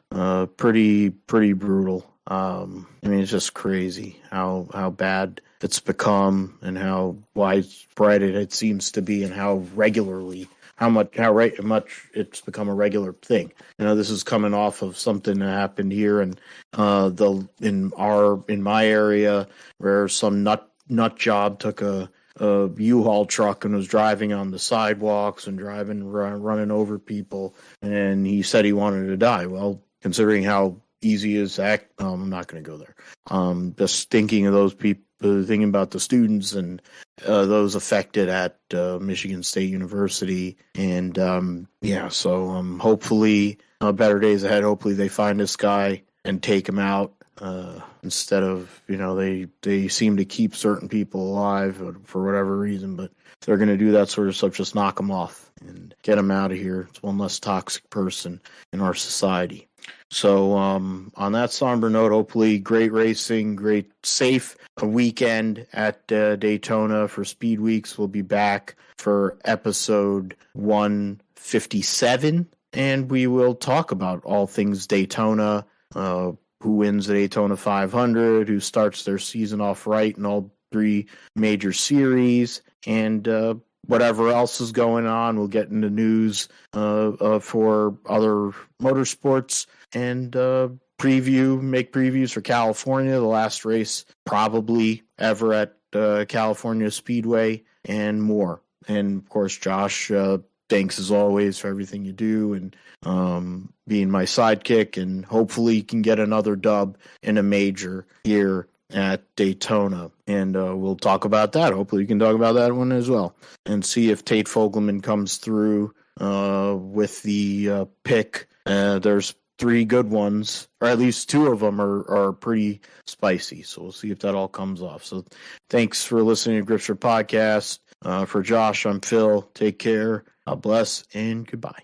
pretty brutal. It's just crazy how bad it's become and how widespread it seems to be, and how much it's become a regular thing. This is coming off of something that happened here and in my area, where some nut job took a U-Haul truck and was driving on the sidewalks and running over people, and he said he wanted to die. Well, considering how easy it is to act, I'm not going to go there. Just thinking of those people, thinking about the students and those affected at Michigan State University, and hopefully better days ahead. Hopefully they find this guy and take him out. Instead of, they seem to keep certain people alive for whatever reason, but if they're going to do that sort of stuff, just knock them off and get them out of here. It's one less toxic person in our society. So on that somber note, hopefully great racing, great safe weekend at Daytona for Speed Weeks. We'll be back for episode 157, and we will talk about all things Daytona, who wins the Daytona 500, who starts their season off right in all 3 major series, and whatever else is going on. We'll get into news for other motorsports, and make previews for California, the last race probably ever at California Speedway, and more. And of course, Josh, thanks as always for everything you do, and being my sidekick, and hopefully you can get another dub in a major here at Daytona. And we'll talk about that. Hopefully you can talk about that one as well, and see if Tate Fogelman comes through with the pick. There's 3 good ones, or at least 2 of them are pretty spicy. So we'll see if that all comes off. So thanks for listening to Gripster Podcast. For Josh, I'm Phil. Take care. God bless, and goodbye.